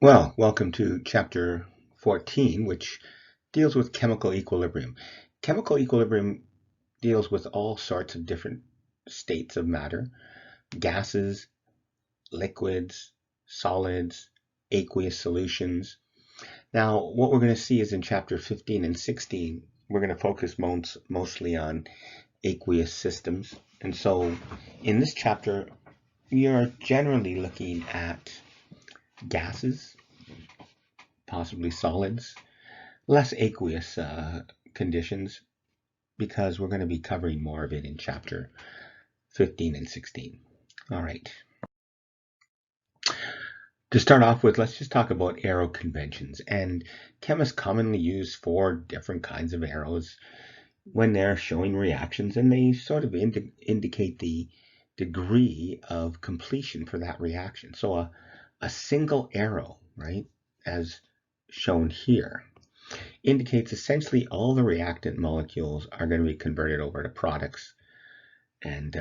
Well, welcome to chapter 14, which deals with chemical equilibrium. Chemical equilibrium deals with all sorts of different states of matter: gases, liquids, solids, aqueous solutions. Now, what we're going to see is in chapter 15 and 16, we're going to focus mostly on aqueous systems. And so in this chapter, we are generally looking at gases, possibly solids, less aqueous conditions, because we're going to be covering more of it in chapter 15 and 16. All right. To start off with, let's just talk about arrow conventions. And chemists commonly use 4 different kinds of arrows when they're showing reactions, and they sort of indicate the degree of completion for that reaction. So a single arrow, right, as shown here, indicates essentially all the reactant molecules are going to be converted over to products. And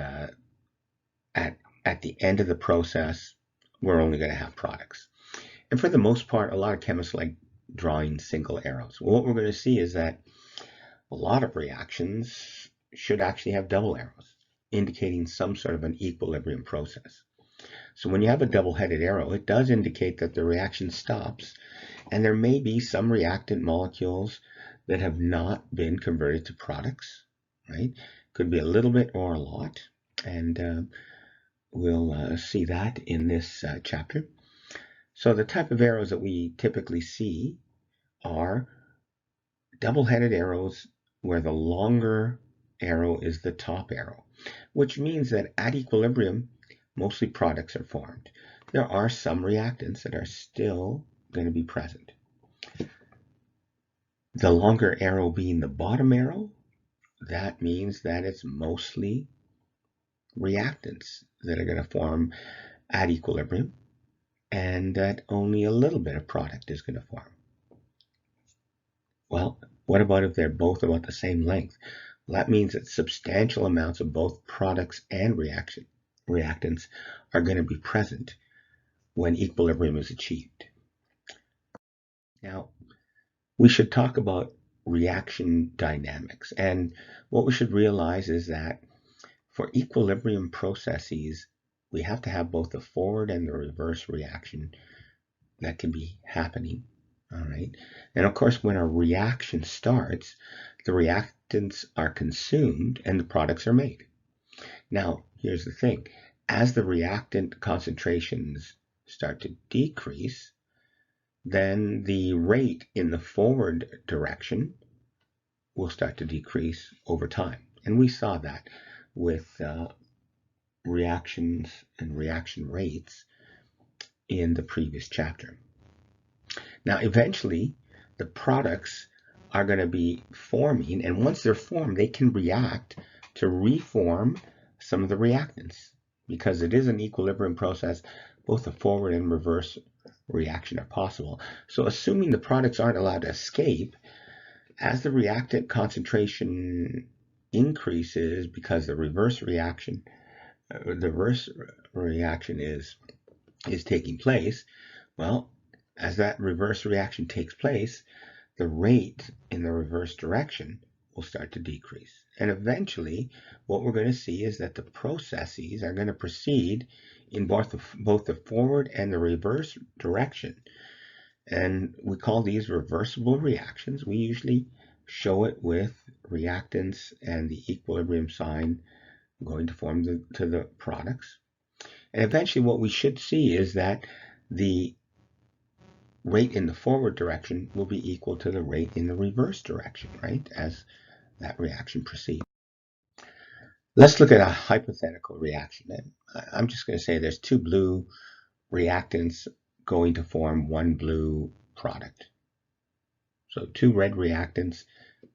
at the end of the process, we're only going to have products. And for the most part, a lot of chemists like drawing single arrows. Well, what we're going to see is that a lot of reactions should actually have double arrows, indicating some sort of an equilibrium process. So when you have a double-headed arrow, it does indicate that the reaction stops, and there may be some reactant molecules that have not been converted to products, right? Could be a little bit or a lot, and we'll see that in this chapter. So the type of arrows that we typically see are double-headed arrows where the longer arrow is the top arrow, which means that at equilibrium, mostly products are formed. There are some reactants that are still going to be present. The longer arrow being the bottom arrow, that means that it's mostly reactants that are going to form at equilibrium, and that only a little bit of product is going to form. Well, what about if they're both about the same length? Well, that means that substantial amounts of both products and reactants are going to be present when equilibrium is achieved. Now, we should talk about reaction dynamics. And what we should realize is that for equilibrium processes, we have to have both the forward and the reverse reaction that can be happening. All right. And of course, when a reaction starts, the reactants are consumed and the products are made. Now, here's the thing. As the reactant concentrations start to decrease, then the rate in the forward direction will start to decrease over time. And we saw that with reactions and reaction rates in the previous chapter. Now, eventually, the products are going to be forming, and once they're formed, they can react to reform some of the reactants. Because it is an equilibrium process, both the forward and reverse reaction are possible. So assuming the products aren't allowed to escape, as the reactant concentration increases because the reverse reaction is taking place, well, as that reverse reaction takes place, the rate in the reverse direction will start to decrease. And eventually, what we're going to see is that the processes are going to proceed in both the forward and the reverse direction. And we call these reversible reactions. We usually show it with reactants and the equilibrium sign going to form to the products. And eventually what we should see is that the rate in the forward direction will be equal to the rate in the reverse direction, right, as that reaction proceeds. Let's look at a hypothetical reaction. And I'm just going to say there's 2 blue reactants going to form 1 blue product. So 2 red reactants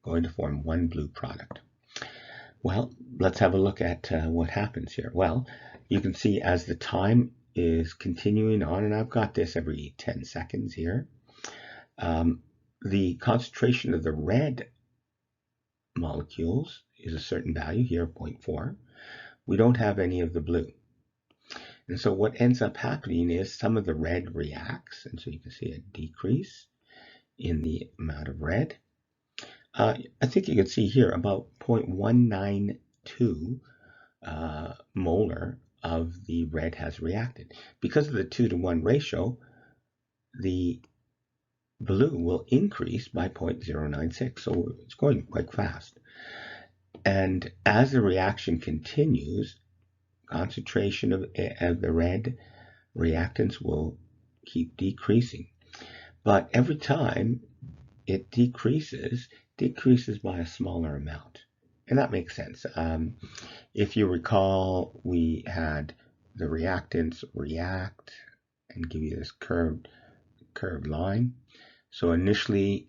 going to form 1 blue product. Well, let's have a look at what happens here. Well, you can see as the time is continuing on, and I've got this every 10 seconds here, the concentration of the red molecules is a certain value here, 0.4. We don't have any of the blue. And so what ends up happening is some of the red reacts, and so you can see a decrease in the amount of red. I think you can see here about 0.192 molar of the red has reacted. Because of the 2-to-1 ratio, the blue will increase by 0.096, so it's going quite fast. And as the reaction continues, concentration of the red reactants will keep decreasing. But every time it decreases by a smaller amount. And that makes sense. If you recall, we had the reactants react and give you this curved line. So initially,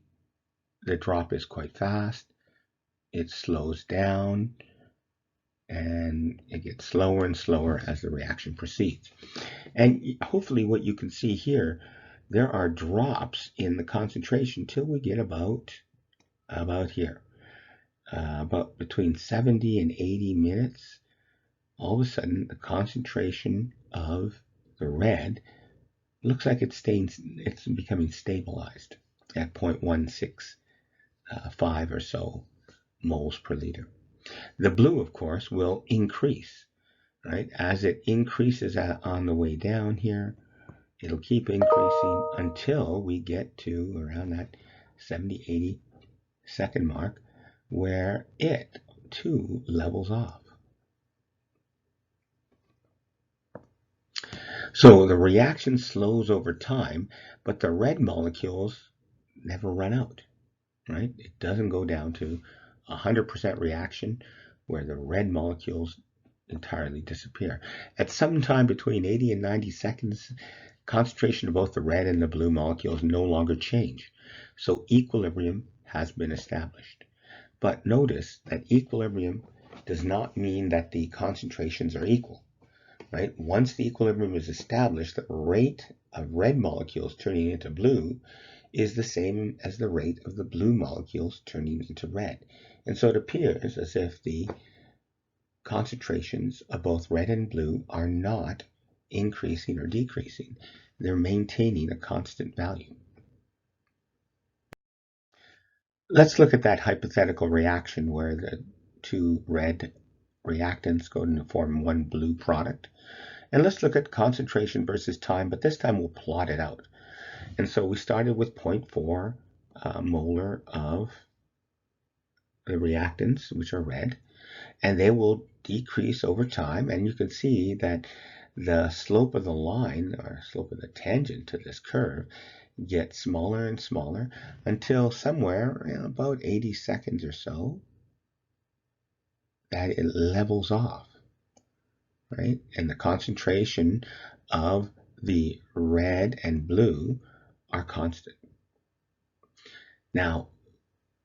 the drop is quite fast. It slows down, and it gets slower and slower as the reaction proceeds. And hopefully what you can see here, there are drops in the concentration till we get about here. About between 70 and 80 minutes, all of a sudden the concentration of the red looks like it's becoming stabilized at 0.165 or so moles per liter. The blue, of course, will increase, right? As it increases on the way down here, it'll keep increasing until we get to around that 70, 80 second mark, where it too levels off. So the reaction slows over time, but the red molecules never run out, right? It doesn't go down to 100% reaction where the red molecules entirely disappear. At some time between 80 and 90 seconds, concentration of both the red and the blue molecules no longer change. So equilibrium has been established. But notice that equilibrium does not mean that the concentrations are equal, right? Once the equilibrium is established, the rate of red molecules turning into blue is the same as the rate of the blue molecules turning into red. And so it appears as if the concentrations of both red and blue are not increasing or decreasing. They're maintaining a constant value. Let's look at that hypothetical reaction where the two red reactants go to form one blue product. And let's look at concentration versus time, but this time we'll plot it out. And so we started with 0.4 molar of the reactants, which are red, and they will decrease over time. And you can see that the slope of the line, or slope of the tangent to this curve, gets smaller and smaller until somewhere about 80 seconds or so that it levels off, right? And the concentration of the red and blue are constant. Now,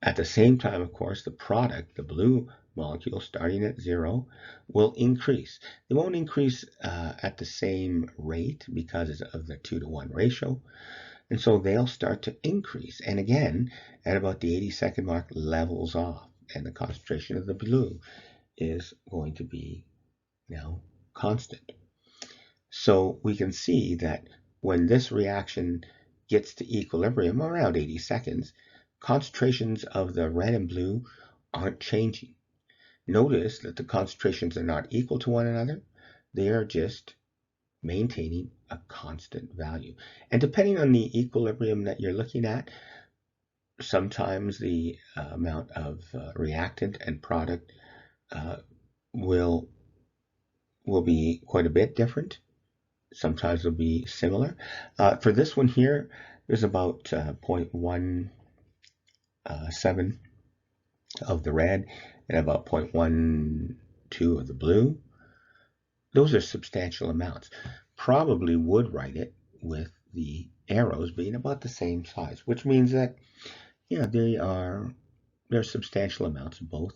at the same time, of course, the product, the blue molecule starting at 0, will increase. It won't increase at the same rate because of the 2-to-1 ratio. And so they'll start to increase. And again, at about the 80-second mark, levels off. And the concentration of the blue is going to be now constant. So we can see that when this reaction gets to equilibrium around 80 seconds, concentrations of the red and blue aren't changing. Notice that the concentrations are not equal to one another. They are just maintaining a constant value. And depending on the equilibrium that you're looking at, sometimes the amount of reactant and product will be quite a bit different. Sometimes it'll be similar. For this one here, there's about 0.17 of the red and about 0.12 of the blue. Those are substantial amounts. Probably would write it with the arrows being about the same size, which means that, yeah, there are substantial amounts of both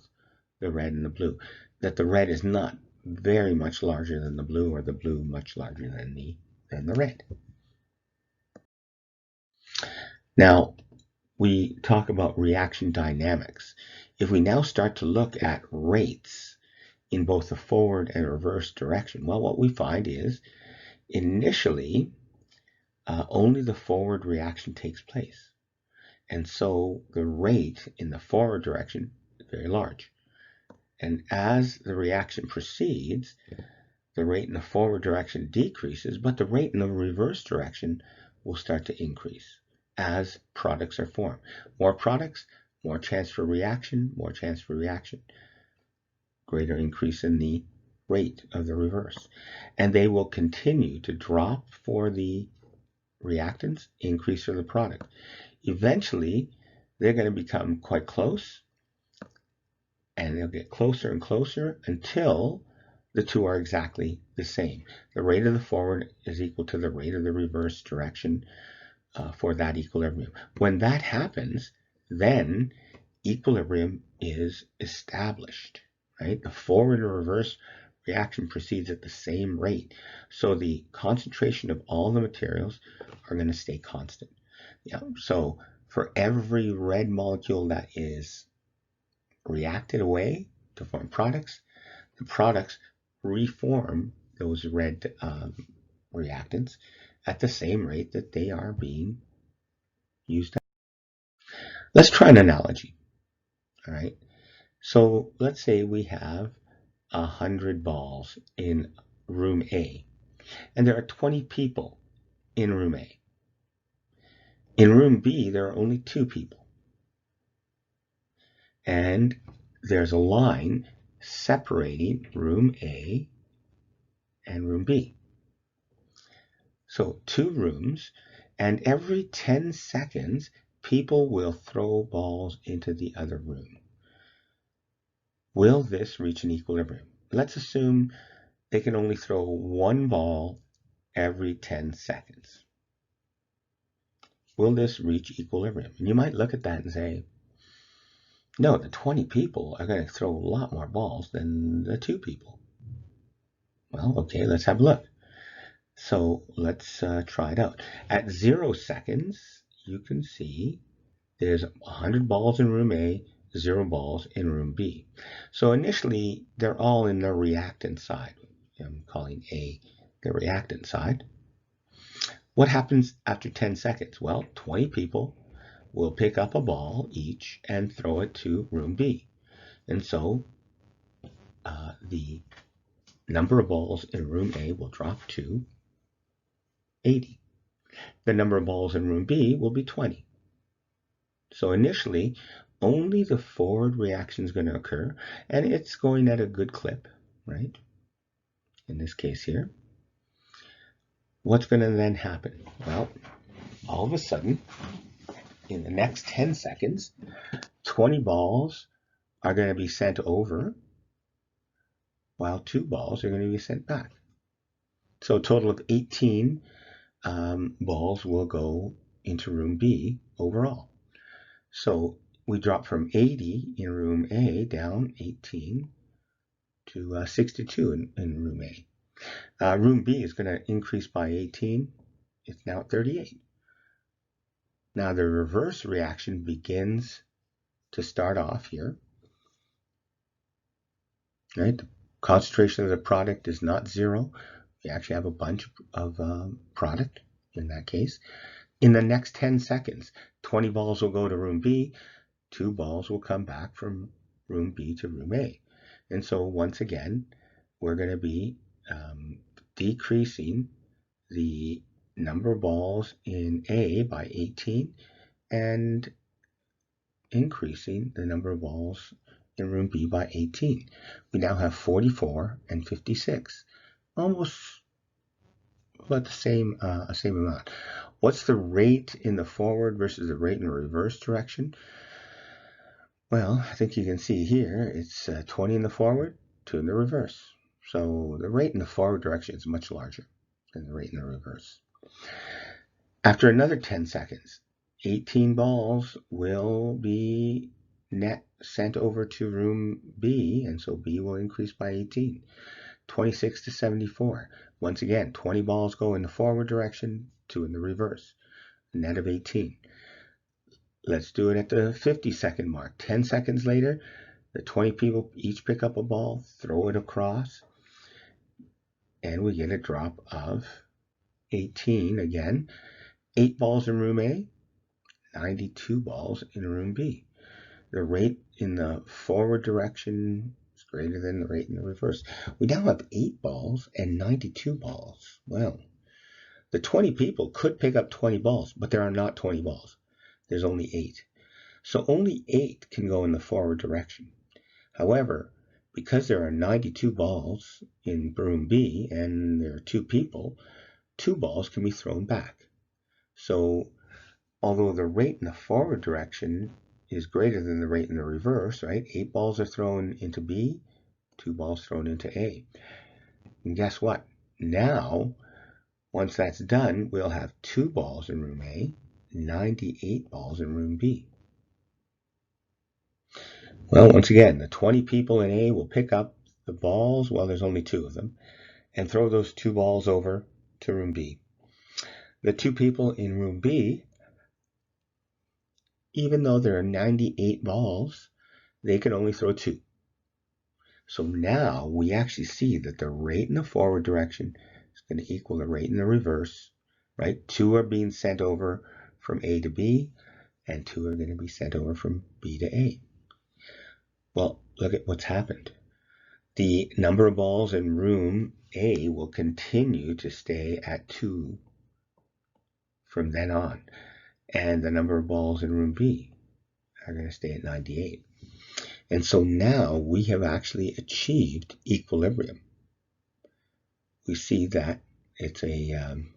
the red and the blue. That the red is not very much larger than the blue, or the blue much larger than the red. Now, we talk about reaction dynamics. If we now start to look at rates in both the forward and reverse direction, well, what we find is initially, only the forward reaction takes place. And so the rate in the forward direction is very large. And as the reaction proceeds, the rate in the forward direction decreases, but the rate in the reverse direction will start to increase as products are formed. More products, more chance for reaction, more chance for reaction, greater increase in the rate of the reverse. And they will continue to drop for the reactants, increase for the product. Eventually, they're going to become quite close, and they'll get closer and closer until the two are exactly the same. The rate of the forward is equal to the rate of the reverse direction for that equilibrium. When that happens, then equilibrium is established, right? The forward and reverse reaction proceeds at the same rate. So the concentration of all the materials are going to stay constant. Yeah. So for every red molecule that is reacted away to form products, the products reform those red reactants at the same rate that they are being used up. Let's try an analogy. All right. So let's say we have 100 balls in room A, and there are 20 people in room A. In room B, there are only 2 people. And there's a line separating room A and room B. So 2 rooms, and every 10 seconds, people will throw balls into the other room. Will this reach an equilibrium? Let's assume they can only throw 1 ball every 10 seconds. Will this reach equilibrium? And you might look at that and say, no, the 20 people are going to throw a lot more balls than the 2 people. Well, okay, let's have a look. So let's try it out. At 0 seconds, you can see there's 100 balls in room A, 0 balls in room B. So initially, they're all in the reactant side. I'm calling A the reactant side. What happens after 10 seconds? Well, 20 people will pick up a ball each and throw it to room B. And so the number of balls in room A will drop to 80. The number of balls in room B will be 20. So initially, only the forward reaction is going to occur, and it's going at a good clip, right? In this case here. What's going to then happen? Well, all of a sudden, in the next 10 seconds, 20 balls are going to be sent over, while 2 balls are going to be sent back. So a total of 18 balls will go into room B overall. So we drop from 80 in room A down 18 to 62 in room A. Room B is going to increase by 18. It's now at 38. Now the reverse reaction begins to start off here. Right? The concentration of the product is not 0. We actually have a bunch of product in that case. In the next 10 seconds, 20 balls will go to room B, 2 balls will come back from room B to room A. And so once again, we're going to be decreasing the number of balls in A by 18 and increasing the number of balls in room B by 18. We now have 44 and 56, almost about the same amount. What's the rate in the forward versus the rate in the reverse direction? Well, I think you can see here, it's 20 in the forward, 2 in the reverse. So the rate in the forward direction is much larger than the rate in the reverse. After another 10 seconds, 18 balls will be net sent over to room B, and so B will increase by 18. 26 to 74. Once again, 20 balls go in the forward direction, 2 in the reverse. Net of 18. Let's do it at the 50-second mark. 10 seconds later, the 20 people each pick up a ball, throw it across, and we get a drop of 18 again. 8 balls in room A, 92 balls in room B. The rate in the forward direction is greater than the rate in the reverse. We now have 8 balls and 92 balls. Well, the 20 people could pick up 20 balls, but there are not 20 balls. There's only 8. So only 8 can go in the forward direction. However, because there are 92 balls in room B and there are 2 people, 2 balls can be thrown back. So although the rate in the forward direction is greater than the rate in the reverse, right? 8 balls are thrown into B, 2 balls thrown into A. And guess what? Now, once that's done, we'll have 2 balls in room A, 98 balls in room B. Well, once again, the 20 people in A will pick up the balls, well, there's only 2 of them, and throw those 2 balls over to room B. The 2 people in room B, even though there are 98 balls, they can only throw 2. So now we actually see that the rate in the forward direction is going to equal the rate in the reverse, right? 2 are being sent over from A to B, and 2 are going to be sent over from B to A. Well, look at what's happened. The number of balls in room A will continue to stay at 2 from then on, and the number of balls in room B are going to stay at 98. And so now we have actually achieved equilibrium. We see that it's an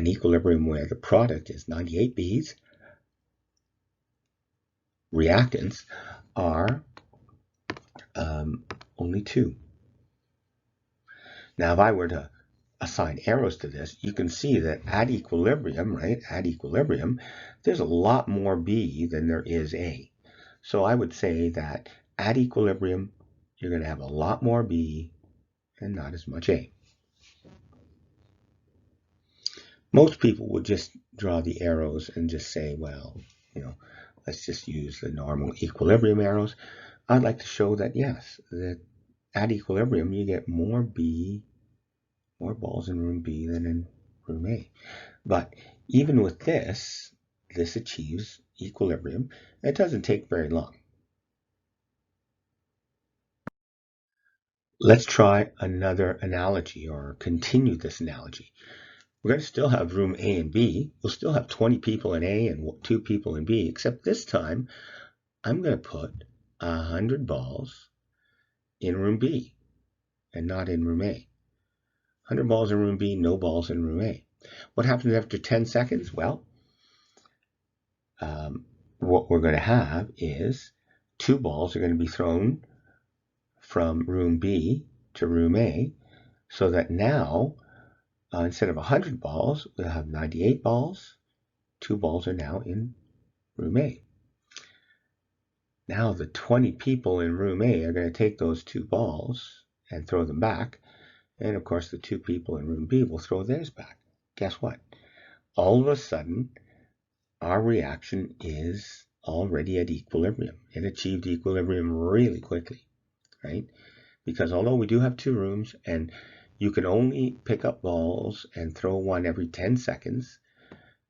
equilibrium where the product is 98 B's, reactants are only 2. Now, if I were to assign arrows to this, you can see that at equilibrium, right, at equilibrium, there's a lot more B than there is A. So I would say that at equilibrium, you're going to have a lot more B and not as much A. Most people would just draw the arrows and just say, well, let's just use the normal equilibrium arrows. I'd like to show that, yes, that at equilibrium, you get more balls in room B than in room A. But even with this achieves equilibrium. It doesn't take very long. Let's try another analogy or continue this analogy. We're going to still have room A and B. We'll still have 20 people in A and 2 people in B, except this time I'm going to put 100 balls in room B and not in room A. 100 balls in room B, no balls in room A. What happens after 10 seconds? Well, what we're going to have is 2 balls are going to be thrown from room B to room A, so that now, instead of 100 balls, we'll have 98 balls. 2 balls are now in room A. Now the 20 people in room A are going to take those 2 balls and throw them back. And of course, the 2 people in room B will throw theirs back. Guess what? All of a sudden, our reaction is already at equilibrium. It achieved equilibrium really quickly, right? Because although we do have 2 rooms and you can only pick up balls and throw one every 10 seconds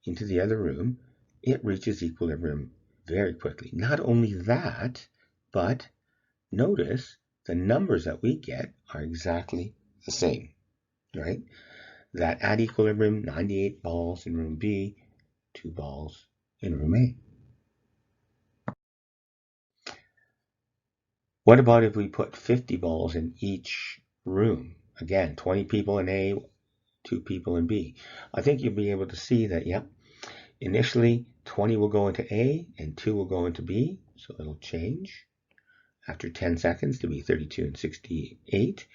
into the other room, it reaches equilibrium very quickly. Not only that, but notice the numbers that we get are exactly the same, right? That at equilibrium, 98 balls in room B, 2 balls in room A. What about if we put 50 balls in each room? Again, 20 people in A, 2 people in B. I think you'll be able to see that, yep, initially 20 will go into A and 2 will go into B, so it'll change after 10 seconds to be 32 and 68.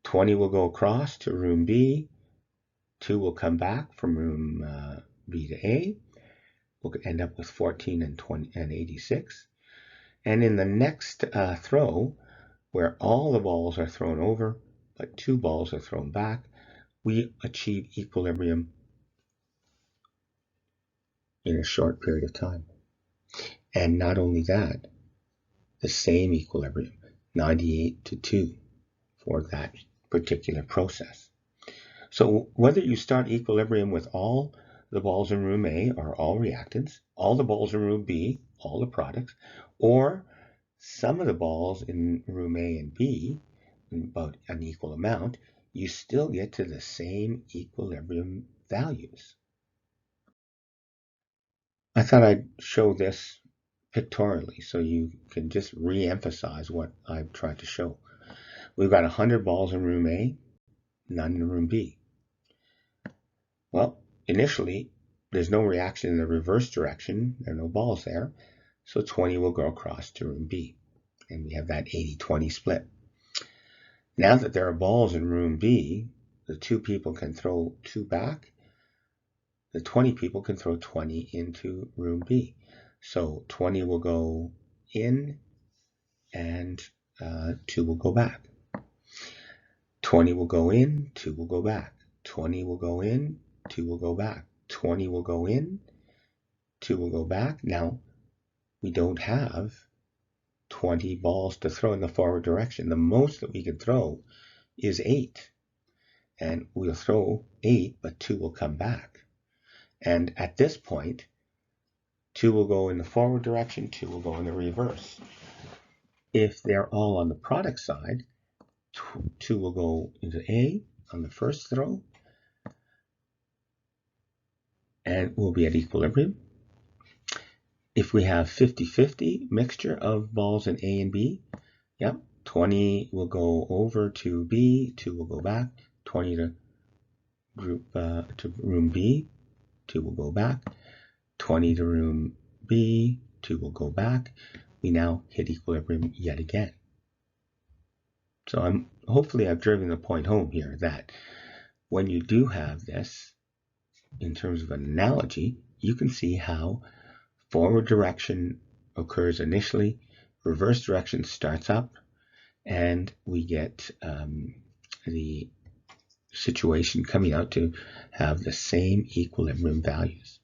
20 will go across to room B, 2 will come back from room B to A. We'll end up with 14 and 20 and 86. And in the next throw, where all the balls are thrown over, but 2 balls are thrown back, we achieve equilibrium in a short period of time. And not only that, the same equilibrium, 98 to 2 for that particular process. So whether you start equilibrium with all the balls in room A are all reactants, all the balls in room B, all the products, or some of the balls in room A and B, about an equal amount, you still get to the same equilibrium values. I thought I'd show this pictorially so you can just re-emphasize what I've tried to show. We've got 100 balls in room A, none in room B. Well, initially, there's no reaction in the reverse direction. There are no balls there. So 20 will go across to room B. And we have that 80-20 split. Now that there are balls in room B, the 2 people can throw 2 back. The 20 people can throw 20 into room B. So 20 will go in and 2 will go back. 20 will go in, 2 will go back. 20 will go in, 2 will go back. 20 will go in, 2 will go back. Now, we don't have 20 balls to throw in the forward direction. The most that we can throw is 8. And we'll throw 8, but 2 will come back. And at this point, 2 will go in the forward direction, 2 will go in the reverse. If they're all on the product side, 2 will go into A on the first throw, and we'll be at equilibrium. If we have 50-50 mixture of balls in A and B, yep, 20 will go over to B, 2 will go back, 20 to room B, 2 will go back, 20 to room B, 2 will go back. We now hit equilibrium yet again. So hopefully I've driven the point home here that when you do have this, in terms of an analogy, you can see how forward direction occurs initially, reverse direction starts up, and we get the situation coming out to have the same equilibrium values.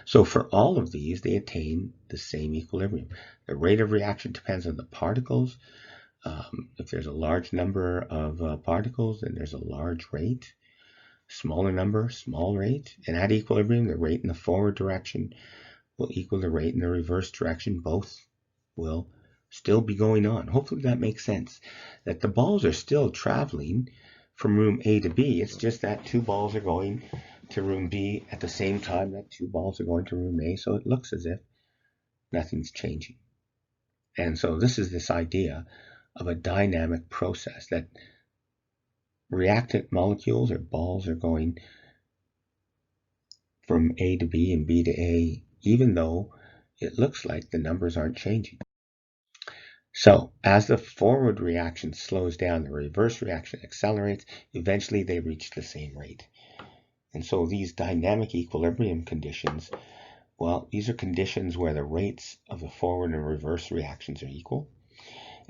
So for all of these, they attain the same equilibrium. The rate of reaction depends on the particles. If there's a large number of particles, then there's a large rate. Smaller number, small rate. And at equilibrium, the rate in the forward direction will equal the rate in the reverse direction. Both will still be going on. Hopefully that makes sense. That the balls are still traveling from room A to B. It's just that 2 balls are going to room B at the same time that 2 balls are going to room A. So it looks as if nothing's changing. And so this is this idea of a dynamic process, that reactant molecules or balls are going from A to B and B to A, even though it looks like the numbers aren't changing. So as the forward reaction slows down, the reverse reaction accelerates. Eventually they reach the same rate. And so these dynamic equilibrium conditions, well, these are conditions where the rates of the forward and reverse reactions are equal.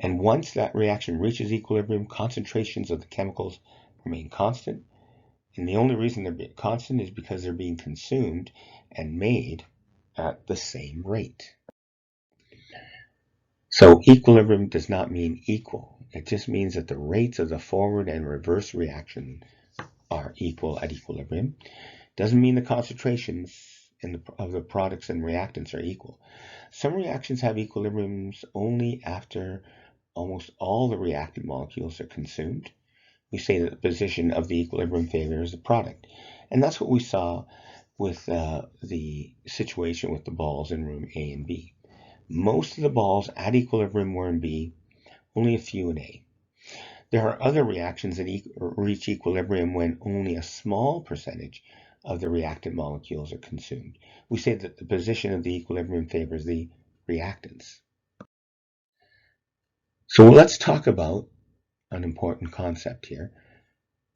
And once that reaction reaches equilibrium, concentrations of the chemicals remain constant. And the only reason they're being constant is because they're being consumed and made at the same rate. So equilibrium does not mean equal. It just means that the rates of the forward and reverse reaction are equal at equilibrium. Doesn't mean the concentrations of the products and reactants are equal. Some reactions have equilibriums only after almost all the reactant molecules are consumed. We say that the position of the equilibrium favors the product. And that's what we saw with the situation with the balls in room A and B. Most of the balls at equilibrium were in B, only a few in A. There are other reactions that reach equilibrium when only a small percentage of the reactant molecules are consumed. We say that the position of the equilibrium favors the reactants. So let's talk about an important concept here,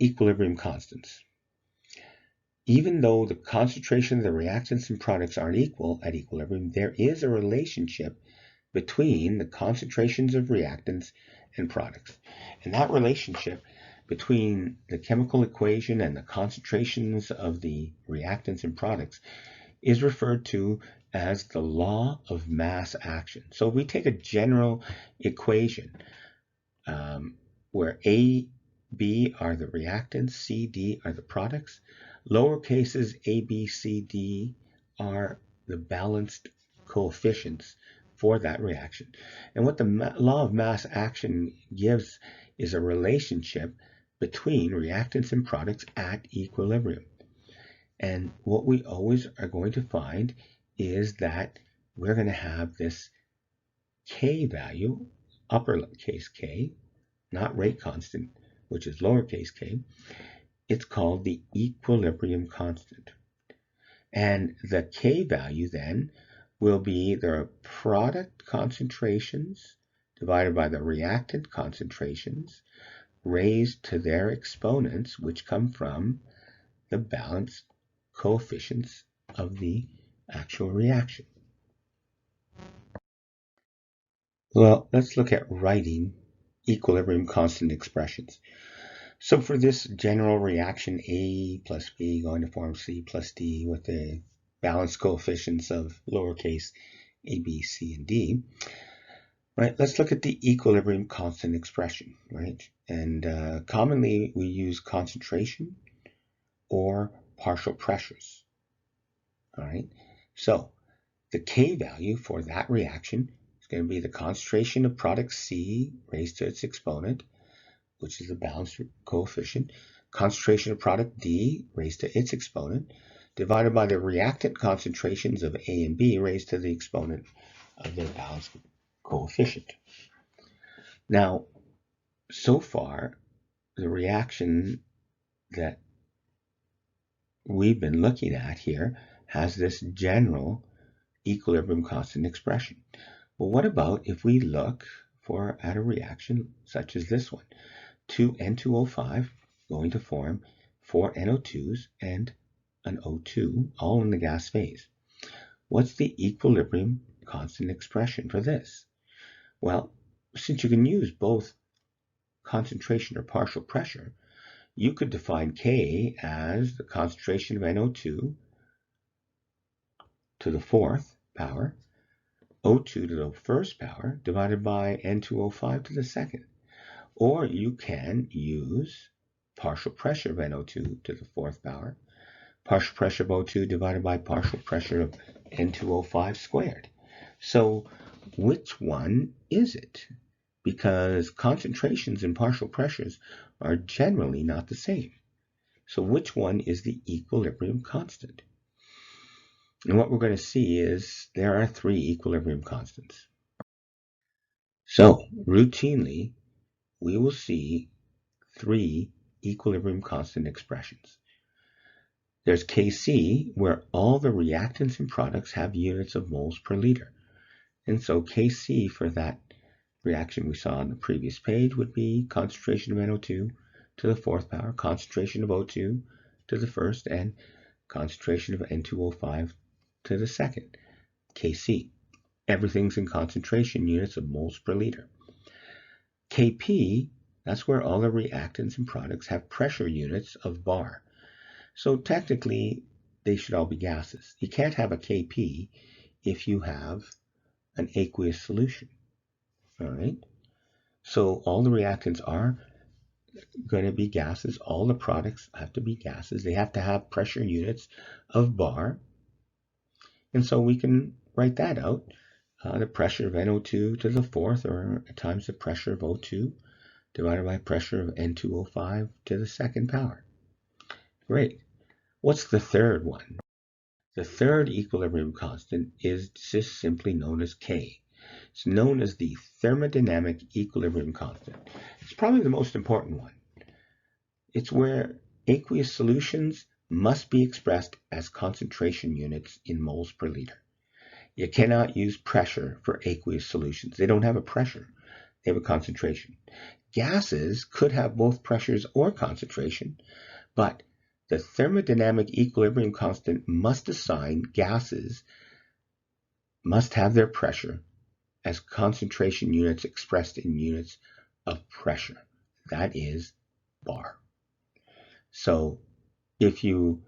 equilibrium constants. Even though the concentration of the reactants and products aren't equal at equilibrium, there is a relationship between the concentrations of reactants and products. And that relationship between the chemical equation and the concentrations of the reactants and products is referred to as the law of mass action. So we take a general equation where A B are the reactants, C, D are the products. Lower cases A, B, C, D are the balanced coefficients for that reaction. And what the law of mass action gives is a relationship between reactants and products at equilibrium. And what we always are going to find is that we're going to have this K value, uppercase K, not rate constant, which is lowercase k. It's called the equilibrium constant. And the K value then will be the product concentrations divided by the reactant concentrations raised to their exponents, which come from the balanced coefficients of the actual reaction. Well, let's look at writing equilibrium constant expressions. So for this general reaction, A plus B going to form C plus D with the balanced coefficients of lowercase a, b, c, and d, right? Let's look at the equilibrium constant expression, right? And commonly we use concentration or partial pressures, all right? So the K value for that reaction is going to be the concentration of product C raised to its exponent, which is the balanced coefficient, concentration of product D raised to its exponent, divided by the reactant concentrations of A and B raised to the exponent of their balanced coefficient. Now, so far, the reaction that we've been looking at here has this general equilibrium constant expression. Well, what about if we look at a reaction such as this one? 2N2O5 going to form 4 NO2s and an O2, all in the gas phase. What's the equilibrium constant expression for this? Well, since you can use both concentration or partial pressure, you could define K as the concentration of NO2 to the fourth power, O2 to the first power, divided by N2O5 to the second. Or you can use partial pressure of NO2 to the fourth power, partial pressure of O2 divided by partial pressure of N2O5 squared. So which one is it? Because concentrations and partial pressures are generally not the same. So which one is the equilibrium constant? And what we're going to see is there are 3 equilibrium constants. So routinely, we will see 3 equilibrium constant expressions. There's Kc, where all the reactants and products have units of moles per liter. And so Kc for that reaction we saw on the previous page would be concentration of NO2 to the fourth power, concentration of O2 to the first, and concentration of N2O5 to the second, Kc. Everything's in concentration units of moles per liter. Kp, that's where all the reactants and products have pressure units of bar. So technically, they should all be gases. You can't have a Kp if you have an aqueous solution. All right? So all the reactants are going to be gases. All the products have to be gases. They have to have pressure units of bar. And so we can write that out. The pressure of NO2 to the fourth, or times the pressure of O2, divided by pressure of N2O5 to the second power. Great. What's the third one? The third equilibrium constant is just simply known as K. It's known as the thermodynamic equilibrium constant. It's probably the most important one. It's where aqueous solutions must be expressed as concentration units in moles per liter. You cannot use pressure for aqueous solutions. They don't have a pressure. They have a concentration. Gases could have both pressures or concentration, but the thermodynamic equilibrium constant must assign gases must have their pressure as concentration units expressed in units of pressure. That is bar. So if you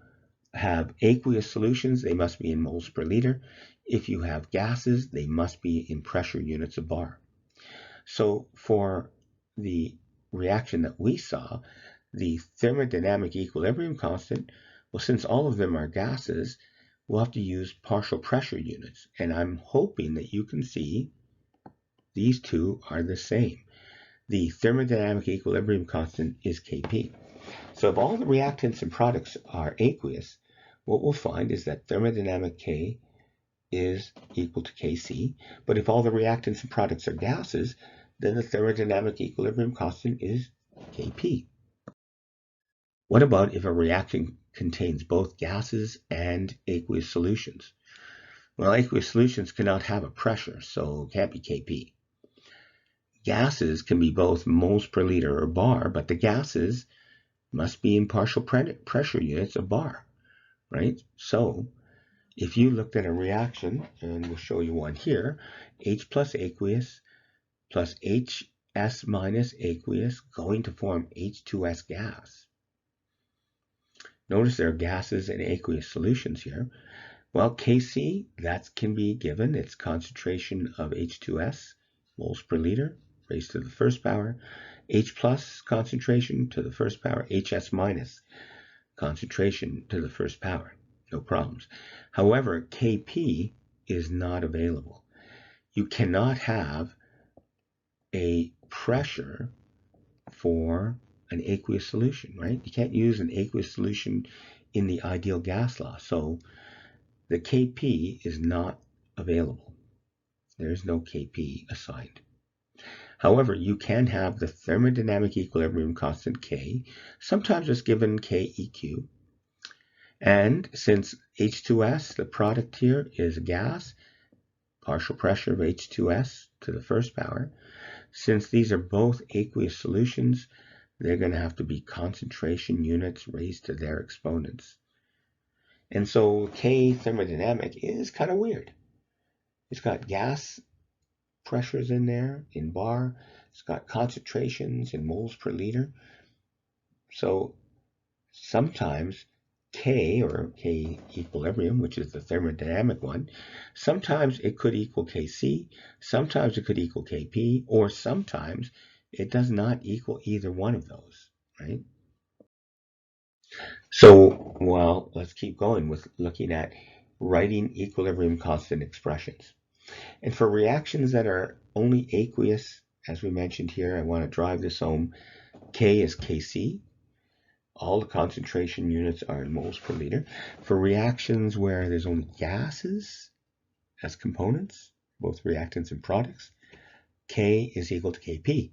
have aqueous solutions, they must be in moles per liter. If you have gases, they must be in pressure units of bar. So for the reaction that we saw, the thermodynamic equilibrium constant, well, since all of them are gases, we'll have to use partial pressure units. And I'm hoping that you can see these two are the same. The thermodynamic equilibrium constant is Kp. So if all the reactants and products are aqueous, what we'll find is that thermodynamic K is equal to Kc. But if all the reactants and products are gases, then the thermodynamic equilibrium constant is Kp. What about if a reaction contains both gases and aqueous solutions? Well, aqueous solutions cannot have a pressure, so it can't be Kp. Gases can be both moles per liter or bar, but the gases must be in partial pressure units of bar, right? So if you looked at a reaction, and we'll show you one here, H plus aqueous plus HS minus aqueous going to form H2S gas. Notice there are gases and aqueous solutions here. Well, Kc, that can be given. It's concentration of H2S, moles per liter, raised to the first power. H plus concentration to the first power. HS minus concentration to the first power. No problems. However, Kp is not available. You cannot have a pressure for an aqueous solution, right? You can't use an aqueous solution in the ideal gas law. So the Kp is not available. There's no Kp assigned. However, you can have the thermodynamic equilibrium constant K. Sometimes it's given Keq. And since H2S, the product here, is a gas, partial pressure of H2S to the first power, since these are both aqueous solutions, they're going to have to be concentration units raised to their exponents. And so K thermodynamic is kind of weird. It's got gas pressures in there in bar. It's got concentrations in moles per liter. So sometimes K, or K equilibrium, which is the thermodynamic one, sometimes it could equal Kc, sometimes it could equal Kp, or sometimes it does not equal either one of those, right? So, well, let's keep going with looking at writing equilibrium constant expressions. And for reactions that are only aqueous, as we mentioned here, I want to drive this home, K is Kc. All the concentration units are in moles per liter. For reactions where there's only gases as components, both reactants and products, K is equal to Kp.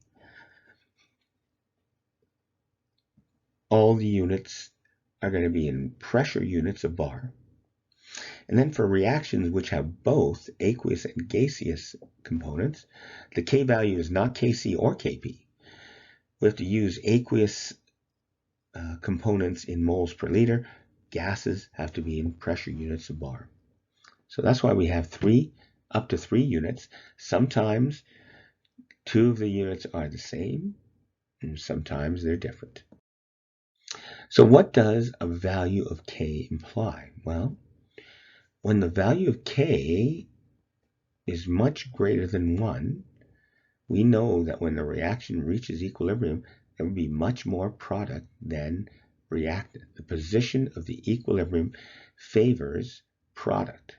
All the units are going to be in pressure units of bar. And then for reactions which have both aqueous and gaseous components, the K value is not Kc or Kp. We have to use aqueous components in moles per liter. Gases have to be in pressure units of bar. So that's why we have up to three units. Sometimes two of the units are the same, and sometimes they're different. So what does a value of K imply? Well, when the value of K is much greater than 1, we know that when the reaction reaches equilibrium, there will be much more product than reactant. The position of the equilibrium favors product,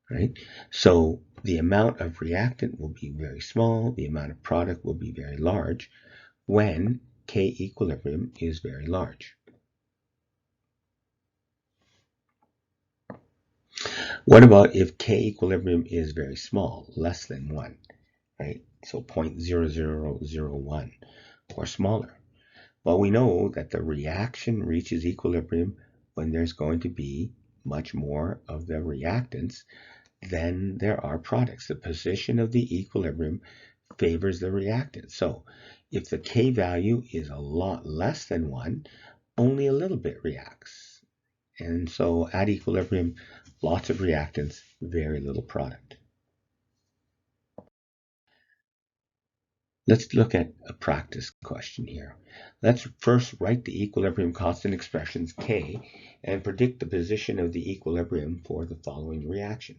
right? So the amount of reactant will be very small, the amount of product will be very large when K equilibrium is very large. What about if K equilibrium is very small, less than 1, right? So 0.0001 or smaller. Well, we know that the reaction reaches equilibrium when there's going to be much more of the reactants than there are products. The position of the equilibrium favors the reactant. So if the K value is a lot less than 1, only a little bit reacts. And so at equilibrium, lots of reactants, very little product. Let's look at a practice question here. Let's first write the equilibrium constant expressions K and predict the position of the equilibrium for the following reaction.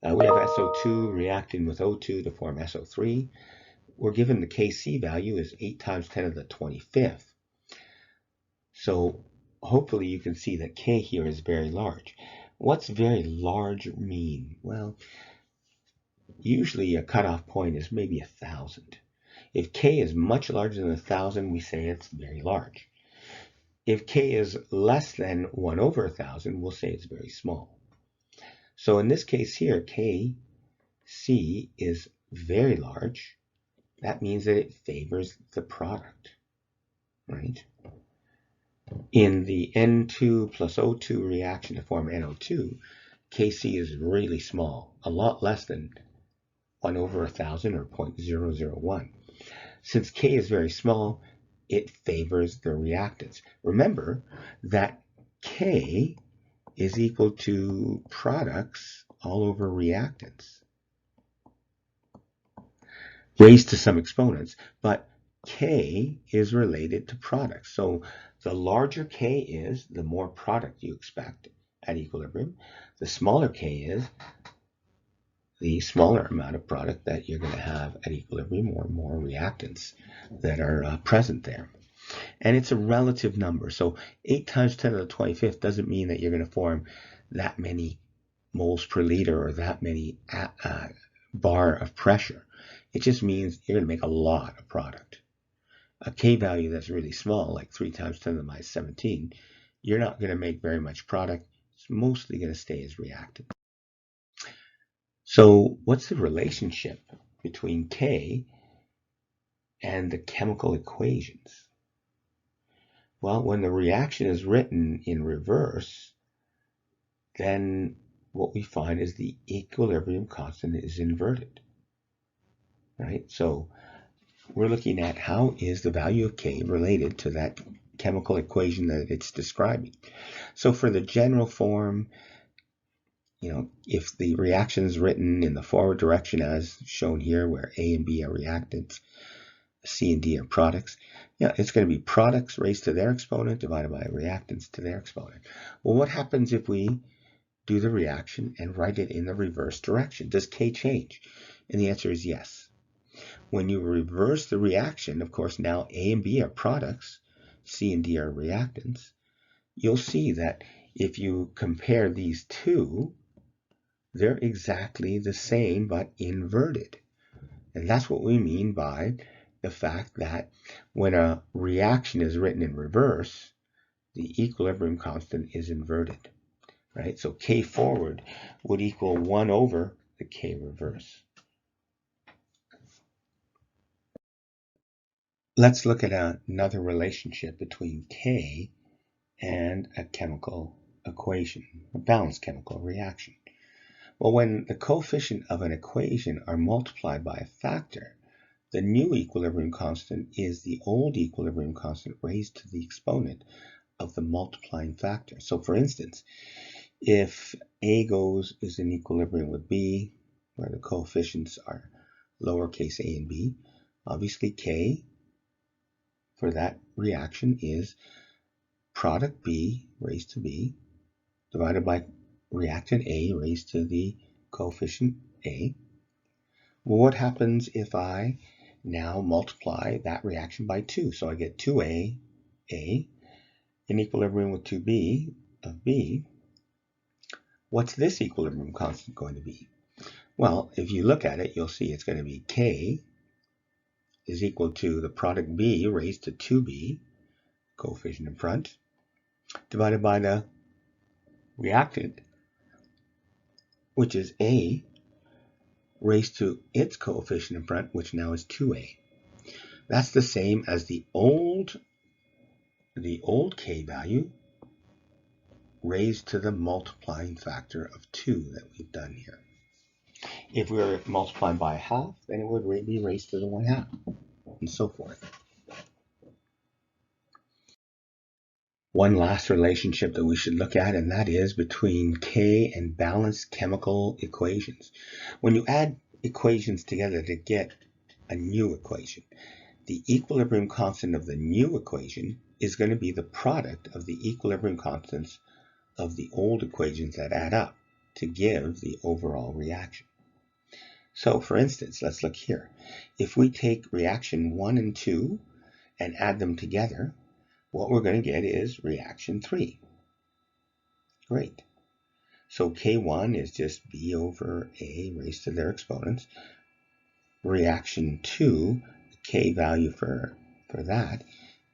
We have SO2 reacting with O2 to form SO3. we're given the Kc value is 8 times 10 to the 25th. So hopefully you can see that K here is very large. What's very large mean? Well, usually a cutoff point is maybe 1,000. If K is much larger than 1,000, we say it's very large. If K is less than 1 over 1,000, we'll say it's very small. So in this case here, Kc is very large. That means that it favors the product, right? In the N2 plus O2 reaction to form NO2, Kc is really small, a lot less than 1 over 1,000 or 0.001. Since K is very small, it favors the reactants. Remember that K is equal to products all over reactants raised to some exponents, but K is related to products. So the larger K is, the more product you expect at equilibrium. The smaller K is, the smaller amount of product that you're going to have at equilibrium, or more reactants that are present there. And it's a relative number. So 8 times 10 to the 25th doesn't mean that you're going to form that many moles per liter or that many bar of pressure. It just means you're going to make a lot of product. A K value that's really small, like 3 times 10 to the minus 17, you're not going to make very much product. It's mostly going to stay as reactant. So what's the relationship between K and the chemical equations? Well, when the reaction is written in reverse, then what we find is the equilibrium constant is inverted, right? So we're looking at how is the value of K related to that chemical equation that it's describing. So for the general form, if the reaction is written in the forward direction as shown here, where A and B are reactants, C and D are products, it's going to be products raised to their exponent divided by reactants to their exponent. Well, what happens if we do the reaction and write it in the reverse direction? Does K change? And the answer is yes. When you reverse the reaction, of course, now A and B are products, C and D are reactants. You'll see that if you compare these two, they're exactly the same but inverted. And that's what we mean by the fact that when a reaction is written in reverse, the equilibrium constant is inverted, right? So K forward would equal 1 over the K reverse. Let's look at another relationship between K and a chemical equation, a balanced chemical reaction. Well, when the coefficient of an equation are multiplied by a factor, the new equilibrium constant is the old equilibrium constant raised to the exponent of the multiplying factor. So for instance, if A is in equilibrium with B, where the coefficients are lowercase a and b, obviously K for that reaction is product B raised to B divided by reactant A raised to the coefficient A. Well, what happens if I now multiply that reaction by 2? So I get 2A, A, in equilibrium with 2B of B. What's this equilibrium constant going to be? Well, if you look at it, you'll see it's going to be K is equal to the product B raised to 2B, coefficient in front, divided by the reactant, which is A, raised to its coefficient in front, which now is 2A. That's the same as the old K value raised to the multiplying factor of 2 that we've done here. If we were multiplying by a half, then it would be raised to the 1/2, and so forth. One last relationship that we should look at, and that is between K and balanced chemical equations. When you add equations together to get a new equation, the equilibrium constant of the new equation is going to be the product of the equilibrium constants of the old equations that add up to give the overall reaction. So for instance, let's look here. If we take reaction 1 and 2 and add them together, what we're going to get is reaction 3. Great. So K1 is just B over A raised to their exponents. Reaction 2, the K value for that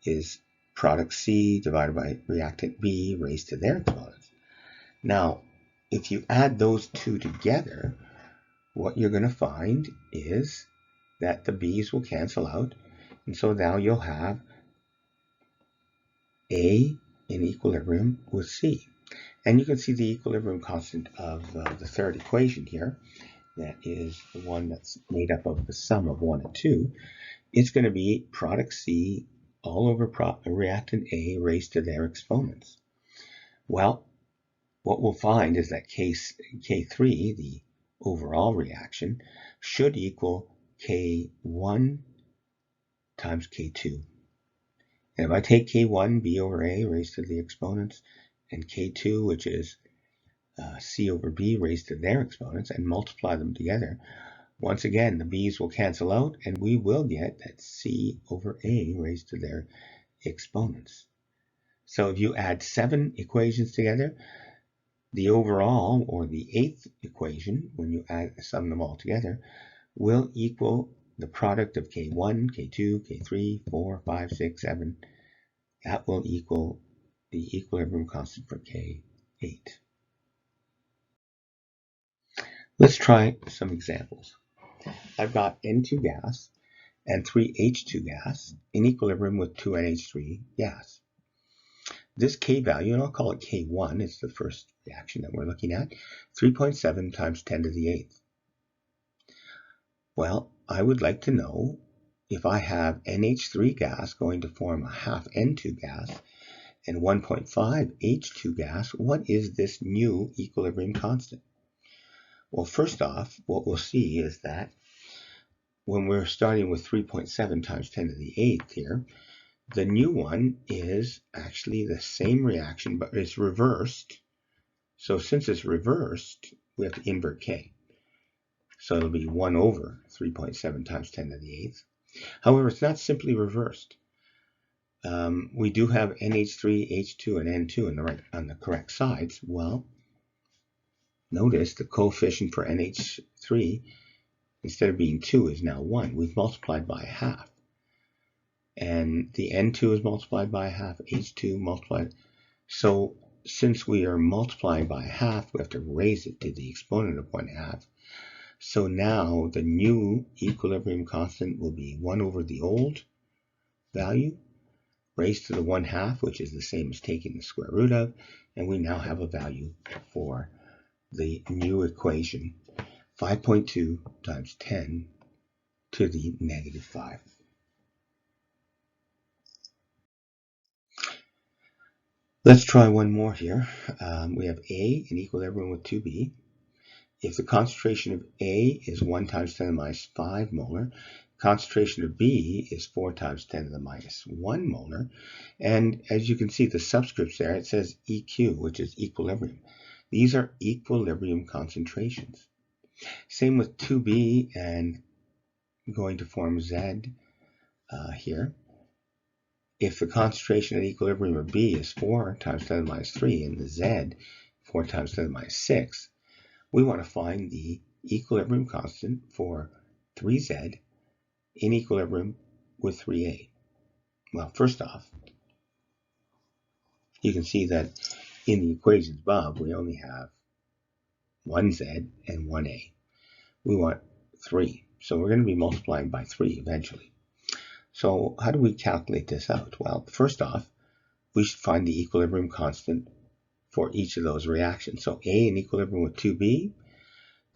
is product C divided by reactant B raised to their exponents. Now, if you add those two together, what you're going to find is that the B's will cancel out, and so now you'll have A in equilibrium with C. And you can see the equilibrium constant of the third equation here. That is the one that's made up of the sum of 1 and 2. It's going to be product C all over reactant A raised to their exponents. Well, what we'll find is that K3, the overall reaction, should equal K1 times K2. And if I take K1, B over A raised to the exponents, and K2, which is C over B raised to their exponents, and multiply them together, once again, the B's will cancel out, and we will get that C over A raised to their exponents. So if you add 7 equations together, the overall, or the 8th equation, when you sum them all together, will equal the product of K1, K2, K3, 4, 5, 6, 7. That will equal the equilibrium constant for K8. Let's try some examples. I've got N2 gas and 3H2 gas in equilibrium with 2NH3 gas. This K value, and I'll call it K1, is the first reaction that we're looking at, 3.7 times 10 to the 8th. Well, I would like to know if I have NH3 gas going to form a half N2 gas and 1.5 H2 gas, what is this new equilibrium constant? Well, first off, what we'll see is that when we're starting with 3.7 times 10 to the 8th here, the new one is actually the same reaction, but it's reversed. So since it's reversed, we have to invert K. So it'll be 1 over 3.7 times 10 to the 8th. However, it's not simply reversed. We do have NH3, H2, and N2 on the correct sides. Well, notice the coefficient for NH3, instead of being 2, is now 1. We've multiplied by half. And the N2 is multiplied by half, H2 multiplied. So since we are multiplying by half, we have to raise it to the exponent of 1/2. So now the new equilibrium constant will be 1 over the old value raised to the 1/2, which is the same as taking the square root of, and we now have a value for the new equation, 5.2 times 10 to the negative 5. Let's try one more here. We have A in equilibrium with 2B. If the concentration of A is 1 times 10 to the minus 5 molar, concentration of B is 4 times 10 to the minus 1 molar. And as you can see, the subscripts there, it says EQ, which is equilibrium. These are equilibrium concentrations. Same with 2B and going to form Z here. If the concentration at equilibrium of B is 4 times 10 to the minus 3 and the Z 4 times 10 to the minus 6, we want to find the equilibrium constant for 3Z in equilibrium with 3A. Well, first off, you can see that in the equations above, we only have 1Z and 1A. We want 3, so we're going to be multiplying by 3 eventually. So how do we calculate this out? Well, first off, we should find the equilibrium constant for each of those reactions. So A in equilibrium with 2B,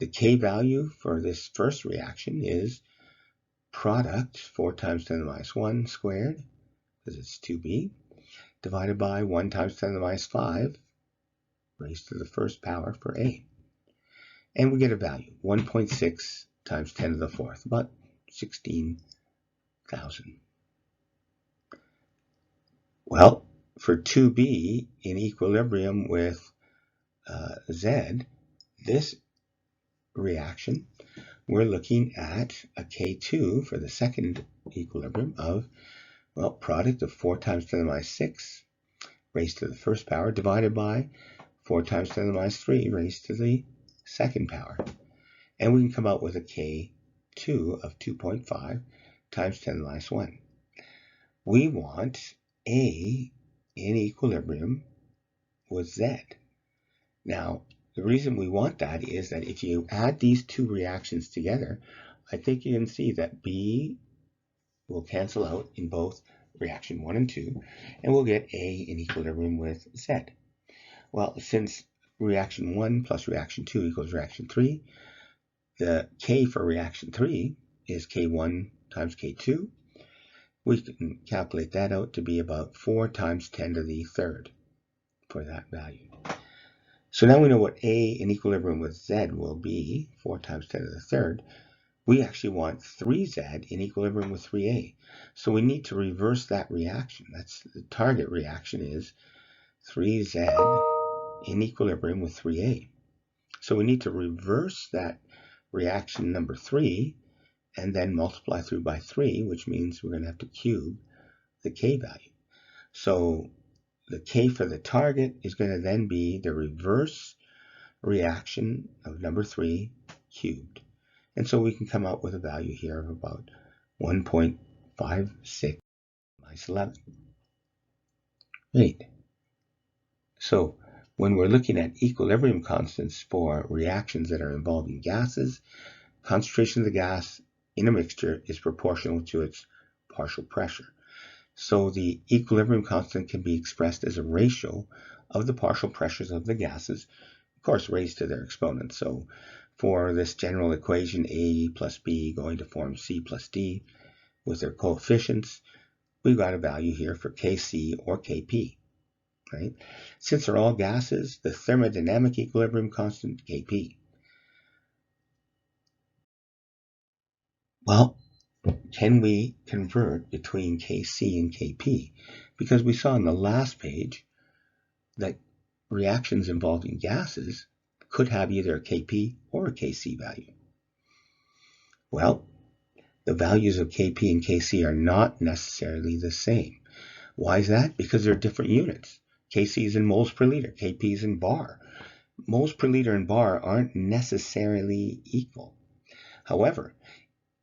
the K value for this first reaction is product 4 times 10 to the minus 1 squared, because it's 2B, divided by 1 times 10 to the minus 5 raised to the first power for A. And we get a value, 1.6 times 10 to the fourth, about 16,000. Well, for 2B in equilibrium with Z, this reaction we're looking at a K2 for the second equilibrium of, well, product of 4 times 10 to the minus 6 raised to the first power divided by 4 times 10 to the minus 3 raised to the second power. And we can come out with a K2 of 2.5 times 10 to the minus 1. We want A in equilibrium with Z. Now, the reason we want that is that if you add these two reactions together, I think you can see that B will cancel out in both reaction 1 and 2, and we'll get A in equilibrium with Z. Well, since reaction 1 plus reaction 2 equals reaction 3, the K for reaction 3 is K1 times K2. We can calculate that out to be about 4 times 10 to the third for that value. So now we know what A in equilibrium with Z will be, 4 times 10 to the third. We actually want 3Z in equilibrium with 3A. So we need to reverse that reaction. That's the target reaction is 3Z in equilibrium with 3A. So we need to reverse that reaction number 3 and then multiply through by 3, which means we're going to have to cube the K value. So the K for the target is going to then be the reverse reaction of number 3 cubed. And so we can come out with a value here of about 1.56 minus 11. Great. So when we're looking at equilibrium constants for reactions that are involving gases, concentration of the gas in a mixture is proportional to its partial pressure. So the equilibrium constant can be expressed as a ratio of the partial pressures of the gases, of course raised to their exponents. So for this general equation, A plus B going to form C plus D with their coefficients, we've got a value here for Kc or Kp. Right? Since they're all gases, the thermodynamic equilibrium constant, Kp. Well, can we convert between Kc and Kp? Because we saw on the last page that reactions involving gases could have either a Kp or a Kc value. Well, the values of Kp and Kc are not necessarily the same. Why is that? Because they're different units. Kc is in moles per liter, Kp is in bar. Moles per liter and bar aren't necessarily equal. However,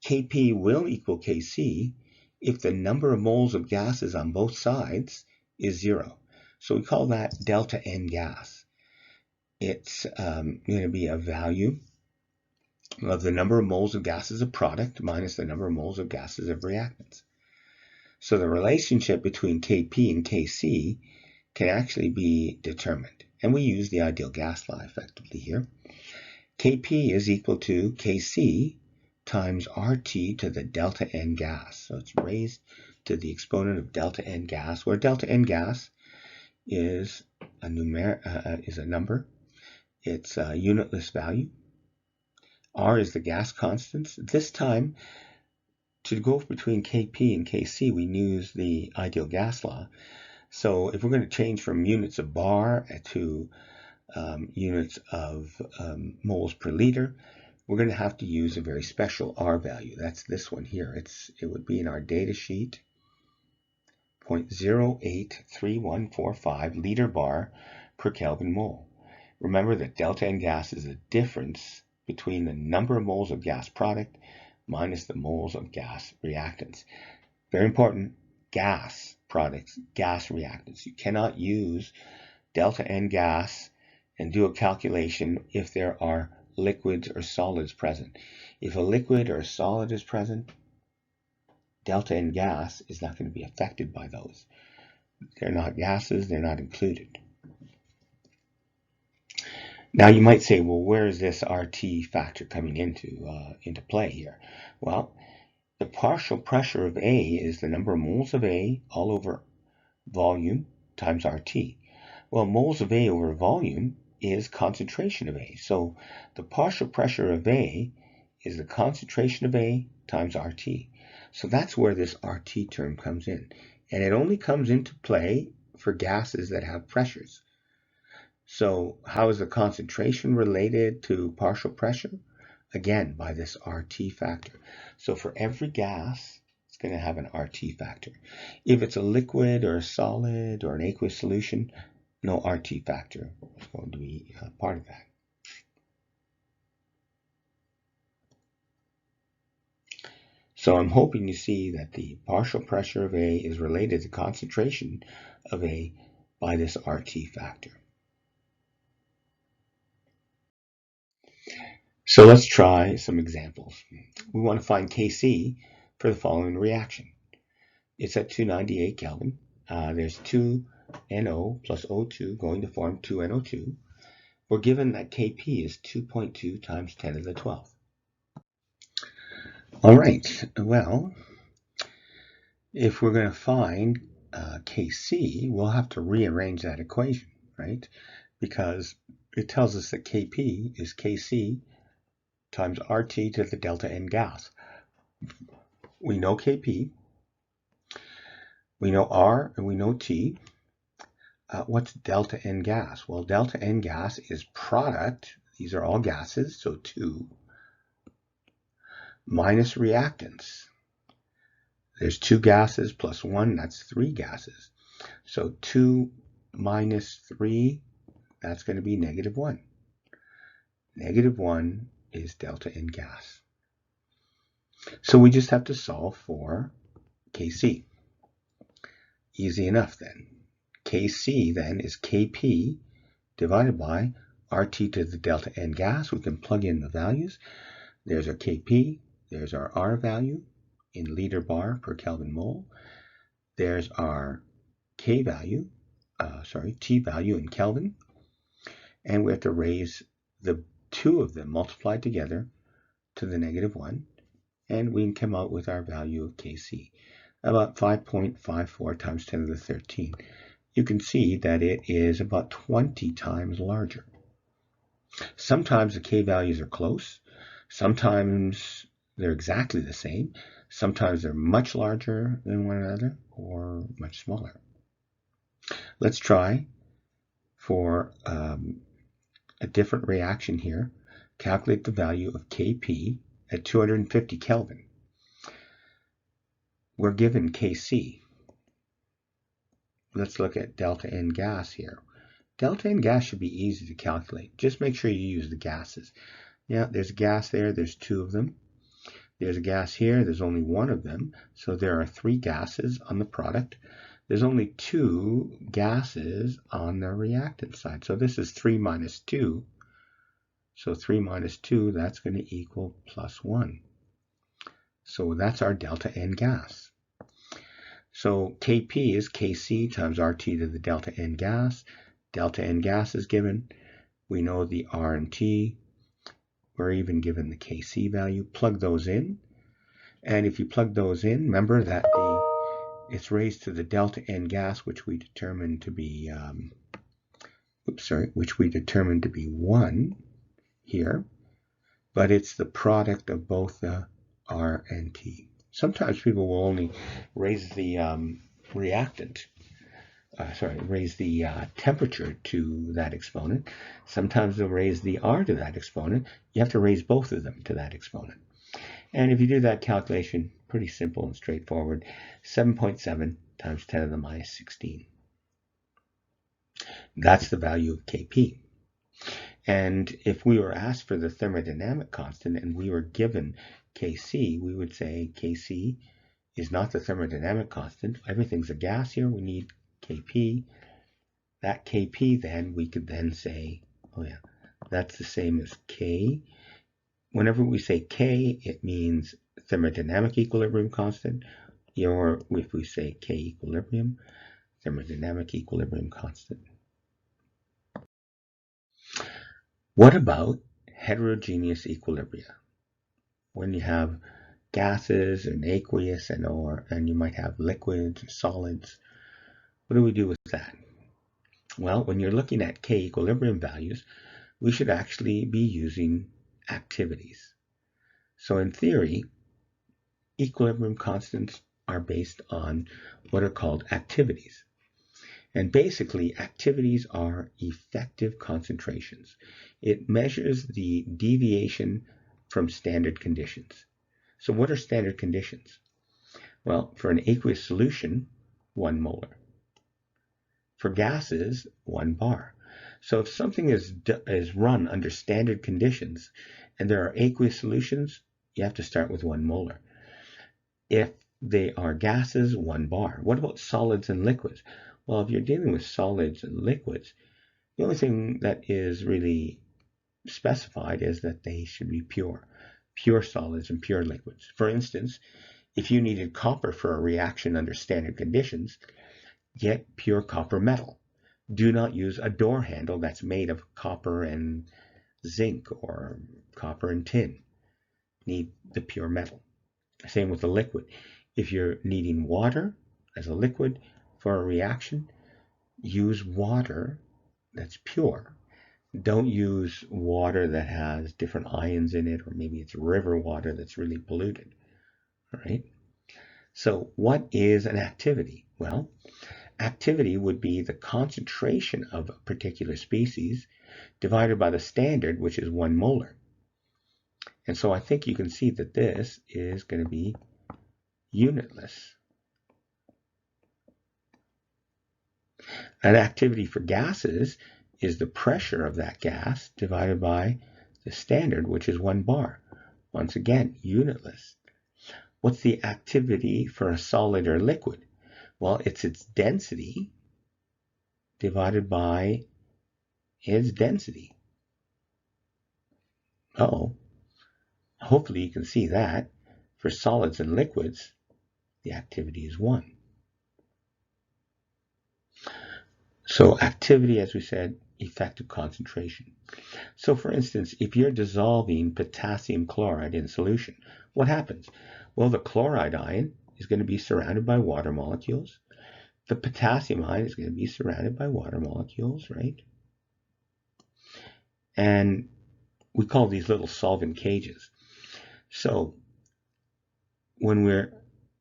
Kp will equal Kc if the number of moles of gases on both sides is 0. So we call that delta N gas. It's going to be a value of the number of moles of gases of product minus the number of moles of gases of reactants. So the relationship between Kp and Kc can actually be determined. And we use the ideal gas law effectively here. Kp is equal to Kc times RT to the delta N gas. So it's raised to the exponent of delta N gas, where delta N gas is a number. It's a unitless value. R is the gas constants. This time, to go between Kp and Kc, we use the ideal gas law. So if we're going to change from units of bar to units of moles per liter, we're going to have to use a very special R value. That's this one here. It would be in our data sheet, 0.083145 liter bar per Kelvin mole. Remember that delta N gas is the difference between the number of moles of gas product minus the moles of gas reactants. Very important, gas products, gas reactants. You cannot use delta N gas and do a calculation if there are liquids or solids present. If a liquid or a solid is present, delta N gas is not going to be affected by those. They're not gases, they're not included. Now you might say, well, where is this RT factor coming into play here? Well, the partial pressure of A is the number of moles of A all over volume times RT. Well, moles of A over volume is concentration of A. So the partial pressure of A is the concentration of A times RT. So that's where this RT term comes in. And it only comes into play for gases that have pressures. So how is the concentration related to partial pressure? again, by this RT factor. So for every gas, it's going to have an RT factor. If it's a liquid or a solid or an aqueous solution, no RT factor is going to be part of that. So I'm hoping you see that the partial pressure of A is related to concentration of A by this RT factor. So let's try some examples. We want to find Kc for the following reaction. It's at 298 Kelvin. There's 2 NO plus O2 going to form 2 NO2. We're given that Kp is 2.2 times 10 to the 12th. All right, well, if we're going to find Kc, we'll have to rearrange that equation, right? Because it tells us that Kp is Kc times RT to the delta N gas. We know Kp, we know R, and we know T. What's delta N gas? Well, delta N gas is product. These are all gases, so 2 minus reactants. There's 2 gases plus 1, that's 3 gases. So 2 minus 3, that's going to be negative 1. Negative 1 is delta N gas. So we just have to solve for Kc. Easy enough then. Kc then is Kp divided by RT to the delta N gas. We can plug in the values. There's our Kp, there's our R value in liter bar per Kelvin mole. There's our T value in Kelvin. And we have to raise the 2 of them multiplied together to the negative 1. And we can come out with our value of Kc, about 5.54 times 10 to the 13. You can see that it is about 20 times larger. Sometimes the K values are close. Sometimes they're exactly the same. Sometimes they're much larger than one another or much smaller. Let's try for a different reaction here. Calculate the value of Kp at 250 Kelvin. We're given Kc. Let's look at delta N gas here. Delta N gas should be easy to calculate. Just make sure you use the gases. Yeah, there's a gas there, there's 2 of them. There's a gas here, there's only 1 of them. So there are 3 gases on the product. There's only 2 gases on the reactant side. So this is 3 minus 2. So 3 minus 2, that's going to equal plus 1. So that's our delta N gas. So Kp is Kc times RT to the delta N gas. Delta N gas is given. We know the R and T. We're even given the Kc value. Plug those in. And if you plug those in, remember that it's raised to the delta N gas, which we determined to be, 1 here. But it's the product of both the R and T. Sometimes people will only raise the raise the temperature to that exponent. Sometimes they'll raise the R to that exponent. You have to raise both of them to that exponent. And if you do that calculation, pretty simple and straightforward, 7.7 times 10 to the minus 16. That's the value of Kp. And if we were asked for the thermodynamic constant and we were given Kc, we would say Kc is not the thermodynamic constant. Everything's a gas here. We need Kp. That Kp then, we could then say, oh yeah, that's the same as K. Whenever we say K, it means thermodynamic equilibrium constant. Or if we say K equilibrium, thermodynamic equilibrium constant. What about heterogeneous equilibria? When you have gases and aqueous and you might have liquids and solids, what do we do with that? Well, when you're looking at K equilibrium values, we should actually be using activities. So in theory, equilibrium constants are based on what are called activities. And basically, activities are effective concentrations. It measures the deviation from standard conditions. So what are standard conditions? Well, for an aqueous solution, 1 molar. For gases, 1 bar. So if something is run under standard conditions and there are aqueous solutions, you have to start with 1 molar. If they are gases, 1 bar. What about solids and liquids? Well, if you're dealing with solids and liquids, the only thing that is really specified is that they should be pure solids and pure liquids. For instance, if you needed copper for a reaction under standard conditions, get pure copper metal. Do not use a door handle that's made of copper and zinc or copper and tin. Need the pure metal. Same with the liquid. If you're needing water as a liquid for a reaction, use water that's pure. Don't use water that has different ions in it, or maybe it's river water that's really polluted. All right? So what is an activity? Well, activity would be the concentration of a particular species divided by the standard, which is 1 molar. And so I think you can see that this is going to be unitless. An activity for gases is the pressure of that gas divided by the standard, which is 1 bar. Once again, unitless. What's the activity for a solid or liquid? Well, it's its density divided by its density. Hopefully you can see that. For solids and liquids, the activity is 1. So activity, as we said, effective concentration. So for instance, if you're dissolving potassium chloride in solution, what happens? Well, the chloride ion is going to be surrounded by water molecules. The potassium ion is going to be surrounded by water molecules, right? And we call these little solvent cages. So when we're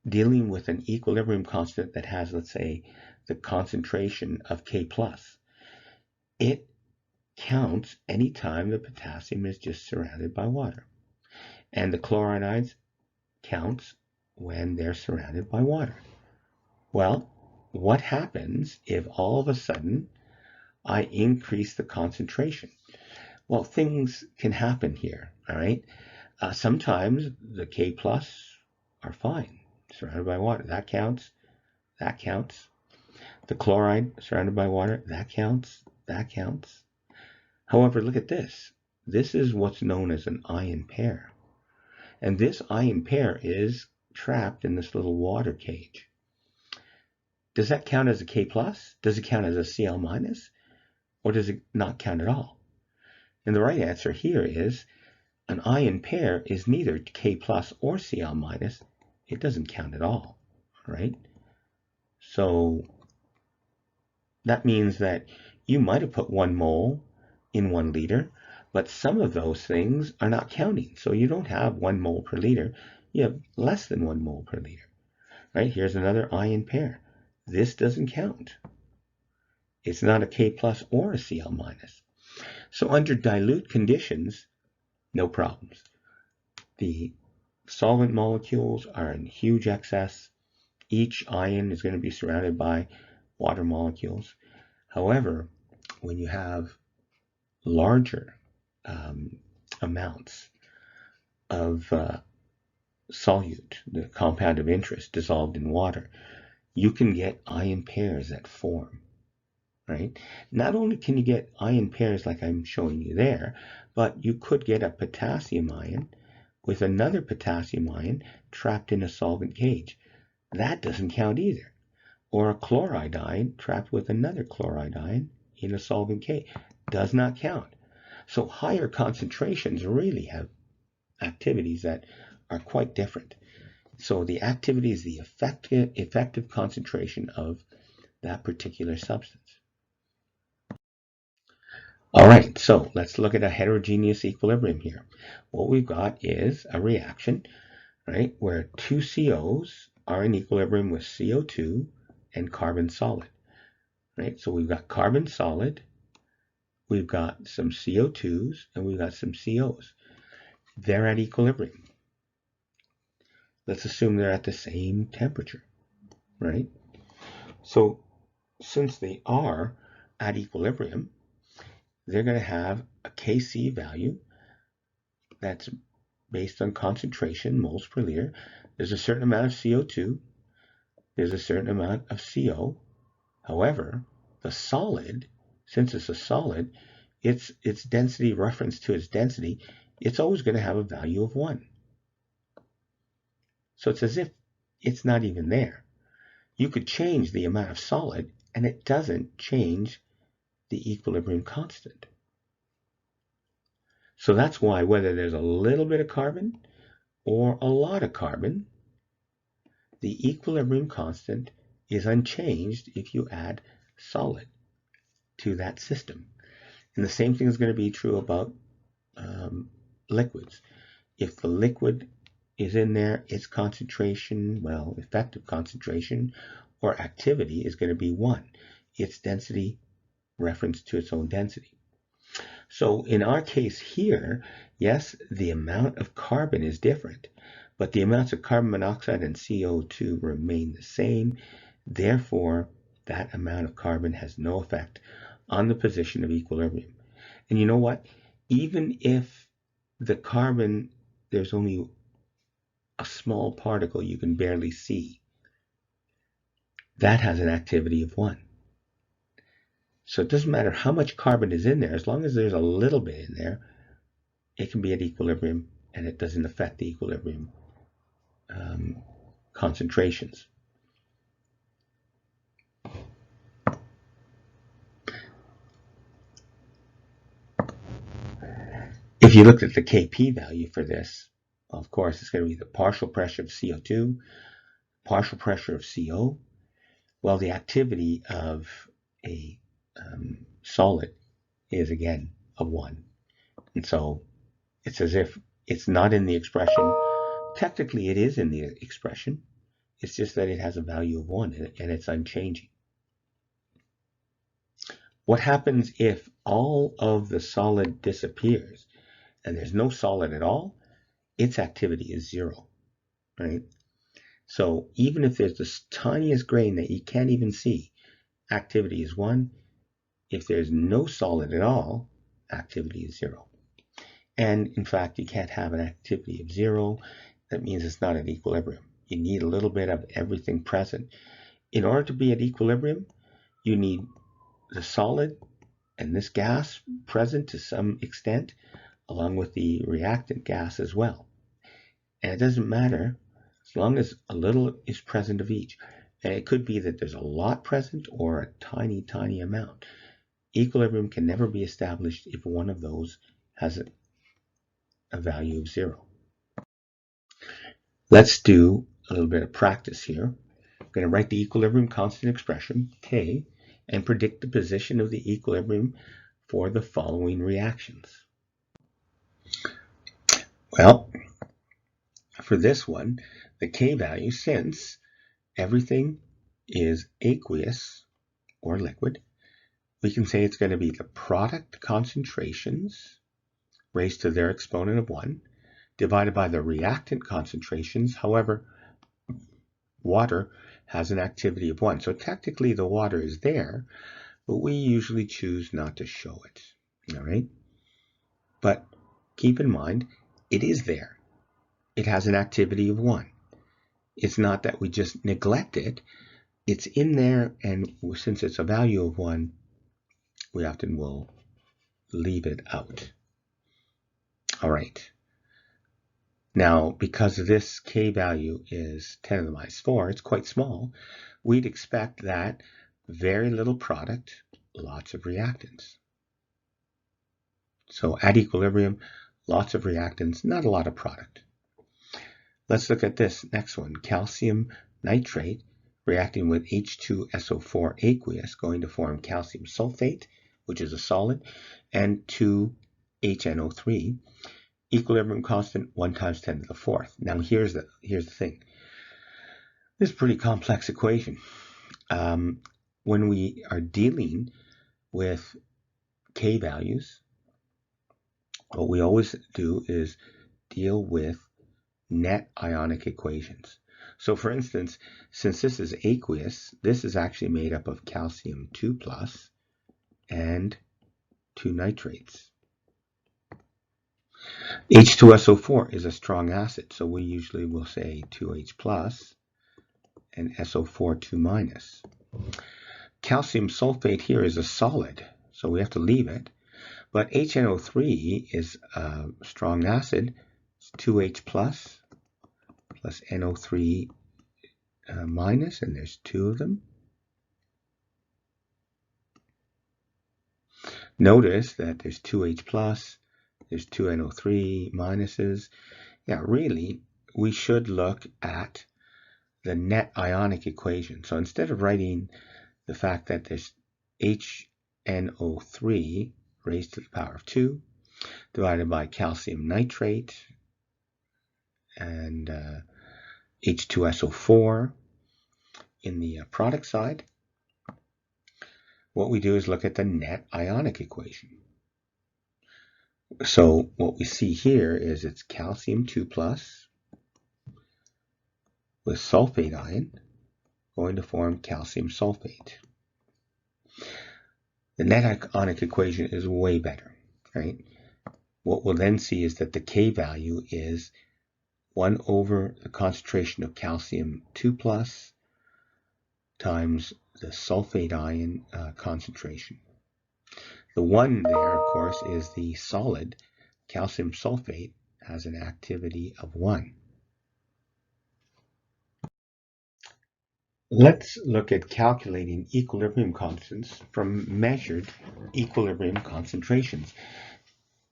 dealing with an equilibrium constant that has, let's say, the concentration of K+, it counts anytime the potassium is just surrounded by water. And the chloride ions counts when they're surrounded by water. Well, what happens if all of a sudden I increase the concentration? Well, things can happen here, all right? Sometimes the K+ are fine, surrounded by water. That counts. That counts. The chloride surrounded by water, that counts. That counts. However, look at this. This is what's known as an ion pair. And this ion pair is trapped in this little water cage. Does that count as a K+? Does it count as a Cl-? Or does it not count at all? And the right answer here is an ion pair is neither K+ or Cl-. It doesn't count at all, right? So that means that you might have put 1 mole in 1 liter, but some of those things are not counting. So you don't have 1 mole per liter. You have less than 1 mole per liter, right? Here's another ion pair. This doesn't count. It's not a K+ or a Cl-. So under dilute conditions, no problems. The solvent molecules are in huge excess. Each ion is going to be surrounded by water molecules. However, when you have larger amounts of solute, the compound of interest, dissolved in water, you can get ion pairs that form, right? Not only can you get ion pairs like I'm showing you there, but you could get a potassium ion with another potassium ion trapped in a solvent cage. That doesn't count either. Or a chloride ion trapped with another chloride ion in a solvent cage. Does not count. So higher concentrations really have activities that are quite different. So the activity is the effective concentration of that particular substance. All right, so let's look at a heterogeneous equilibrium here. What we've got is a reaction, right, where 2 COs are in equilibrium with CO2 and carbon solid, right? So we've got carbon solid, we've got some CO2s, and we've got some COs. they're at equilibrium. Let's assume they're at the same temperature, right? So since they are at equilibrium, they're going to have a Kc value that's based on concentration, moles per liter. There's a certain amount of CO2. There's a certain amount of CO. However, the solid, since it's a solid, its density reference to its density, it's always going to have a value of 1. So it's as if it's not even there. You could change the amount of solid, and it doesn't change the equilibrium constant. So that's why whether there's a little bit of carbon or a lot of carbon, the equilibrium constant is unchanged if you add solid to that system. And the same thing is going to be true about liquids. If the liquid is in there, its concentration, well, effective concentration or activity is going to be 1. Its density reference to its own density. So in our case here, yes, the amount of carbon is different, but the amounts of carbon monoxide and CO2 remain the same. Therefore, that amount of carbon has no effect on the position of equilibrium. And you know what? Even if the carbon, there's only a small particle you can barely see, that has an activity of 1. So it doesn't matter how much carbon is in there, as long as there's a little bit in there, it can be at equilibrium and it doesn't affect the equilibrium concentrations. If you looked at the Kp value for this, of course, it's going to be the partial pressure of CO2, partial pressure of CO. Well, the activity of a solid is, again, of 1. And so it's as if it's not in the expression. Technically, it is in the expression. It's just that it has a value of 1 and it's unchanging. What happens if all of the solid disappears and there's no solid at all? Its activity is 0, right? So even if there's the tiniest grain that you can't even see, activity is 1. If there's no solid at all, activity is 0. And in fact, you can't have an activity of 0. That means it's not at equilibrium. You need a little bit of everything present. In order to be at equilibrium, you need the solid and this gas present to some extent, along with the reactant gas as well. And it doesn't matter as long as a little is present of each. And it could be that there's a lot present or a tiny, tiny amount. Equilibrium can never be established if one of those has a value of 0. Let's do a little bit of practice here. I'm going to write the equilibrium constant expression, K, and predict the position of the equilibrium for the following reactions. Well, for this one, the K value, since everything is aqueous or liquid, we can say it's going to be the product concentrations raised to their exponent of 1 divided by the reactant concentrations. However, water has an activity of 1. So technically the water is there, but we usually choose not to show it. All right? But keep in mind, it is there. It has an activity of 1. It's not that we just neglect it. It's in there, and since it's a value of 1, we often will leave it out. All right. Now, because this K value is 10 to the minus 4, it's quite small, we'd expect that very little product, lots of reactants. So at equilibrium, lots of reactants, not a lot of product. Let's look at this next one, calcium nitrate reacting with H2SO4 aqueous, going to form calcium sulfate, which is a solid, and 2HNO3. Equilibrium constant 1 times 10 to the 4th. Now here's the thing. This is a pretty complex equation. When we are dealing with K values, what we always do is deal with net ionic equations. So for instance, since this is aqueous, this is actually made up of calcium 2 plus and 2 nitrates. H2SO4 is a strong acid, so we usually will say 2H plus and SO4 2 minus. Calcium sulfate here is a solid, so we have to leave it. But HNO3 is a strong acid. It's 2H plus NO3 minus, and there's 2 of them. Notice that there's 2H plus, there's 2 NO3 minuses. Yeah, really, we should look at the net ionic equation. So instead of writing the fact that there's HNO3 raised to the power of 2 divided by calcium nitrate and H2SO4 in the product side, what we do is look at the net ionic equation. So what we see here is it's calcium 2 plus with sulfate ion going to form calcium sulfate. The net ionic equation is way better, right? What we'll then see is that the K value is 1 over the concentration of calcium 2 plus times the sulfate ion concentration. The 1 there, of course, is the solid. Calcium sulfate has an activity of 1. Let's look at calculating equilibrium constants from measured equilibrium concentrations.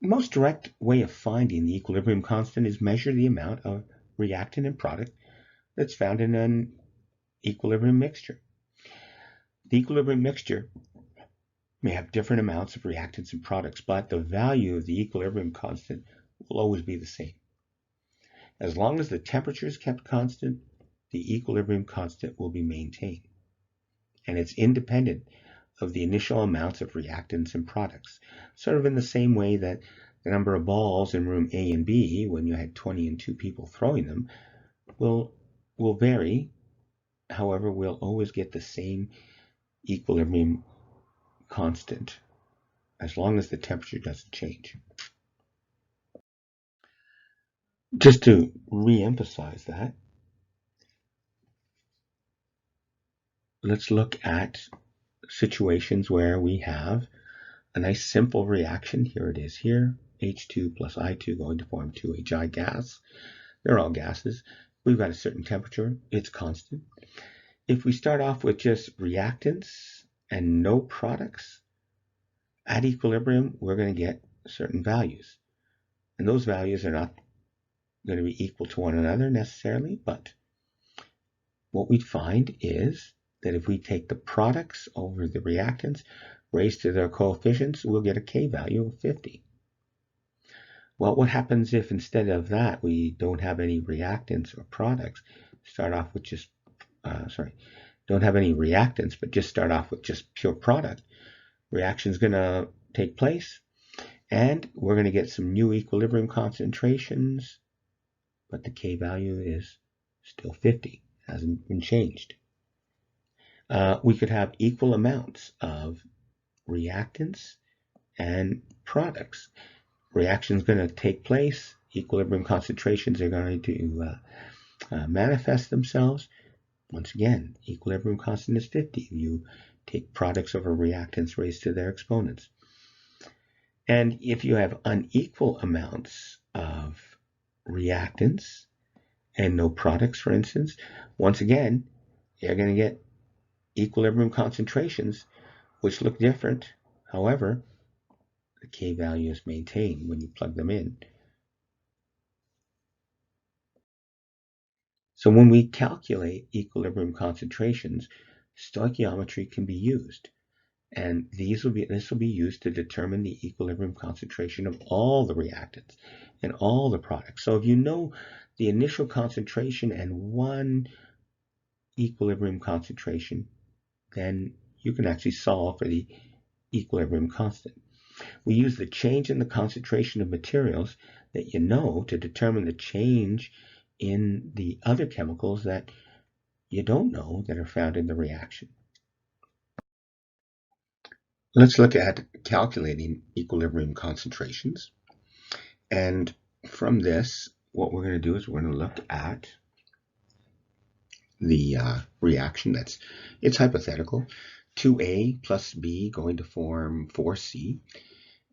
The most direct way of finding the equilibrium constant is measure the amount of reactant and product that's found in an equilibrium mixture. The equilibrium mixture may have different amounts of reactants and products, but the value of the equilibrium constant will always be the same. As long as the temperature is kept constant, the equilibrium constant will be maintained. And it's independent of the initial amounts of reactants and products, sort of in the same way that the number of balls in room A and B, when you had 20 and 2 people throwing them, will vary. However, we'll always get the same equilibrium constant as long as the temperature doesn't change. Just to re-emphasize that, let's look at situations where we have a nice simple reaction. Here it is here, H2 plus I2 going to form 2HI gas. They're all gases. We've got a certain temperature. It's constant. If we start off with just reactants and no products, at equilibrium, we're going to get certain values. And those values are not going to be equal to one another necessarily, but what we'd find is that if we take the products over the reactants, raised to their coefficients, we'll get a K value of 50. Well, what happens if instead of that we don't have any reactants or products, start off with just, don't have any reactants, but just start off with just pure product? Reaction is going to take place, and we're going to get some new equilibrium concentrations, but the K value is still 50, hasn't been changed. We could have equal amounts of reactants and products. Reaction is going to take place, equilibrium concentrations are going to manifest themselves. Once again, equilibrium constant is 50. You take products over reactants raised to their exponents. And if you have unequal amounts of reactants and no products, for instance, once again, you're going to get equilibrium concentrations which look different. However, the K value is maintained when you plug them in. So when we calculate equilibrium concentrations, stoichiometry can be used. And this will be used to determine the equilibrium concentration of all the reactants and all the products. So if you know the initial concentration and one equilibrium concentration, then you can actually solve for the equilibrium constant. we use the change in the concentration of materials that you know to determine the change in the other chemicals that you don't know that are found in the reaction. Let's look at calculating equilibrium concentrations. And from this, what we're going to do is we're going to look at the reaction. It's hypothetical. 2A plus B going to form 4C,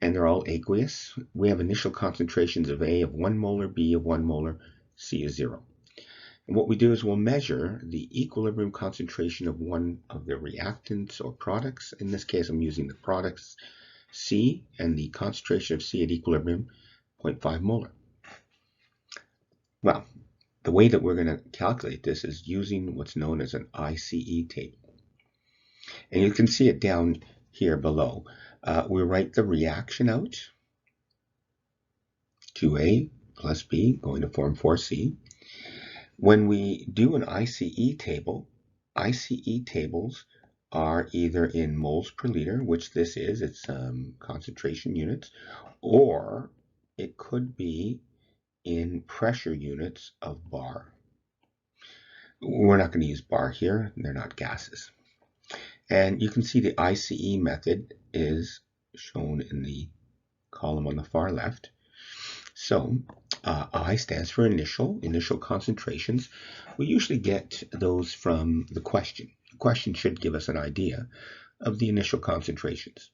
and they're all aqueous. We have initial concentrations of A of 1 molar, B of 1 molar, C is 0. And what we do is we'll measure the equilibrium concentration of one of the reactants or products. In this case, I'm using the products C, and the concentration of C at equilibrium, 0.5 molar. Well, the way that we're going to calculate this is using what's known as an ICE table. And you can see it down here below. We write the reaction out, 2A plus B going to form 4C. When we do an ICE table, ICE tables are either in moles per liter, which this is, it's concentration units, or it could be in pressure units of bar. We're not going to use bar here, they're not gases. And you can see the ICE method is shown in the column on the far left. So I stands for initial concentrations. We usually get those from the question. The question should give us an idea of the initial concentrations.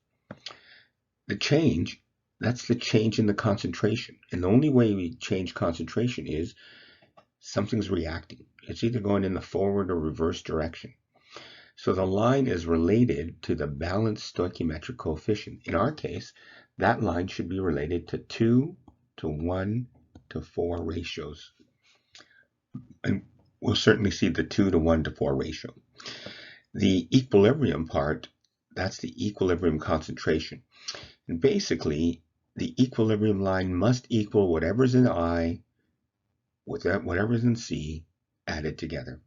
The change, that's the change in the concentration. And the only way we change concentration is something's reacting. It's either going in the forward or reverse direction. So the line is related to the balanced stoichiometric coefficient. In our case, that line should be related to 2 to 1 to 4 ratios. And we'll certainly see the 2 to 1 to 4 ratio. The equilibrium part, that's the equilibrium concentration. And basically, the equilibrium line must equal whatever's in I with whatever's in C added together.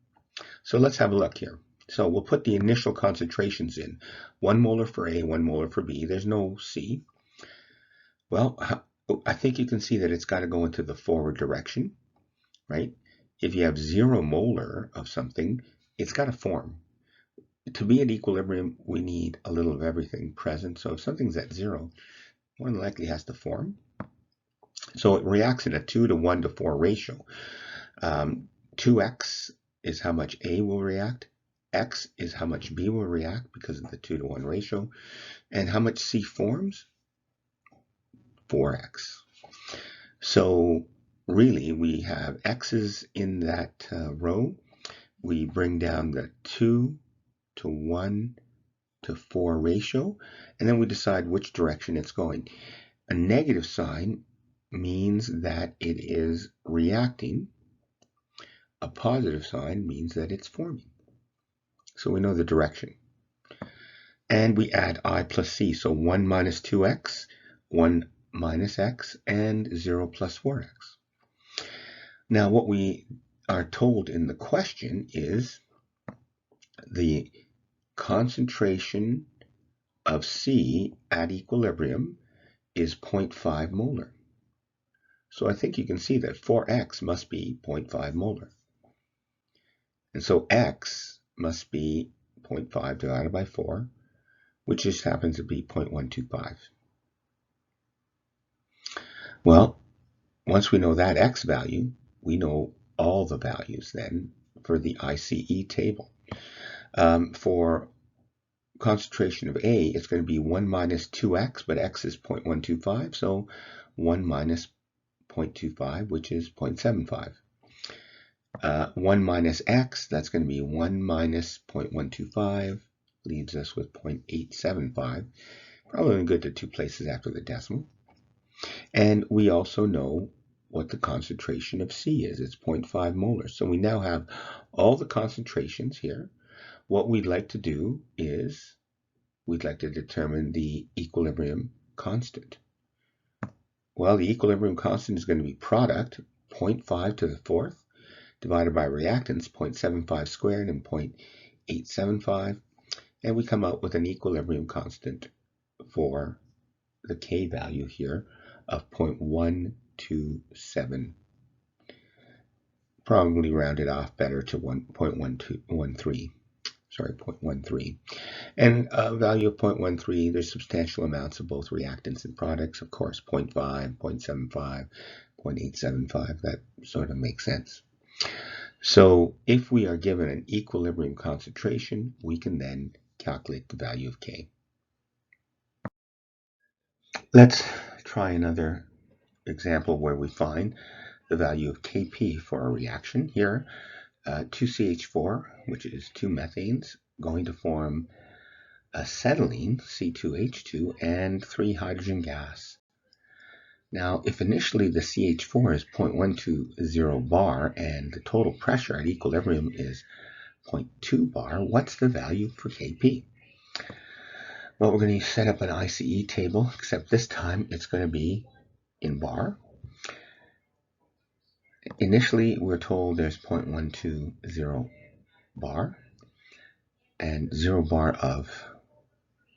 So let's have a look here. So we'll put the initial concentrations in. 1 molar for A, 1 molar for B. There's no C. Well, I think you can see that it's got to go into the forward direction, right? If you have 0 molar of something, it's got to form. To be at equilibrium, we need a little of everything present. So if something's at 0, more than likely has to form. So it reacts in a 2 to 1 to 4 ratio. 2x is how much A will react. X is how much B will react because of the 2 to 1 ratio. And how much C forms? 4x. So really we have x's in that row. We bring down the 2 to 1 to 4 ratio, and then we decide which direction it's going. A negative sign means that it is reacting. A positive sign means that it's forming. So we know the direction. And we add I plus C, so 1 minus 2x, 1 minus x, and 0 plus 4x. Now what we are told in the question is the concentration of C at equilibrium is 0.5 molar. So I think you can see that 4x must be 0.5 molar. And so x must be 0.5 divided by 4, which just happens to be 0.125. Well, once we know that x value, we know all the values then for the ICE table. For concentration of A, it's going to be 1 minus 2x, but x is 0.125, so 1 minus 0.25, which is 0.75. 1 minus x, that's going to be 1 minus 0.125, leaves us with 0.875. Probably good to 2 places after the decimal. And we also know what the concentration of C is. It's 0.5 molar. So we now have all the concentrations here. What we'd like to do is we'd like to determine the equilibrium constant. Well, the equilibrium constant is going to be product 0.5 to the 4th divided by reactants 0.75 squared and 0.875, and we come out with an equilibrium constant for the K value here of 0.127, probably rounded off better to 1.13. Sorry, 0.13. And a value of 0.13, there's substantial amounts of both reactants and products. Of course, 0.5, 0.75, 0.875, that sort of makes sense. So if we are given an equilibrium concentration, we can then calculate the value of K. Let's try another example where we find the value of Kp for a reaction. Here, 2CH4, which is 2 methanes, going to form acetylene, C2H2, and 3 hydrogen gas. Now, if initially the CH4 is 0.120 bar and the total pressure at equilibrium is 0.2 bar, what's the value for Kp? Well, we're going to set up an ICE table, except this time it's going to be in bar. Initially, we're told there's 0.120 bar and 0 bar of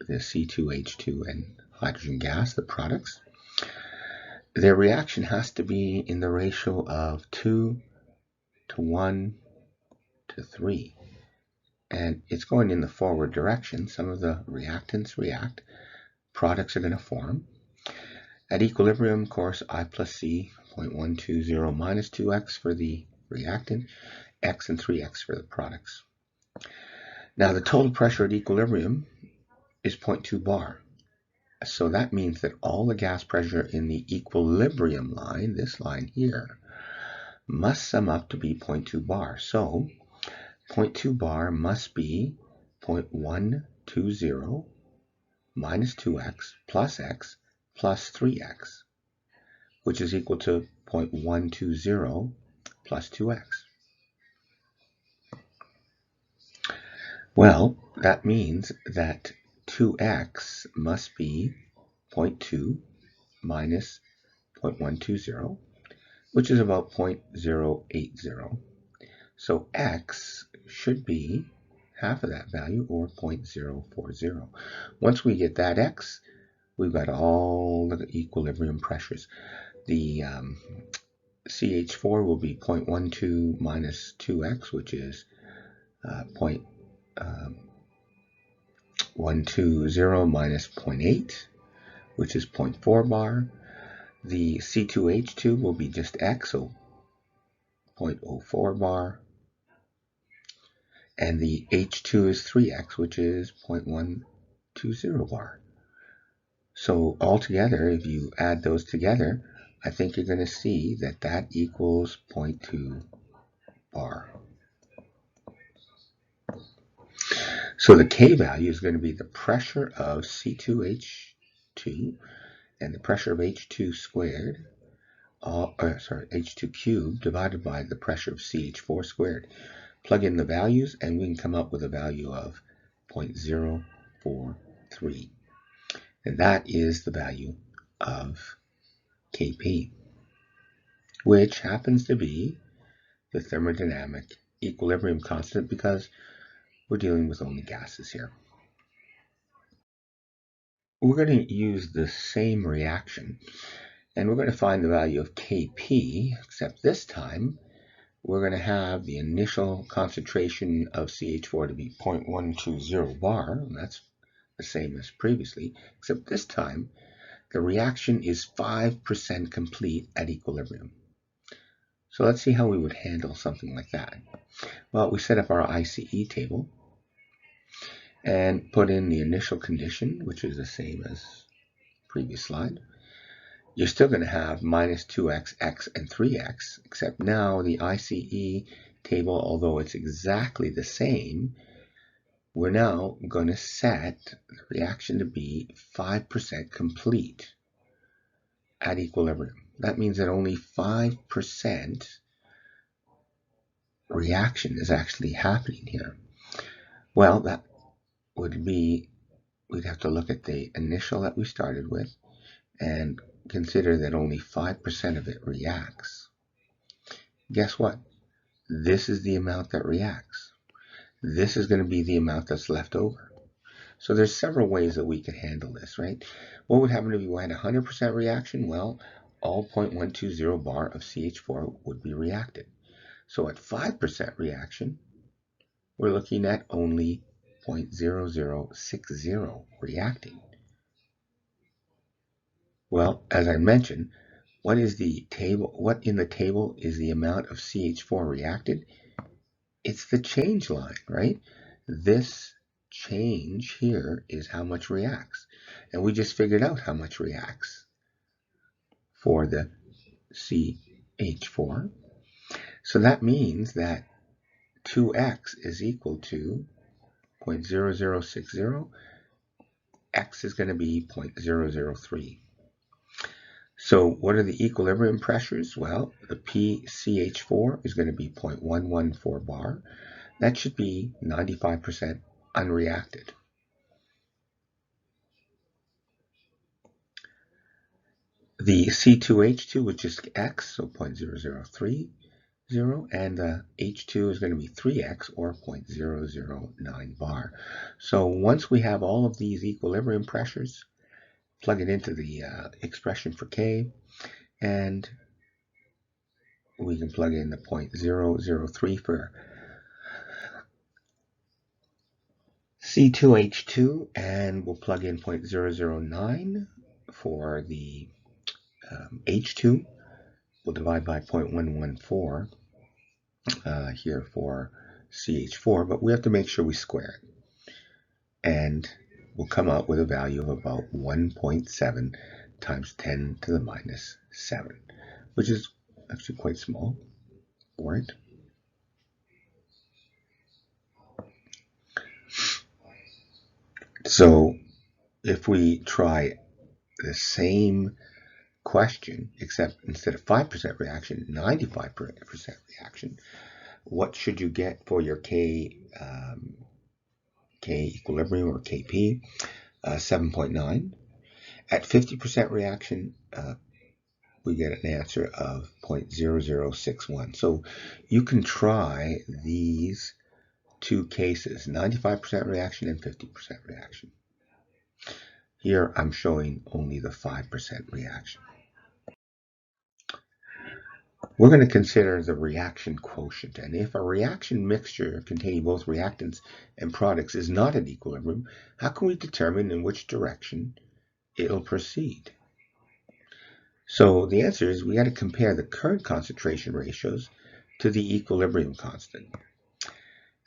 the C2H2 and hydrogen gas, the products. Their reaction has to be in the ratio of 2 to 1 to 3. And it's going in the forward direction. Some of the reactants react. Products are going to form. At equilibrium, of course, I plus C, 0.120 minus 2x for the reactant, x and 3x for the products. Now, the total pressure at equilibrium is 0.2 bar. So that means that all the gas pressure in the equilibrium line, this line here, must sum up to be 0.2 bar. So 0.2 bar must be 0.120 minus 2x plus x plus 3x, which is equal to 0.120 plus 2x. Well, that means that 2x must be 0.2 minus 0.120, which is about 0.080. So x should be half of that value, or 0.040. Once we get that x, we've got all the equilibrium pressures. The CH4 will be 0.12 minus 2x, which is 0.120 minus 0.8, which is 0.4 bar. The C2H2 will be just x, so 0.04 bar. And the H2 is 3x, which is 0.120 bar. So altogether, if you add those together, I think you're going to see that that equals 0.2 bar. So the K value is going to be the pressure of C2H2 and the pressure of H2 squared, H2 cubed divided by the pressure of CH4 squared. Plug in the values and we can come up with a value of 0.043. And that is the value of Kp, which happens to be the thermodynamic equilibrium constant because we're dealing with only gases here. We're going to use the same reaction and we're going to find the value of Kp, except this time we're going to have the initial concentration of CH4 to be 0.120 bar, and that's the same as previously, except this time the reaction is 5% complete at equilibrium. So let's see how we would handle something like that. Well, we set up our ICE table and put in the initial condition, which is the same as previous slide. You're still going to have minus 2x, x, and 3x, except now the ICE table, although it's exactly the same, we're now going to set the reaction to be 5% complete at equilibrium. That means that only 5% reaction is actually happening here. Well, that would be, we'd have to look at the initial that we started with and consider that only 5% of it reacts. Guess what? This is the amount that reacts. This is going to be the amount that's left over. So there's several ways that we could handle this, right? What would happen if you had 100% reaction? Well, all 0.120 bar of CH4 would be reacted. So at 5% reaction, we're looking at only 0.0060 reacting. Well, as I mentioned, what in the table is the amount of CH4 reacted? It's the change line, right? This change here is how much reacts. And we just figured out how much reacts for the CH4. So that means that 2x is equal to 0.0060. X is going to be 0.003. So what are the equilibrium pressures? Well, the PCH4 is going to be 0.114 bar. That should be 95% unreacted. The C2H2 was just X, so 0.0030, and the H2 is going to be 3X, or 0.009 bar. So once we have all of these equilibrium pressures, plug it into the expression for K, and we can plug in the 0.003 for C2H2, and we'll plug in 0.009 for the H2. We'll divide by 0.114 here for CH4, but we have to make sure we square it. And we'll come out with a value of about 1.7 times 10 to the minus 7, which is actually quite small for it. So if we try the same question, except instead of 5% reaction, 95% reaction, what should you get for your K equilibrium, or Kp? 7.9. At 50% reaction, we get an answer of 0.0061. So you can try these two cases, 95% reaction and 50% reaction. Here I'm showing only the 5% reaction. We're going to consider the reaction quotient, and if a reaction mixture containing both reactants and products is not at equilibrium, how can we determine in which direction it'll proceed? So the answer is we got to compare the current concentration ratios to the equilibrium constant.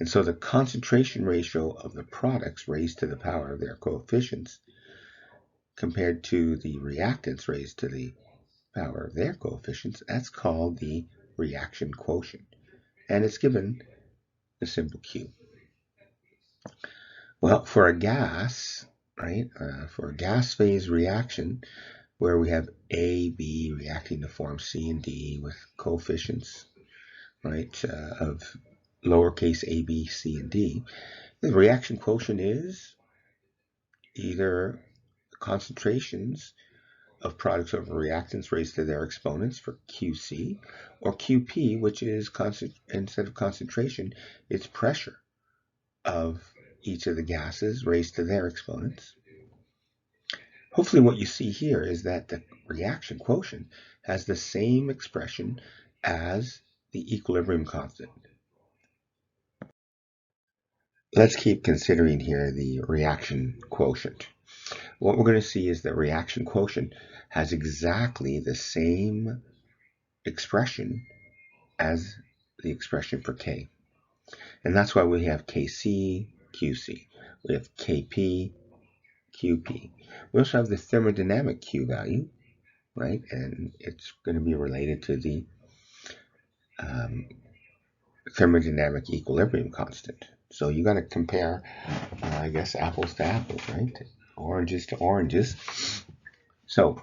And so the concentration ratio of the products raised to the power of their coefficients compared to the reactants raised to the power of their coefficients, that's called the reaction quotient. And it's given the symbol Q. Well, for a gas, right, for a gas phase reaction where we have A, B reacting to form C and D with coefficients, right, of lowercase a, b, c, and d, the reaction quotient is either concentrations of products over reactants raised to their exponents for QC, or QP, which is, instead of concentration, it's pressure of each of the gases raised to their exponents. Hopefully what you see here is that the reaction quotient has the same expression as the equilibrium constant. Let's keep considering here the reaction quotient. What we're going to see is that reaction quotient has exactly the same expression as the expression for K. And that's why we have Kc, Qc. We have Kp, Qp. We also have the thermodynamic Q value, right? And it's going to be related to the thermodynamic equilibrium constant. So you got to compare, I guess, apples to apples, right? Oranges to oranges. So,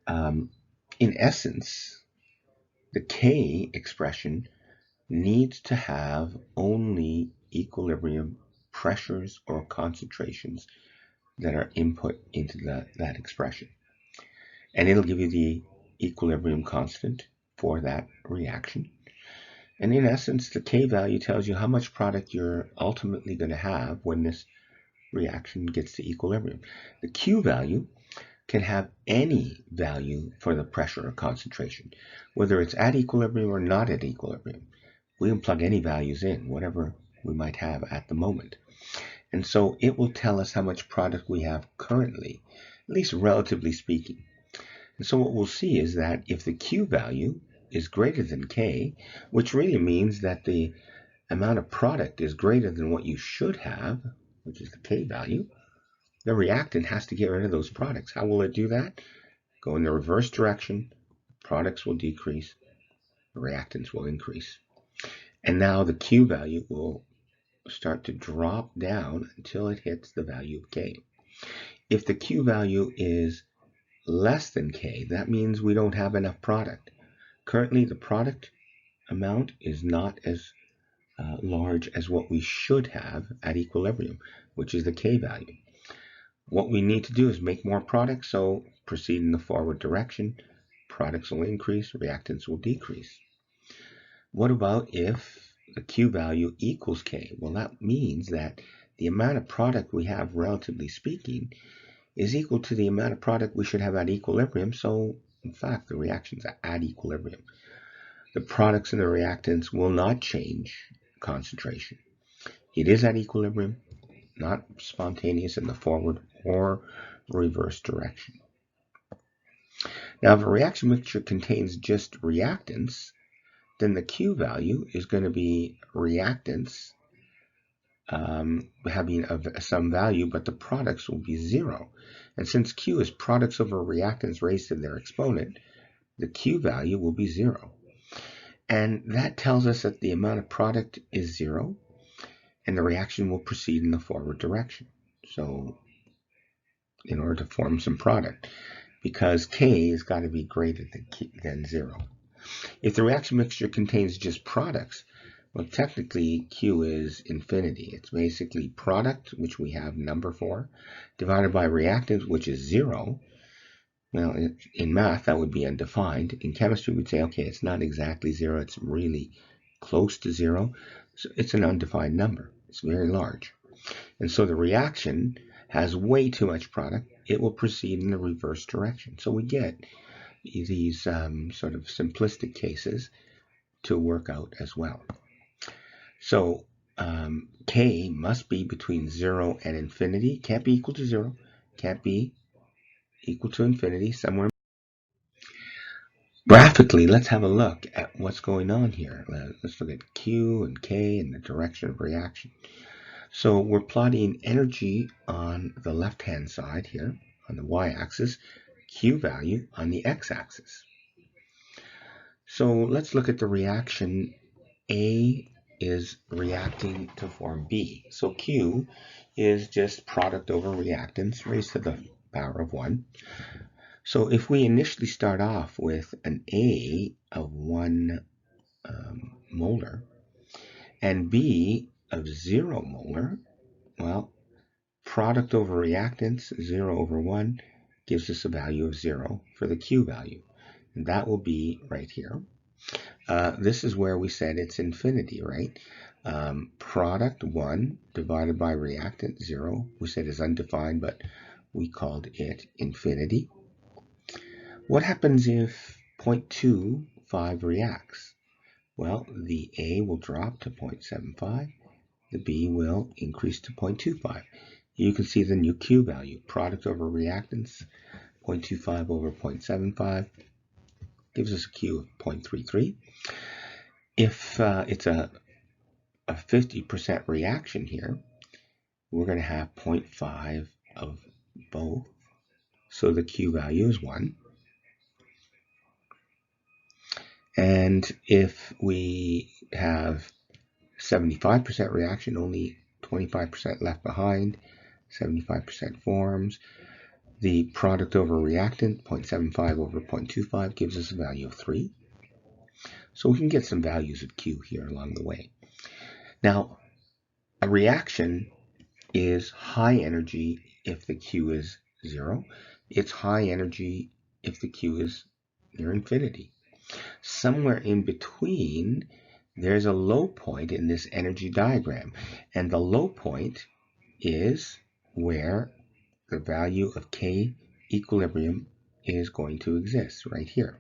in essence, the K expression needs to have only equilibrium pressures or concentrations that are input into that expression. And it'll give you the equilibrium constant for that reaction. And in essence, the K value tells you how much product you're ultimately going to have when this reaction gets to equilibrium. The Q value can have any value for the pressure or concentration, whether it's at equilibrium or not at equilibrium. We can plug any values in, whatever we might have at the moment. And so it will tell us how much product we have currently, at least relatively speaking. And so what we'll see is that if the Q value is greater than K, which really means that the amount of product is greater than what you should have, which is the K value, the reactant has to get rid of those products. How will it do that? Go in the reverse direction, products will decrease, the reactants will increase. And now the Q value will start to drop down until it hits the value of K. If the Q value is less than K, that means we don't have enough product. Currently, the product amount is not as large as what we should have at equilibrium, which is the K value. What we need to do is make more products, so proceed in the forward direction. Products will increase, reactants will decrease. What about if the Q value equals K? Well, that means that the amount of product we have, relatively speaking, is equal to the amount of product we should have at equilibrium. So, in fact, the reactions are at equilibrium. The products and the reactants will not change concentration. It is at equilibrium, not spontaneous in the forward or reverse direction. Now, if a reaction mixture contains just reactants, then the Q value is going to be reactants having some value, but the products will be 0. And since Q is products over reactants raised to their exponent, the Q value will be 0. And that tells us that the amount of product is 0, and the reaction will proceed in the forward direction. So, in order to form some product, because K has got to be greater than 0. If the reaction mixture contains just products, well, technically Q is infinity. It's basically product, which we have number for, divided by reactant, which is 0. Well, in math, that would be undefined. In chemistry, we'd say, okay, it's not exactly 0. It's really close to 0. So it's an undefined number. It's very large. And so the reaction has way too much product. It will proceed in the reverse direction. So we get these sort of simplistic cases to work out as well. So K must be between 0 and infinity. Can't be equal to 0. Can't be equal to infinity. Somewhere. Graphically, let's have a look at what's going on here. Let's look at Q and K and the direction of reaction. So we're plotting energy on the left-hand side here, on the y-axis, Q value on the x-axis. So let's look at the reaction. A is reacting to form B. So Q is just product over reactants raised to the power of 1. So if we initially start off with an A of 1 molar and B of 0 molar, well, product over reactants, 0 over 1, gives us a value of 0 for the Q value. And that will be right here. This is where we said it's infinity, right? Product 1 divided by reactant 0, we said is undefined, but we called it infinity. What happens if 0.25 reacts? Well, the A will drop to 0.75. The B will increase to 0.25. You can see the new Q value. Product over reactants, 0.25 over 0.75, gives us a Q of 0.33. If it's a 50% reaction here, we're going to have 0.5 of both. So the Q value is 1. And if we have 75% reaction, only 25% left behind, 75% forms. The product over reactant, 0.75 over 0.25, gives us a value of 3. So we can get some values of Q here along the way. Now, a reaction is high energy if the Q is 0. It's high energy if the Q is near infinity. Somewhere in between, there's a low point in this energy diagram. And the low point is where the value of K equilibrium is going to exist, right here.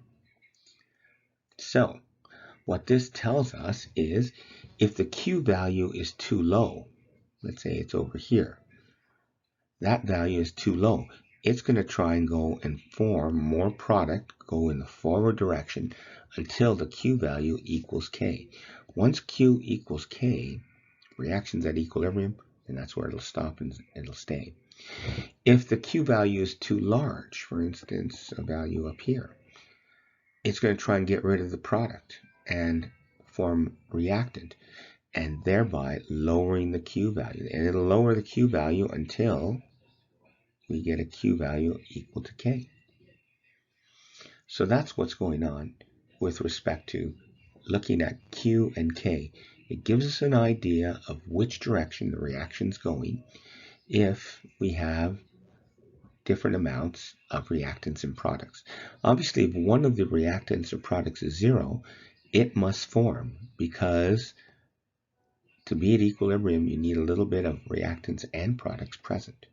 So what this tells us is if the Q value is too low, let's say it's over here, that value is too low, it's going to try and go and form more product, go in the forward direction until the Q value equals K. Once Q equals K, reaction's at equilibrium, and that's where it'll stop and it'll stay. If the Q value is too large, for instance, a value up here, it's going to try and get rid of the product and form reactant, and thereby lowering the Q value. And it'll lower the Q value until we get a Q value equal to K. So that's what's going on with respect to looking at Q and K. It gives us an idea of which direction the reaction's going if we have different amounts of reactants and products. Obviously, if one of the reactants or products is zero, it must form, because to be at equilibrium, you need a little bit of reactants and products present.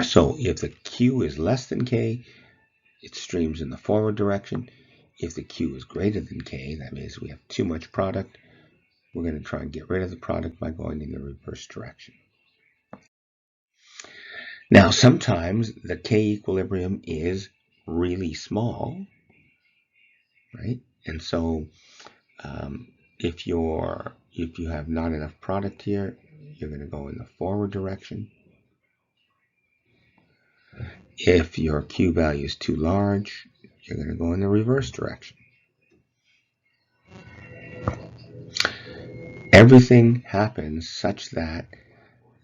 So if the Q is less than K, it streams in the forward direction. If the Q is greater than K, that means we have too much product, we're going to try and get rid of the product by going in the reverse direction. Now, sometimes the K equilibrium is really small, right? And so if you have not enough product here, you're going to go in the forward direction. If your Q value is too large, you're going to go in the reverse direction. Everything happens such that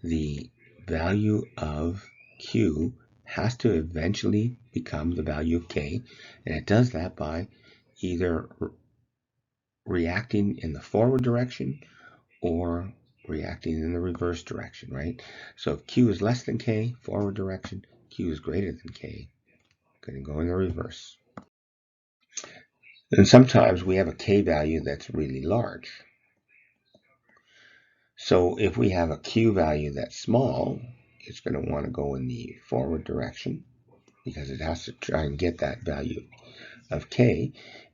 the value of Q has to eventually become the value of K, and it does that by either reacting in the forward direction or reacting in the reverse direction, right? So if Q is less than K, forward direction, Q is greater than K, going to go in the reverse. And sometimes we have a K value that's really large. So if we have a Q value that's small, it's going to want to go in the forward direction because it has to try and get that value of K.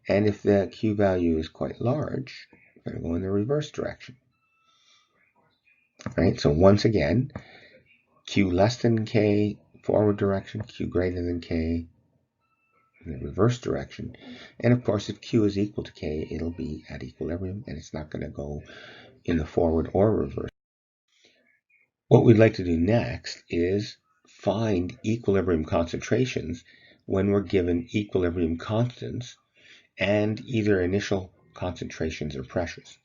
And if the Q value is quite large, it's going to go in the reverse direction. Right? So once again, Q less than K, forward direction, Q greater than K, in the reverse direction. And of course, if Q is equal to K, it'll be at equilibrium, and it's not going to go in the forward or reverse. What we'd like to do next is find equilibrium concentrations when we're given equilibrium constants and either initial concentrations or pressures.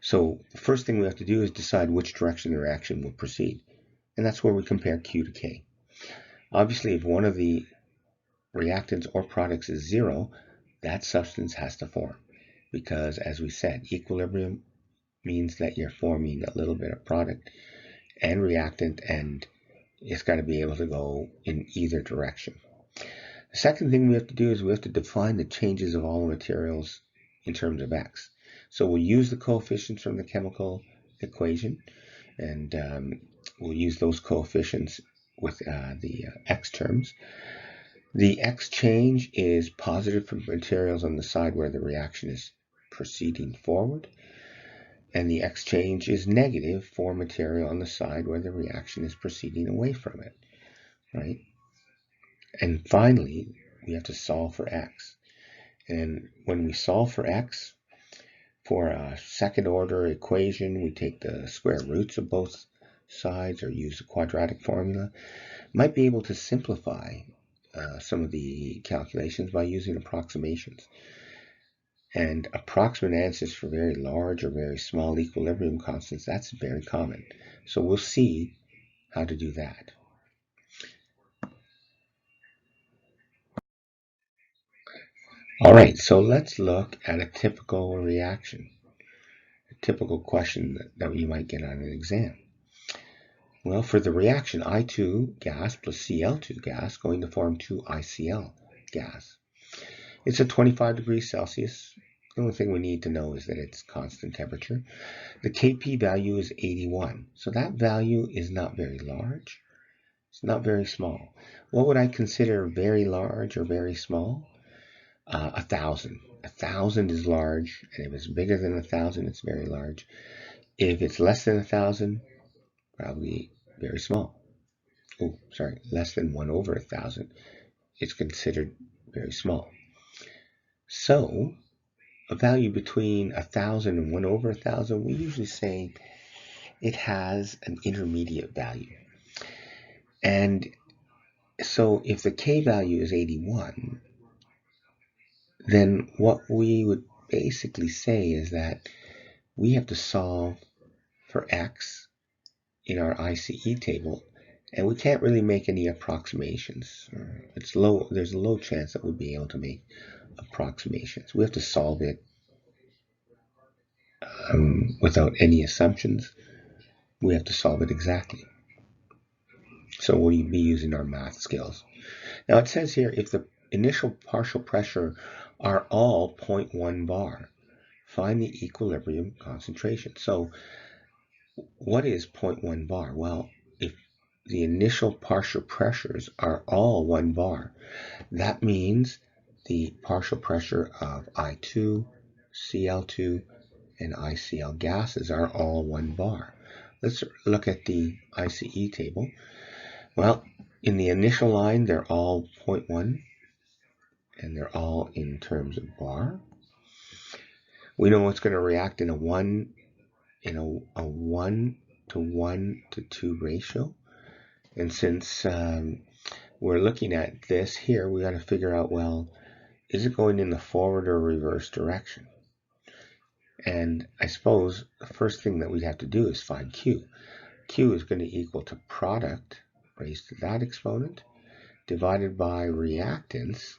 So the first thing we have to do is decide which direction the reaction will proceed. And that's where we compare Q to K. Obviously, if one of the reactants or products is zero, that substance has to form. Because as we said, equilibrium means that you're forming a little bit of product and reactant, and it's got to be able to go in either direction. The second thing we have to do is we have to define the changes of all the materials in terms of X. So we'll use the coefficients from the chemical equation, and we'll use those coefficients with the X terms. The X change is positive for materials on the side where the reaction is proceeding forward, and the X change is negative for material on the side where the reaction is proceeding away from it, right? And finally, we have to solve for X. And when we solve for X, for a second order equation, we take the square roots of both sides or use a quadratic formula. Might be able to simplify some of the calculations by using approximations. And approximate answers for very large or very small equilibrium constants, that's very common. So we'll see how to do that. All right, so let's look at a typical reaction, a typical question that you might get on an exam. Well, for the reaction I2 gas plus Cl2 gas going to form 2ICl gas. It's at 25 degrees Celsius. The only thing we need to know is that it's constant temperature. The Kp value is 81. So that value is not very large. It's not very small. What would I consider very large or very small? 1,000. 1,000 is large, and if it's bigger than 1,000, it's very large. If it's less than 1,000, probably very small. Oh, sorry, less than 1 over 1,000, it's considered very small. So, a value between 1,000 and 1 over 1,000, we usually say it has an intermediate value. And so if the K value is 81, then what we would basically say is that we have to solve for X in our ICE table, and we can't really make any approximations. It's low. There's a low chance that we'll be able to make approximations. We have to solve it without any assumptions. We have to solve it exactly. So we'll be using our math skills. Now it says here, if the initial partial pressure are all 0.1 bar, find the equilibrium concentration. So what is 0.1 bar? Well, if the initial partial pressures are all 1 bar, that means the partial pressure of I2, Cl2, and ICl gases are all 1 bar. Let's look at the ICE table. Well, in the initial line, they're all 0.1, and they're all in terms of bar. We know it's going to react in a 1 to 1 to 2 ratio. And since we're looking at this here, we got to figure out, well, is it going in the forward or reverse direction? And I suppose the first thing that we'd have to do is find Q. Q is going to equal to product raised to that exponent divided by reactants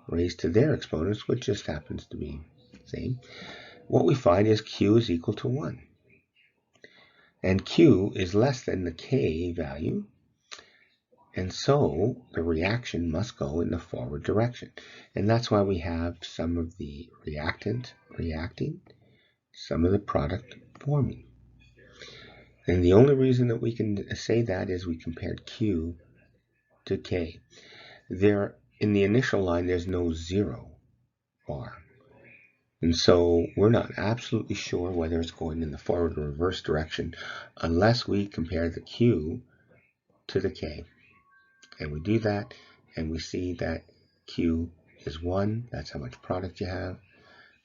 raised to their exponents, which just happens to be the same. What we find is Q is equal to 1. And Q is less than the K value, and so the reaction must go in the forward direction. And that's why we have some of the reactant reacting, some of the product forming. And the only reason that we can say that is we compared Q to K. There, in the initial line, there's no 0 bar. And so we're not absolutely sure whether it's going in the forward or reverse direction unless we compare the Q to the K. And we do that, and we see that Q is 1. That's how much product you have,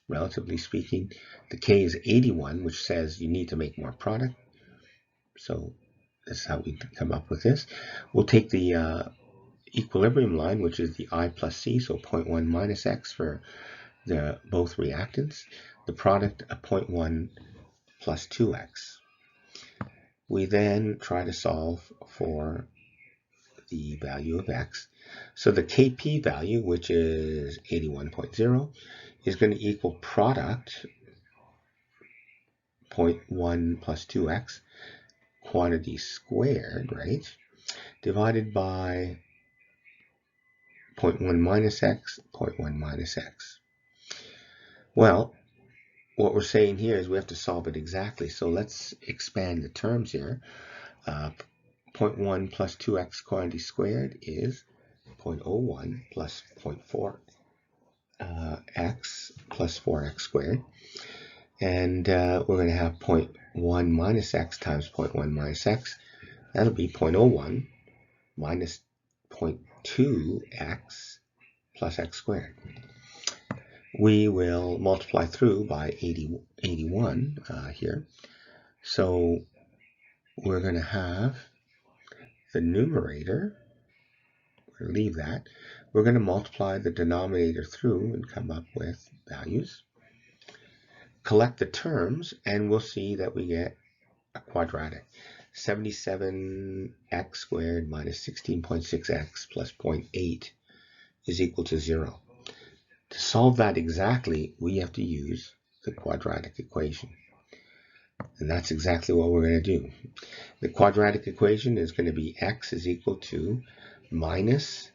relatively speaking. The K is 81, which says you need to make more product. So that's how we come up with this. We'll take the equilibrium line, which is the I plus C, so 0.1 minus X for the both reactants. The product of 0.1 plus 2X. We then try to solve for the value of X. So the Kp value, which is 81.0, is going to equal product 0.1 plus 2X quantity squared, right, divided by 0.1 minus X, 0.1 minus X. Well, what we're saying here is we have to solve it exactly. So let's expand the terms here. 0.1 plus 2x quantity squared is 0.01 plus 0.4 x plus 4x squared. And we're going to have 0.1 minus x times 0.1 minus x. That'll be 0.01 minus 0.2x plus x squared. We will multiply through by 81 here. So we're going to have the numerator, we're going to leave that. We're going to multiply the denominator through and come up with values. Collect the terms, and we'll see that we get a quadratic. 77x squared minus 16.6x plus 0.8 is equal to 0. To solve that exactly, we have to use the quadratic equation. And that's exactly what we're going to do. The quadratic equation is going to be x is equal to minus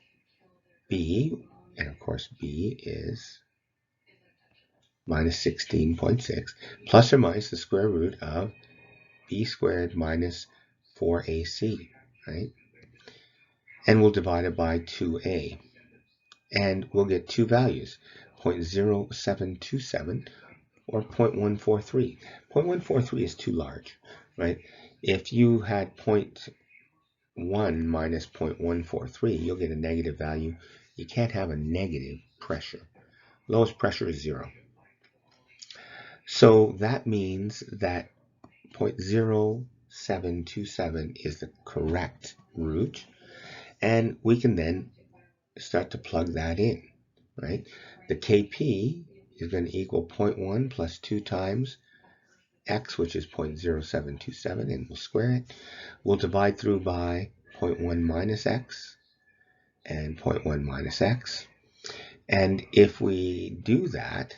b, and of course b is minus 16.6 plus or minus the square root of b squared minus 4ac, right? And we'll divide it by 2a. And we'll get two values, 0.0727 or 0.143. 0.143 is too large, right? If you had 0.1 minus 0.143, you'll get a negative value. You can't have a negative pressure. Lowest pressure is 0. So that means that 0.0727 is the correct root, and we can then start to plug that in, right? The Kp is going to equal 0.1 plus 2 times x, which is 0.0727, and we'll square it. We'll divide through by 0.1 minus x and 0.1 minus x. And if we do that,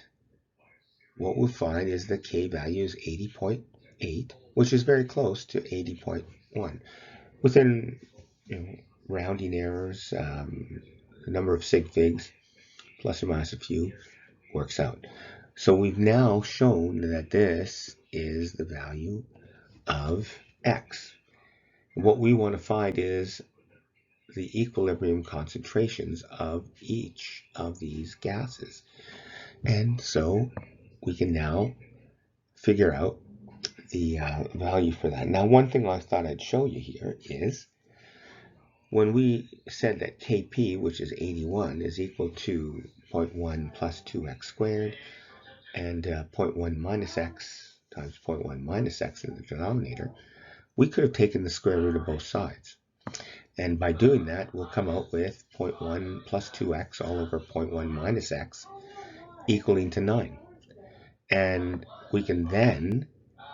what we'll find is the K value is 80.8, which is very close to 80.1. Within rounding errors, the number of sig figs, plus or minus a few, works out. So we've now shown that this is the value of x. What we want to find is the equilibrium concentrations of each of these gases. And so we can now figure out the value for that. Now, one thing I thought I'd show you here is when we said that Kp, which is 81, is equal to 0.1 plus 2x squared, and 0.1 minus x times 0.1 minus x in the denominator, we could have taken the square root of both sides. And by doing that, we'll come out with 0.1 plus 2x all over 0.1 minus x equaling to 9. And we can then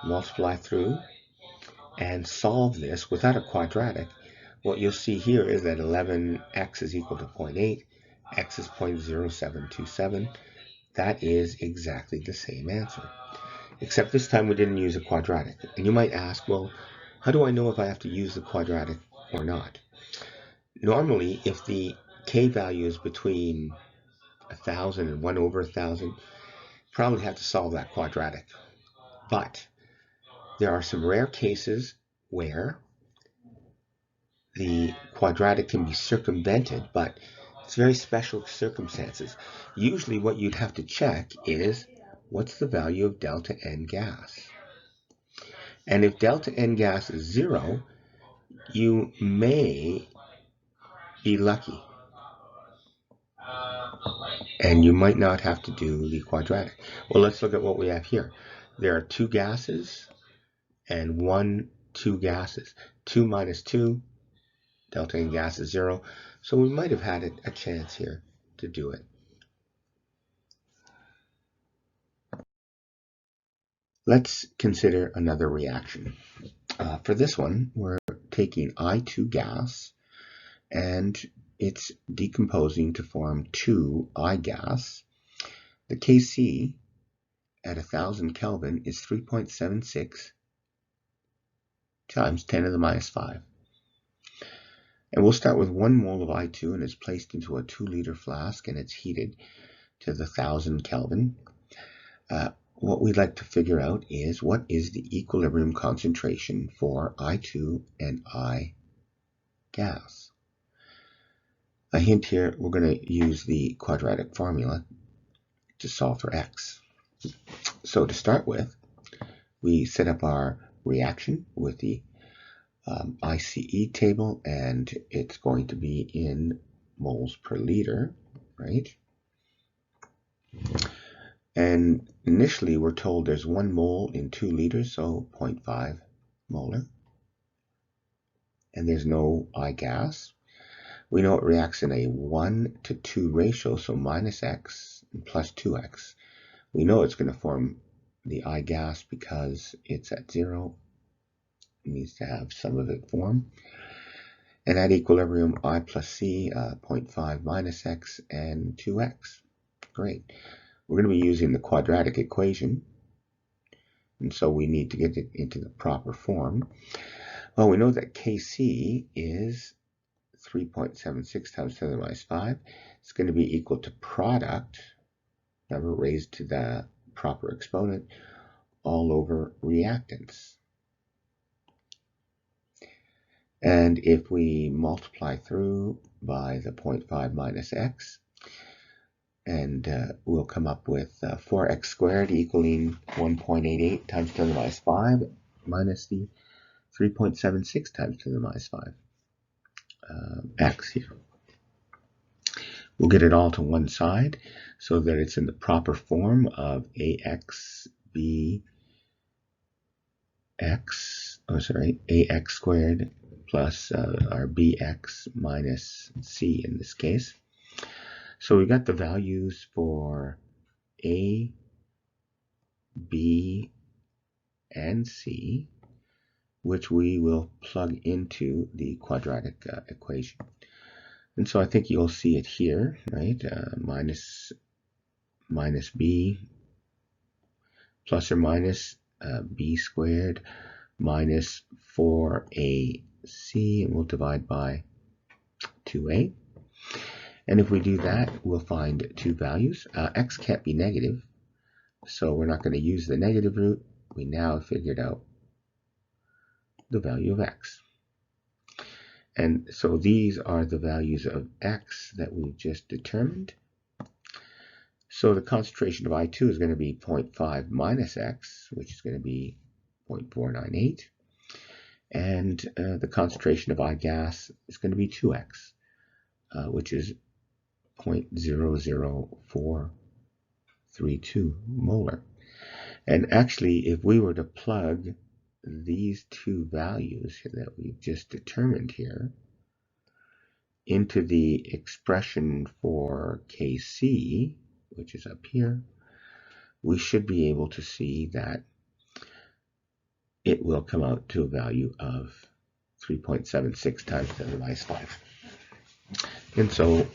multiply through and solve this without a quadratic. What you'll see here is that 11x is equal to 0.8, x is 0.0727. That is exactly the same answer, except this time we didn't use a quadratic. And you might ask, well, how do I know if I have to use the quadratic or not? Normally, if the k value is between 1,000 and 1 over 1,000, probably have to solve that quadratic. But there are some rare cases where the quadratic can be circumvented, but it's very special circumstances. Usually what you'd have to check is, what's the value of delta N gas? And if delta N gas is 0, you may be lucky. And you might not have to do the quadratic. Well, let's look at what we have here. There are 2 gases and 2 gases. 2 minus 2, delta N gas is 0. So we might have had a chance here to do it. Let's consider another reaction. For this one, we're taking I2 gas, and it's decomposing to form 2 I gas. The Kc at 1,000 Kelvin is 3.76 times 10 to the minus 5. And we'll start with 1 mole of I2, and it's placed into a 2-liter flask, and it's heated to the 1,000 Kelvin. What we'd like to figure out is, what is the equilibrium concentration for I2 and I gas? A hint here, we're going to use the quadratic formula to solve for x. So to start with, we set up our reaction with the ICE table, and it's going to be in moles per liter, right? And initially we're told there's 1 mole in 2 liters, so 0.5 molar. And there's no I gas. We know it reacts in a 1 to 2 ratio, so minus x and plus 2x. We know it's going to form the I gas because it's at 0. It needs to have some of it form. And at equilibrium, I plus c, 0.5 minus x and 2x. Great. We're going to be using the quadratic equation, and so we need to get it into the proper form. Well, we know that Kc is 3.76 times 10 to the minus 5. It's going to be equal to product, remember, raised to the proper exponent all over reactants. And if we multiply through by the 0.5 minus x, and we'll come up with 4x squared equaling 1.88 times 10 to the minus 5 minus the 3.76 times 10 to the minus 5 x here. We'll get it all to one side so that it's in the proper form of ax squared plus our bx minus c in this case. So we got the values for a, b, and c, which we will plug into the quadratic equation. And so I think you'll see it here, right? Minus b plus or minus b squared minus 4ac, and we'll divide by 2a. And if we do that, we'll find two values. X can't be negative, so we're not going to use the negative root. We now figured out the value of x. And so these are the values of x that we've just determined. So the concentration of I2 is going to be 0.5 minus x, which is going to be 0.498. And the concentration of I gas is going to be 2x, which is 0.00432 molar. And actually, if we were to plug these two values that we've just determined here into the expression for Kc, which is up here, we should be able to see that it will come out to a value of 3.76 times 10 to the minus 5. And so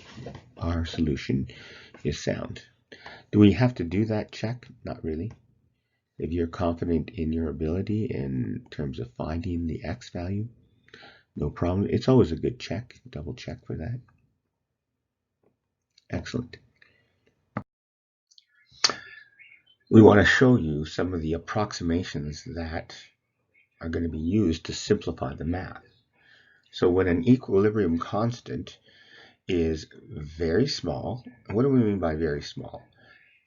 our solution is sound. Do we have to do that check? Not really. If you're confident in your ability in terms of finding the x value, no problem. It's always a good check, double check for that. Excellent. We want to show you some of the approximations that are going to be used to simplify the math. So when an equilibrium constant is very small, what do we mean by very small?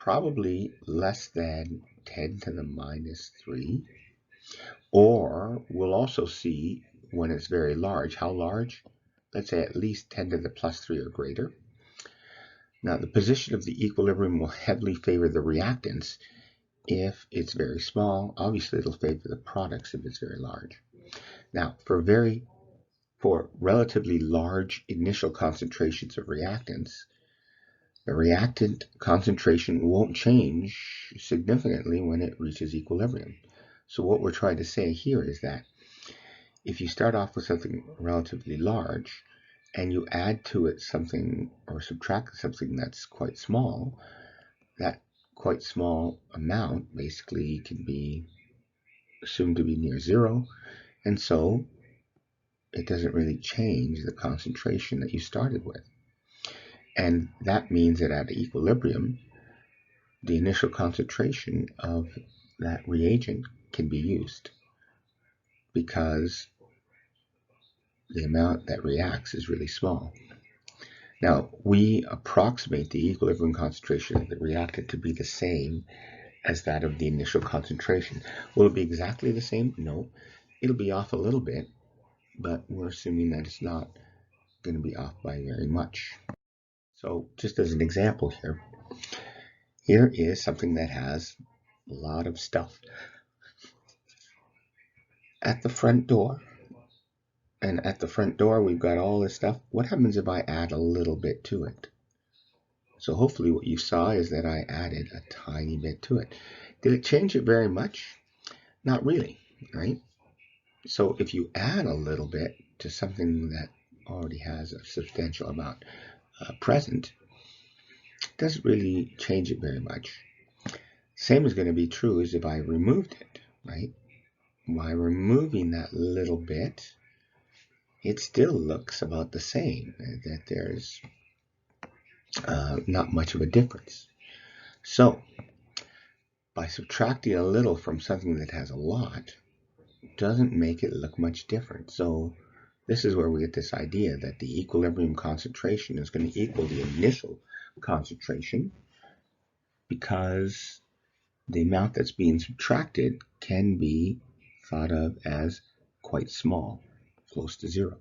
Probably less than 10 to the minus 3, or we'll also see when it's very large. How large? Let's say at least 10 to the plus 3 or greater. Now the position of the equilibrium will heavily favor the reactants if it's very small. Obviously it'll favor the products if it's very large. Now for relatively large initial concentrations of reactants, the reactant concentration won't change significantly when it reaches equilibrium. So what we're trying to say here is that if you start off with something relatively large and you add to it something or subtract something that's quite small, that quite small amount basically can be assumed to be near zero, and so it doesn't really change the concentration that you started with. And that means that at equilibrium, the initial concentration of that reagent can be used because the amount that reacts is really small. Now, we approximate the equilibrium concentration of the reactant to be the same as that of the initial concentration. Will it be exactly the same? No. It'll be off a little bit, but we're assuming that it's not going to be off by very much. So just as an example here is something that has a lot of stuff at the front door. And at the front door, we've got all this stuff. What happens if I add a little bit to it? So hopefully what you saw is that I added a tiny bit to it. Did it change it very much? Not really, right? So if you add a little bit to something that already has a substantial amount present, it doesn't really change it very much. Same is going to be true as if I removed it, right? By removing that little bit, it still looks about the same, that there's not much of a difference. So by subtracting a little from something that has a lot doesn't make it look much different. So this is where we get this idea that the equilibrium concentration is going to equal the initial concentration, because the amount that's being subtracted can be thought of as quite small, close to zero.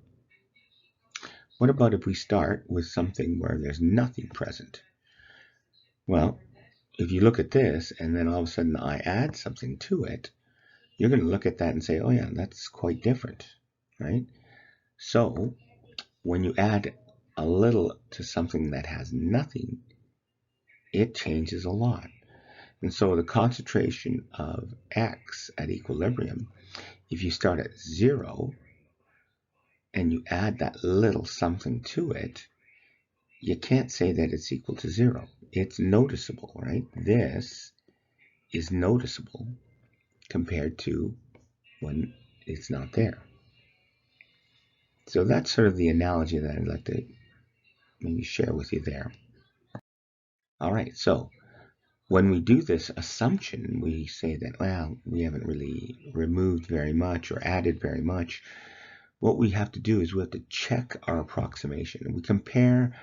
What about if we start with something where there's nothing present? Well, if you look at this and then all of a sudden I add something to it, you're going to look at that and say, oh yeah, that's quite different, right? So when you add a little to something that has nothing, it changes a lot. And so the concentration of X at equilibrium, if you start at 0 and you add that little something to it, you can't say that it's equal to 0. It's noticeable, right? This is noticeable compared to when it's not there. So that's sort of the analogy that I'd like to maybe share with you there. All right, so when we do this assumption, we say that, well, we haven't really removed very much or added very much. What we have to do is we have to check our approximation, and we compare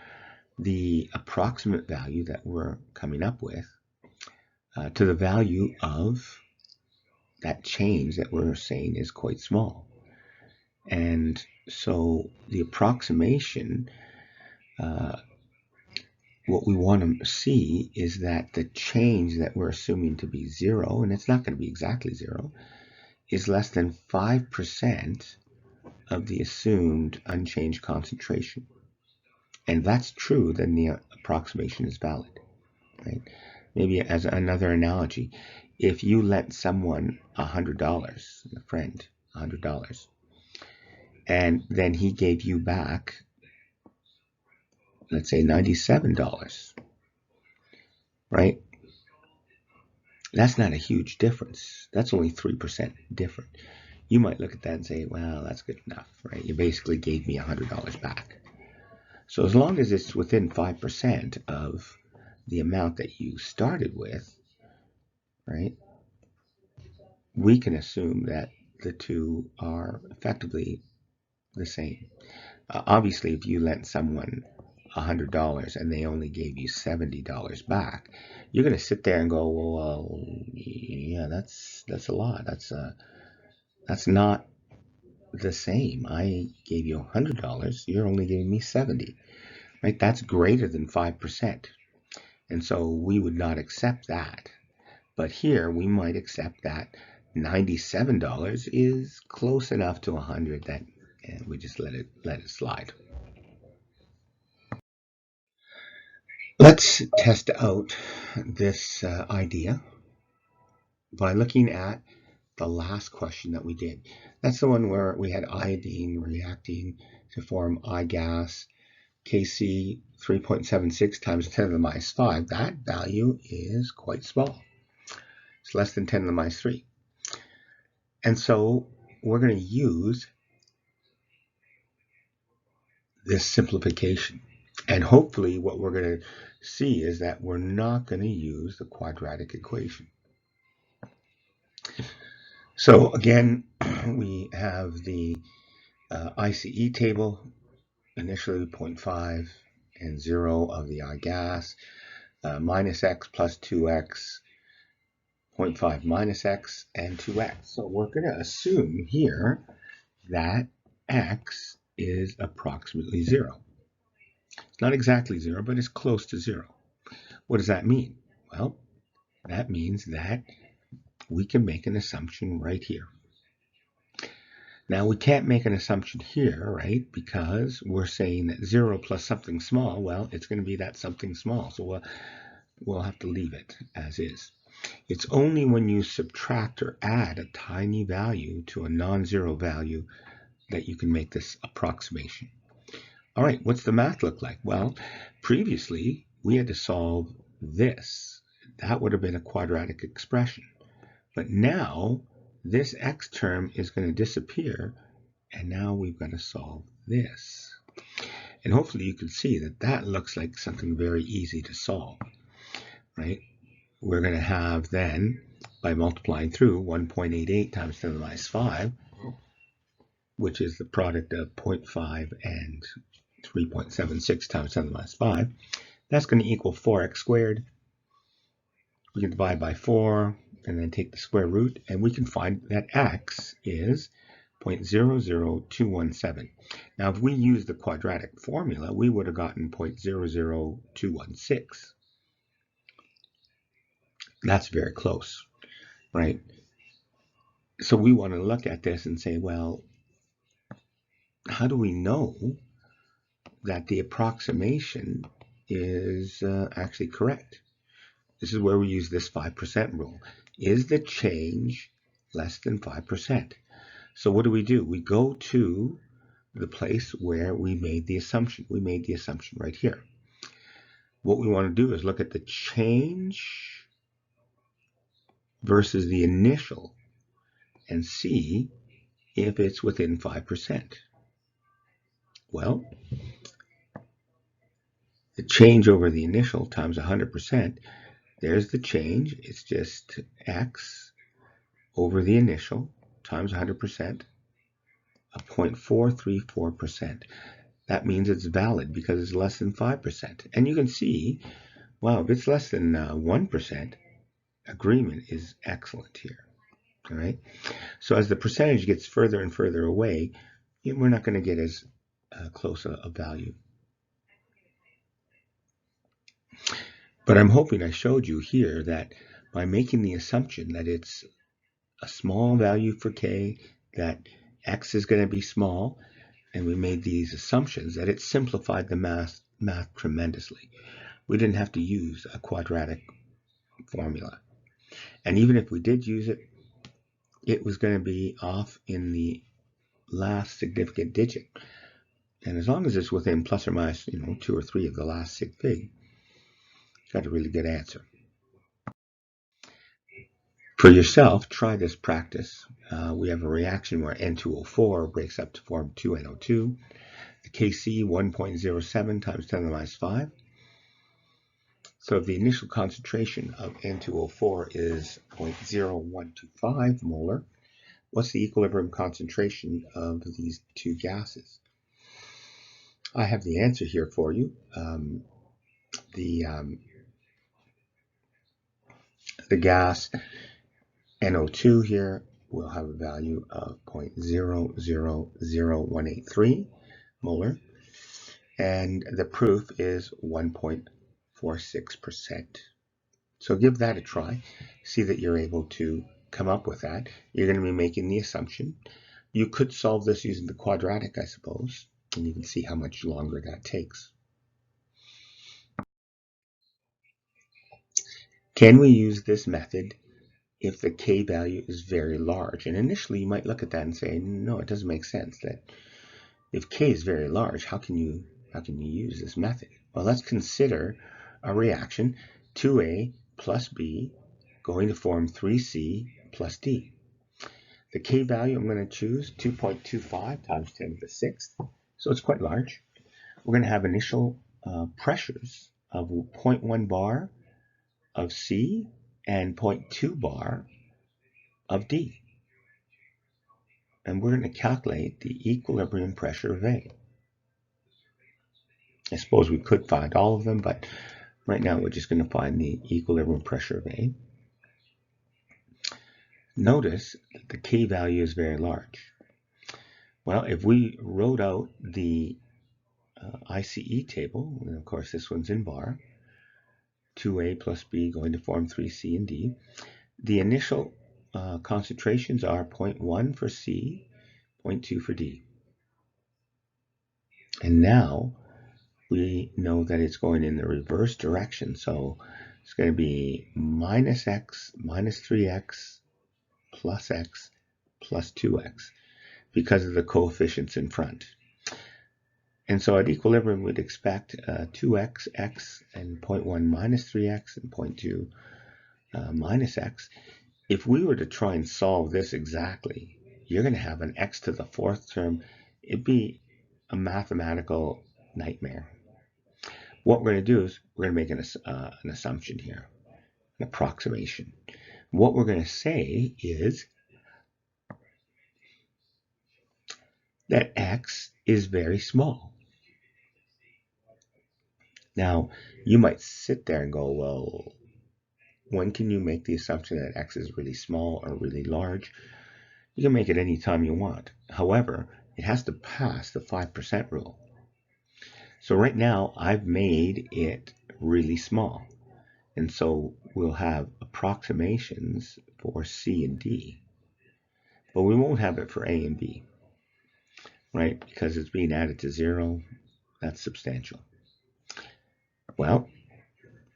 the approximate value that we're coming up with to the value of that change that we're saying is quite small. And so the approximation, what we want to see is that the change that we're assuming to be 0, and it's not going to be exactly 0, is less than 5% of the assumed unchanged concentration. And that's true, then the approximation is valid, right? Maybe as another analogy, if you lent someone $100, a friend, $100, and then he gave you back, let's say $97, right? That's not a huge difference. That's only 3% different. You might look at that and say, well, that's good enough, right? You basically gave me $100 back. So as long as it's within 5% of the amount that you started with, right, we can assume that the two are effectively the same. Obviously, if you lent someone $100 and they only gave you $70 back, you're going to sit there and go, well, yeah, that's a lot. That's not the same. I gave you $100. You're only giving me 70, right? That's greater than 5%. And so we would not accept that. But here we might accept that $97 is close enough to 100 that we just let it slide. Let's test out this idea by looking at the last question that we did. That's the one where we had iodine reacting to form I gas, Kc 3.76 times 10 to the minus 5. That value is quite small. It's less than 10 to the minus 3. And so we're going to use this simplification. And hopefully what we're going to see is that we're not going to use the quadratic equation. So again, we have the ICE table, initially 0.5 and 0 of the I gas, minus x plus 2x, 0.5 minus x, and 2x. So we're going to assume here that x is approximately 0. It's not exactly 0, but it's close to 0. What does that mean? Well, that means that we can make an assumption right here. Now, we can't make an assumption here, right? Because we're saying that 0 plus something small, well, it's going to be that something small. So we'll have to leave it as is. It's only when you subtract or add a tiny value to a non-zero value that you can make this approximation. All right, what's the math look like? Well, previously, we had to solve this. That would have been a quadratic expression. But now, this x term is going to disappear, and now we've got to solve this. And hopefully you can see that that looks like something very easy to solve, right? we're going to have then, by multiplying through 1.88 times 10 to the minus 5, which is the product of 0.5 and 3.76 times 10 to the minus 5, that's going to equal 4x squared. We can divide by 4 and then take the square root, and we can find that x is 0.00217. Now, if we use the quadratic formula, we would have gotten 0.00216. That's very close, right? So we want to look at this and say, well, how do we know that the approximation is actually correct? This is where we use this 5% rule. Is the change less than 5%? So what do? We go to the place where we made the assumption. We made the assumption right here. What we want to do is look at the change versus the initial and see if it's within 5%. Well, the change over the initial times 100%, there's the change. It's just x over the initial times 100% of 0.434%. That means it's valid because it's less than 5%. And you can see, wow, if it's less than 1%, agreement is excellent here. All right. So as the percentage gets further and further away, we're not going to get as close a value. But I'm hoping I showed you here that by making the assumption that it's a small value for k, that x is going to be small, and we made these assumptions, that it simplified the math tremendously. We didn't have to use a quadratic formula. And even if we did use it, it was going to be off in the last significant digit. And as long as it's within plus or minus, 2 or 3 of the last sig fig, got a really good answer. For yourself, try this practice. We have a reaction where N2O4 breaks up to form 2NO2. The Kc 1.07 times 10 to the minus 5. So if the initial concentration of N2O4 is 0.0125 molar, what's the equilibrium concentration of these two gases? I have the answer here for you. The gas NO2 here will have a value of 0.000183 molar, and the proof is 1.46%. So give that a try. See that you're able to come up with that. You're going to be making the assumption. You could solve this using the quadratic, I suppose, and you can see how much longer that takes. Can we use this method if the k value is very large? And initially you might look at that and say, no, it doesn't make sense. That if k is very large, how can you use this method? Well, let's consider a reaction 2A plus B going to form 3C plus D. The k value I'm going to choose 2.25 times 10 to the 6th, so it's quite large. We're going to have initial pressures of 0.1 bar of C and 0.2 bar of D. And we're going to calculate the equilibrium pressure of A. I suppose we could find all of them, but right now we're just going to find the equilibrium pressure of A. Notice that the k value is very large. Well, if we wrote out the ICE table, and of course this one's in bar, 2A plus B going to form 3C and D, the initial concentrations are 0.1 for C, 0.2 for D. And now we know that it's going in the reverse direction. So it's going to be minus x minus 3x plus x plus 2x because of the coefficients in front. And so at equilibrium, we'd expect 2x, x, and 0.1 minus 3x and 0.2 minus x. If we were to try and solve this exactly, you're going to have an x to the 4th term. It'd be a mathematical nightmare. What we're going to do is we're going to make an assumption here. an approximation. What we're going to say is that x is very small. Now, you might sit there and go, well, when can you make the assumption that x is really small or really large? You can make it any time you want. However, it has to pass the 5% rule. So right now, I've made it really small. And so we'll have approximations for C and D. But we won't have it for A and B, right? Because it's being added to 0. That's substantial. Well,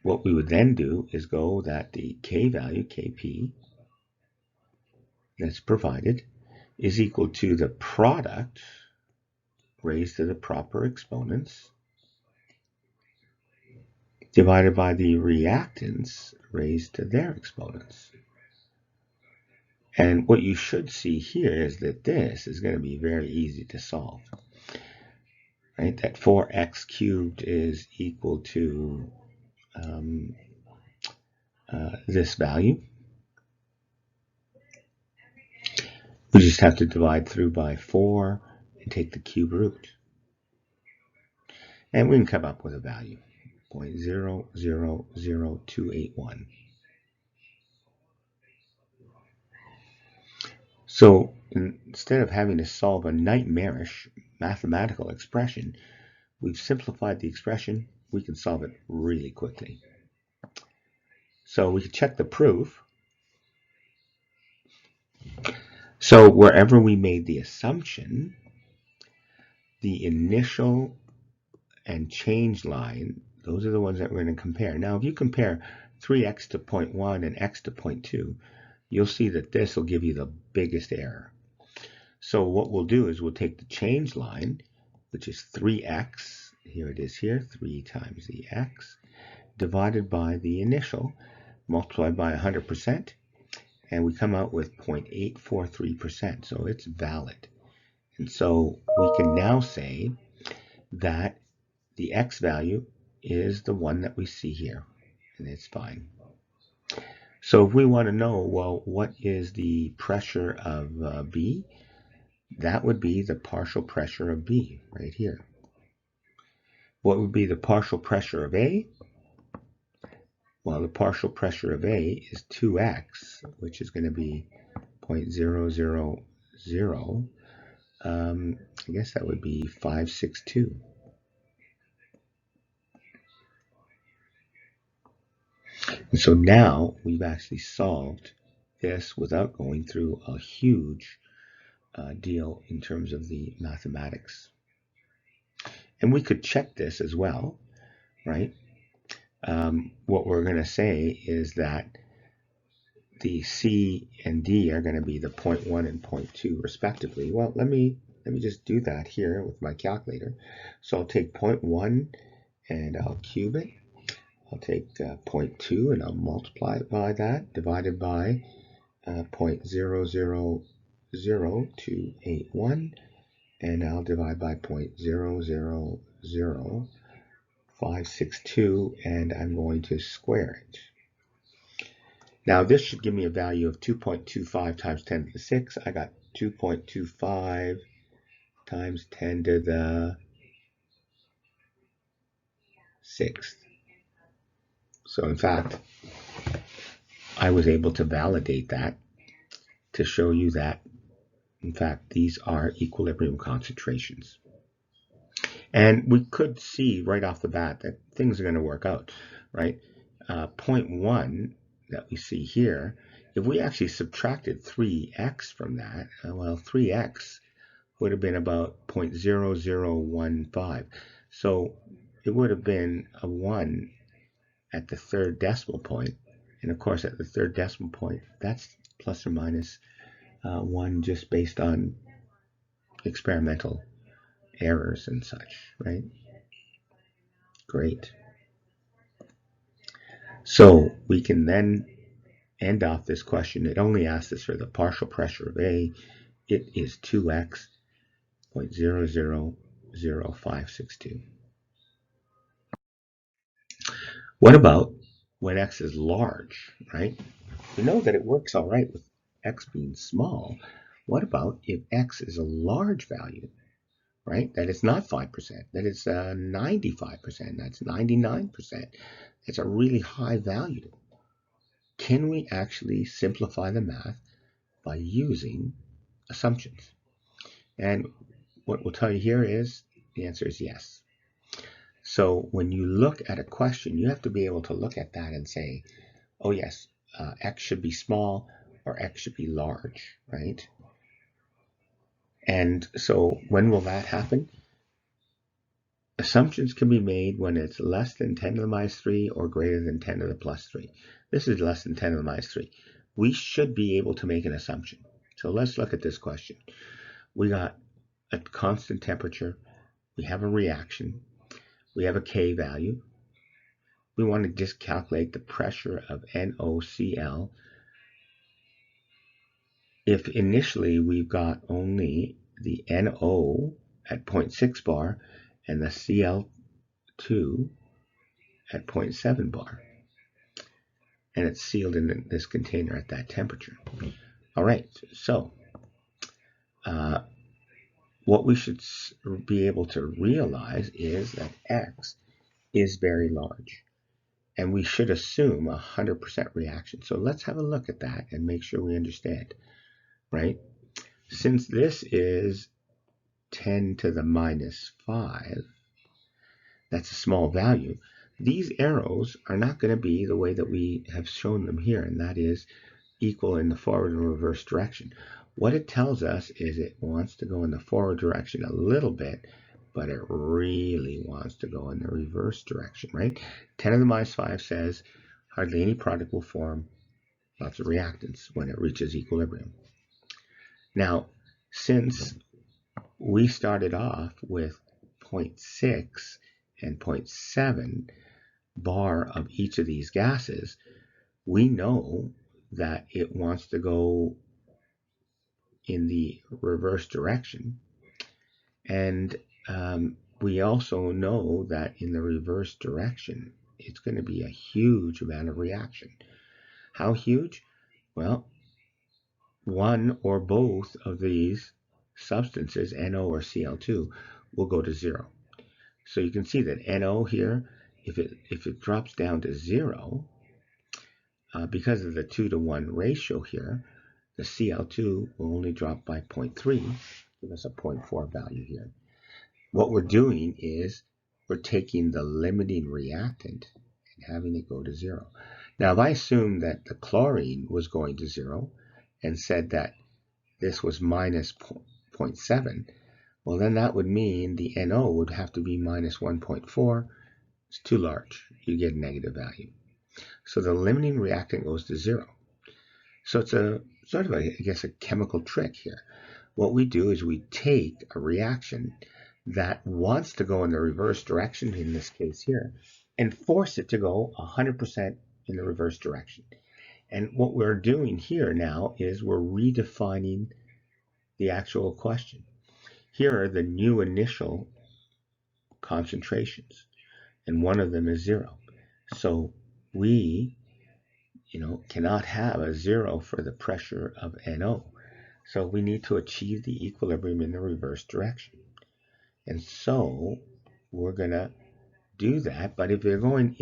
what we would then do is go that the K value, Kp, that's provided is equal to the product raised to the proper exponents divided by the reactants raised to their exponents. And what you should see here is that this is going to be very easy to solve. Right? That 4x cubed is equal to this value. We just have to divide through by 4 and take the cube root. And we can come up with a value, 0.000281. So instead of having to solve a nightmarish mathematical expression, we've simplified the expression. We can solve it really quickly. So we can check the proof. So wherever we made the assumption, the initial and change line, those are the ones that we're going to compare. Now, if you compare 3x to 0.1 and x to 0.2, you'll see that this will give you the biggest error. So what we'll do is we'll take the change line, which is 3x, here it is here, 3 times the x, divided by the initial, multiplied by 100%, and we come out with 0.843%, so it's valid. And so we can now say that the x value is the one that we see here, and it's fine. So if we want to know, well, what is the pressure of B? That would be the partial pressure of B right here. What would be the partial pressure of A? Well, the partial pressure of A is 2x, which is going to be 0.000. I guess that would be 562. And so now we've actually solved this without going through a huge deal in terms of the mathematics. And we could check this as well, right? What we're going to say is that the C and D are going to be the 0.1 and 0.2 respectively. Well, let me just do that here with my calculator. So I'll take 0.1 and I'll cube it. I'll take 0.2 and I'll multiply it by that, divided by 0.000281, and I'll divide by 0.000562, and I'm going to square it. Now this should give me a value of 2.25 times 10 to the 6. I got 2.25 times 10 to the 6th. So in fact, I was able to validate that to show you that, in fact, these are equilibrium concentrations. And we could see right off the bat that things are going to work out, right? 0.1 that we see here, if we actually subtracted 3x from that, well, 3x would have been about 0.0015. So it would have been a 1 at the third decimal point. And of course, at the third decimal point, that's plus or minus 1 just based on experimental errors and such, right? Great. So we can then end off this question. It only asks us for the partial pressure of A. It is 2x, 0.000562. What about when x is large, right? We know that it works all right with x being small. What about if x is a large value, right? That is not 5%, that is 95%, that's 99%. It's a really high value. Can we actually simplify the math by using assumptions? And what we'll tell you here is the answer is yes. So when you look at a question, you have to be able to look at that and say, oh yes, x should be small or x should be large, right? And so when will that happen? Assumptions can be made when it's less than 10 to the minus 3 or greater than 10 to the plus 3. This is less than 10 to the minus 3. We should be able to make an assumption. So let's look at this question. We got a constant temperature. We have a reaction. We have a K value. We want to just calculate the pressure of NOCl. If initially we've got only the NO at 0.6 bar and the Cl2 at 0.7 bar, and it's sealed in this container at that temperature. All right, so what we should be able to realize is that X is very large, and we should assume 100% reaction. So let's have a look at that and make sure we understand, right? Since this is 10 to the minus 5, that's a small value. These arrows are not going to be the way that we have shown them here, and that is equal in the forward and reverse direction. What it tells us is it wants to go in the forward direction a little bit, but it really wants to go in the reverse direction, right? 10 to the minus 5 says hardly any product will form, lots of reactants when it reaches equilibrium. Now, since we started off with 0.6 and 0.7 bar of each of these gases, we know that it wants to go in the reverse direction. And we also know that in the reverse direction, it's going to be a huge amount of reaction. How huge? Well, one or both of these substances, NO or Cl2, will go to 0. So you can see that NO here, if it drops down to 0, because of the 2-to-1 ratio here, the Cl2 will only drop by 0.3, give us a 0.4 value here. What we're doing is we're taking the limiting reactant and having it go to 0. Now, if I assume that the chlorine was going to 0 and said that this was minus 0.7, well, then that would mean the NO would have to be minus 1.4. It's too large. You get a negative value. So the limiting reactant goes to 0. So it's a sort of, I guess, a chemical trick here. What we do is we take a reaction that wants to go in the reverse direction, in this case here, and force it to go 100% in the reverse direction. And what we're doing here now is we're redefining the actual question. Here are the new initial concentrations, and one of them is 0. So we cannot have a 0 for the pressure of NO. So we need to achieve the equilibrium in the reverse direction. And so we're going to do that. But if you're going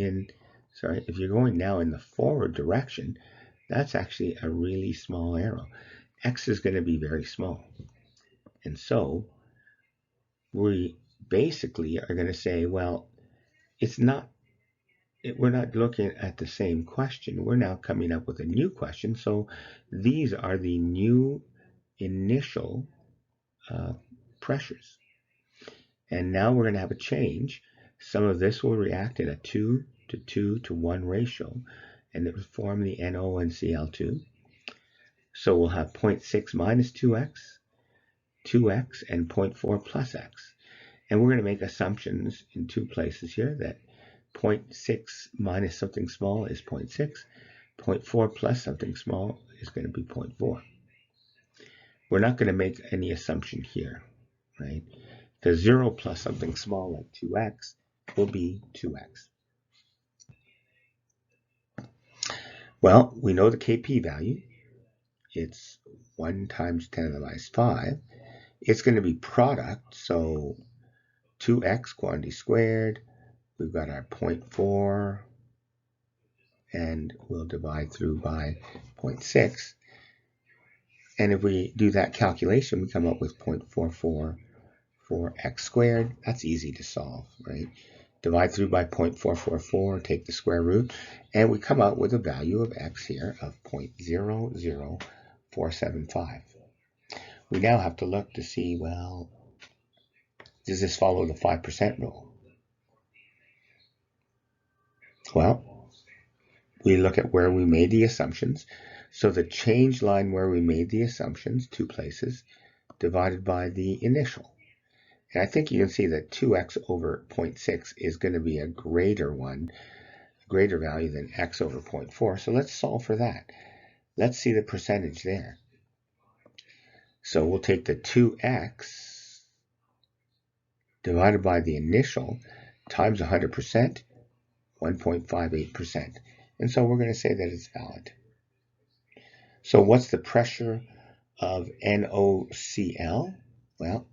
now in the forward direction, that's actually a really small arrow. X is going to be very small. And so we basically are going to say, well, we're not looking at the same question. We're now coming up with a new question. So these are the new initial pressures. And now we're going to have a change. Some of this will react in a 2-to-2-to-1 ratio, and it will form the NO and Cl2. So we'll have 0.6 minus 2x, 2x, and 0.4 plus x. And we're going to make assumptions in two places here that 0.6 minus something small is 0.6. 0.4 plus something small is going to be 0.4. We're not going to make any assumption here, right? The 0 plus something small like 2x will be 2x. Well, we know the Kp value. It's 1 times 10 to the minus 5. It's going to be product, so 2x quantity squared. We've got our 0.4, and we'll divide through by 0.6. And if we do that calculation, we come up with 0.44 for x squared. That's easy to solve, right? Divide through by 0.444, take the square root, and we come out with a value of x here of 0.00475. We now have to look to see, well, does this follow the 5% rule? Well, we look at where we made the assumptions. So the change line where we made the assumptions, 2 places, divided by the initial. And I think you can see that 2x over 0.6 is going to be a greater value than x over 0.4. So let's solve for that. Let's see the percentage there. So we'll take the 2x divided by the initial times 100%, 1.58%. And so we're going to say that it's valid. So what's the pressure of NOCl? Well,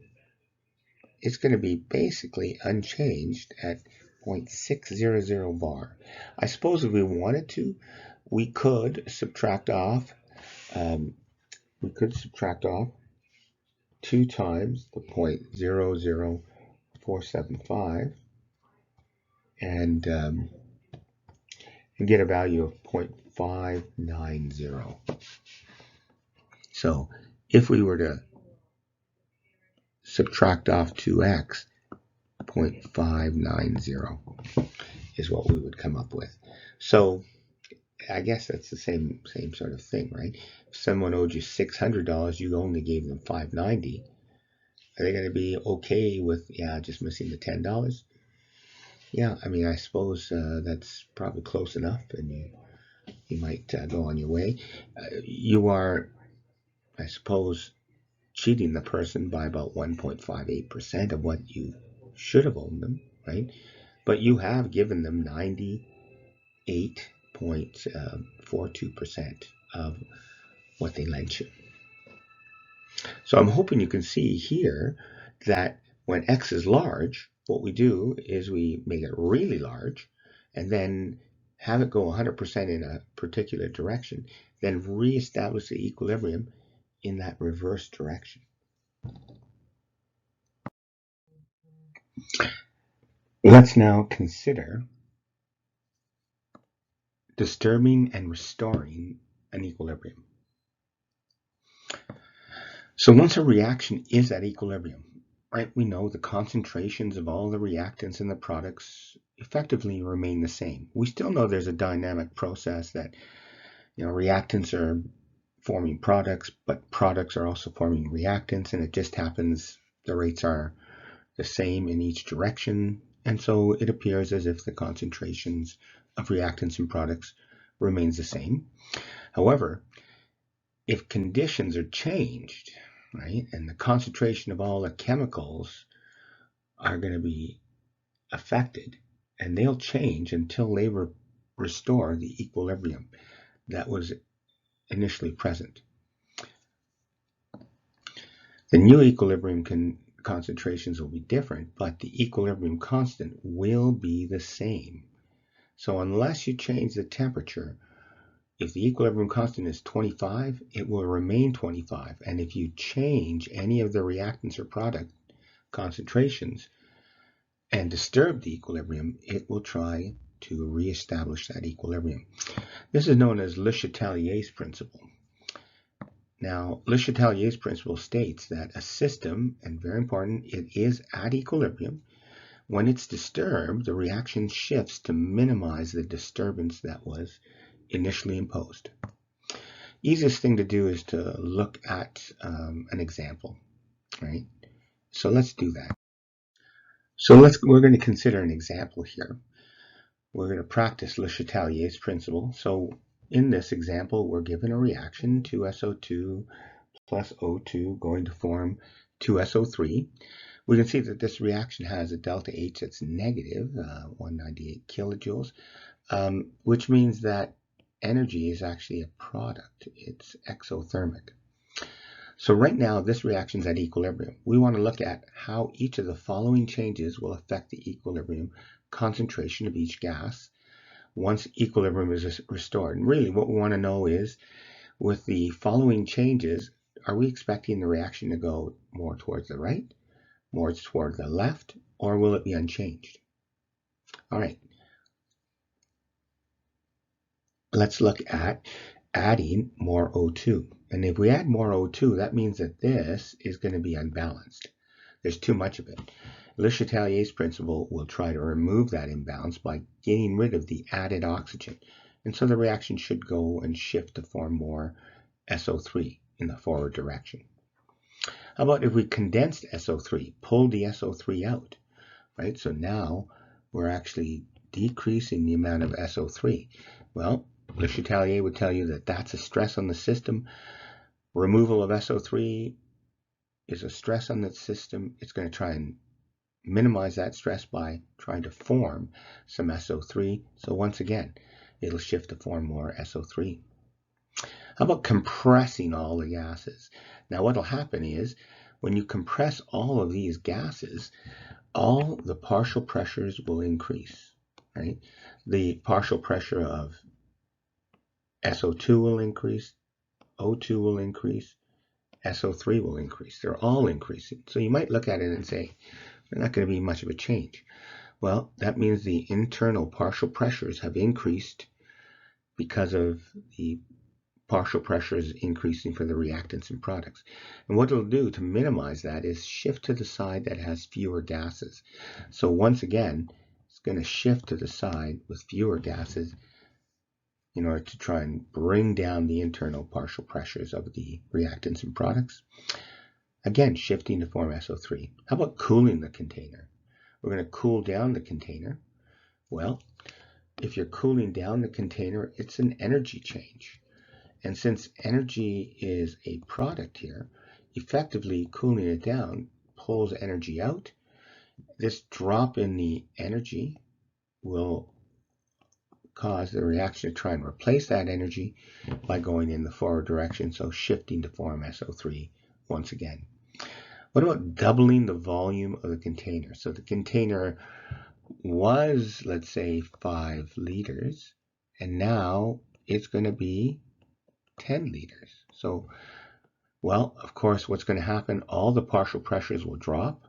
it's going to be basically unchanged at 0.600 bar. I suppose if we wanted to, we could subtract off 2 times the 0.00475 and get a value of 0.590. So if we were to subtract off 2x, 0.590 is what we would come up with. So I guess that's the same sort of thing, right? If someone owed you $600, you only gave them $590. Are they going to be okay with, just missing the $10? Yeah, I mean, I suppose that's probably close enough, and you might go on your way. You are, I suppose, cheating the person by about 1.58% of what you should have owed them, right? But you have given them 98.42% of what they lent you. So I'm hoping you can see here that when x is large, what we do is we make it really large and then have it go 100% in a particular direction, then reestablish the equilibrium in that reverse direction. Let's now consider disturbing and restoring an equilibrium. So once a reaction is at equilibrium, right, we know the concentrations of all the reactants in the products effectively remain the same. We still know there's a dynamic process that, reactants are forming products, but products are also forming reactants, and it just happens the rates are the same in each direction, and so it appears as if the concentrations of reactants and products remains the same. However, if conditions are changed, right, and the concentration of all the chemicals are going to be affected, and they'll change until they restore the equilibrium that was initially present. The new equilibrium concentrations will be different, but the equilibrium constant will be the same. So unless you change the temperature, if the equilibrium constant is 25, it will remain 25. And if you change any of the reactants or product concentrations and disturb the equilibrium, it will try to reestablish that equilibrium. This is known as Le Chatelier's principle. Now, Le Chatelier's principle states that a system, and very important, it is at equilibrium. When it's disturbed, the reaction shifts to minimize the disturbance that was initially imposed. Easiest thing to do is to look at an example, right? So let's do that. So we're going to consider an example here. We're going to practice Le Chatelier's principle. So in this example, we're given a reaction, 2SO2 plus O2 going to form 2SO3. We can see that this reaction has a delta H that's negative, 198 kilojoules, which means that energy is actually a product. It's exothermic. So right now, this reaction is at equilibrium. We want to look at how each of the following changes will affect the equilibrium concentration of each gas once equilibrium is restored. And really what we want to know is, with the following changes, are we expecting the reaction to go more towards the right, more toward the left, or will it be unchanged? All right. Let's look at adding more O2. And if we add more O2, that means that this is going to be unbalanced. There's too much of it. Le Chatelier's principle will try to remove that imbalance by getting rid of the added oxygen. And so the reaction should go and shift to form more SO3 in the forward direction. How about if we condensed SO3, pulled the SO3 out, right? So now we're actually decreasing the amount of SO3. Well, Le Chatelier would tell you that that's a stress on the system. Removal of SO3 is a stress on the system. It's going to try and minimize that stress by trying to form some SO3. So once again, it'll shift to form more SO3. How about compressing all the gases? Now what'll happen is, when you compress all of these gases, all the partial pressures will increase, right? The partial pressure of SO2 will increase, O2 will increase, SO3 will increase. They're all increasing. So you might look at it and say, there's not going to be much of a change. Well, that means the internal partial pressures have increased because of the partial pressures increasing for the reactants and products. And what it'll do to minimize that is shift to the side that has fewer gases. So once again, it's going to shift to the side with fewer gases in order to try and bring down the internal partial pressures of the reactants and products. Again, shifting to form SO3. How about cooling the container? We're going to cool down the container. Well, if you're cooling down the container, it's an energy change. And since energy is a product here, effectively cooling it down pulls energy out. This drop in the energy will cause the reaction to try and replace that energy by going in the forward direction, so shifting to form SO3 once again. What about doubling the volume of the container? So the container was, let's say, 5 liters, and now it's going to be 10 liters. So, well, of course, what's going to happen, all the partial pressures will drop.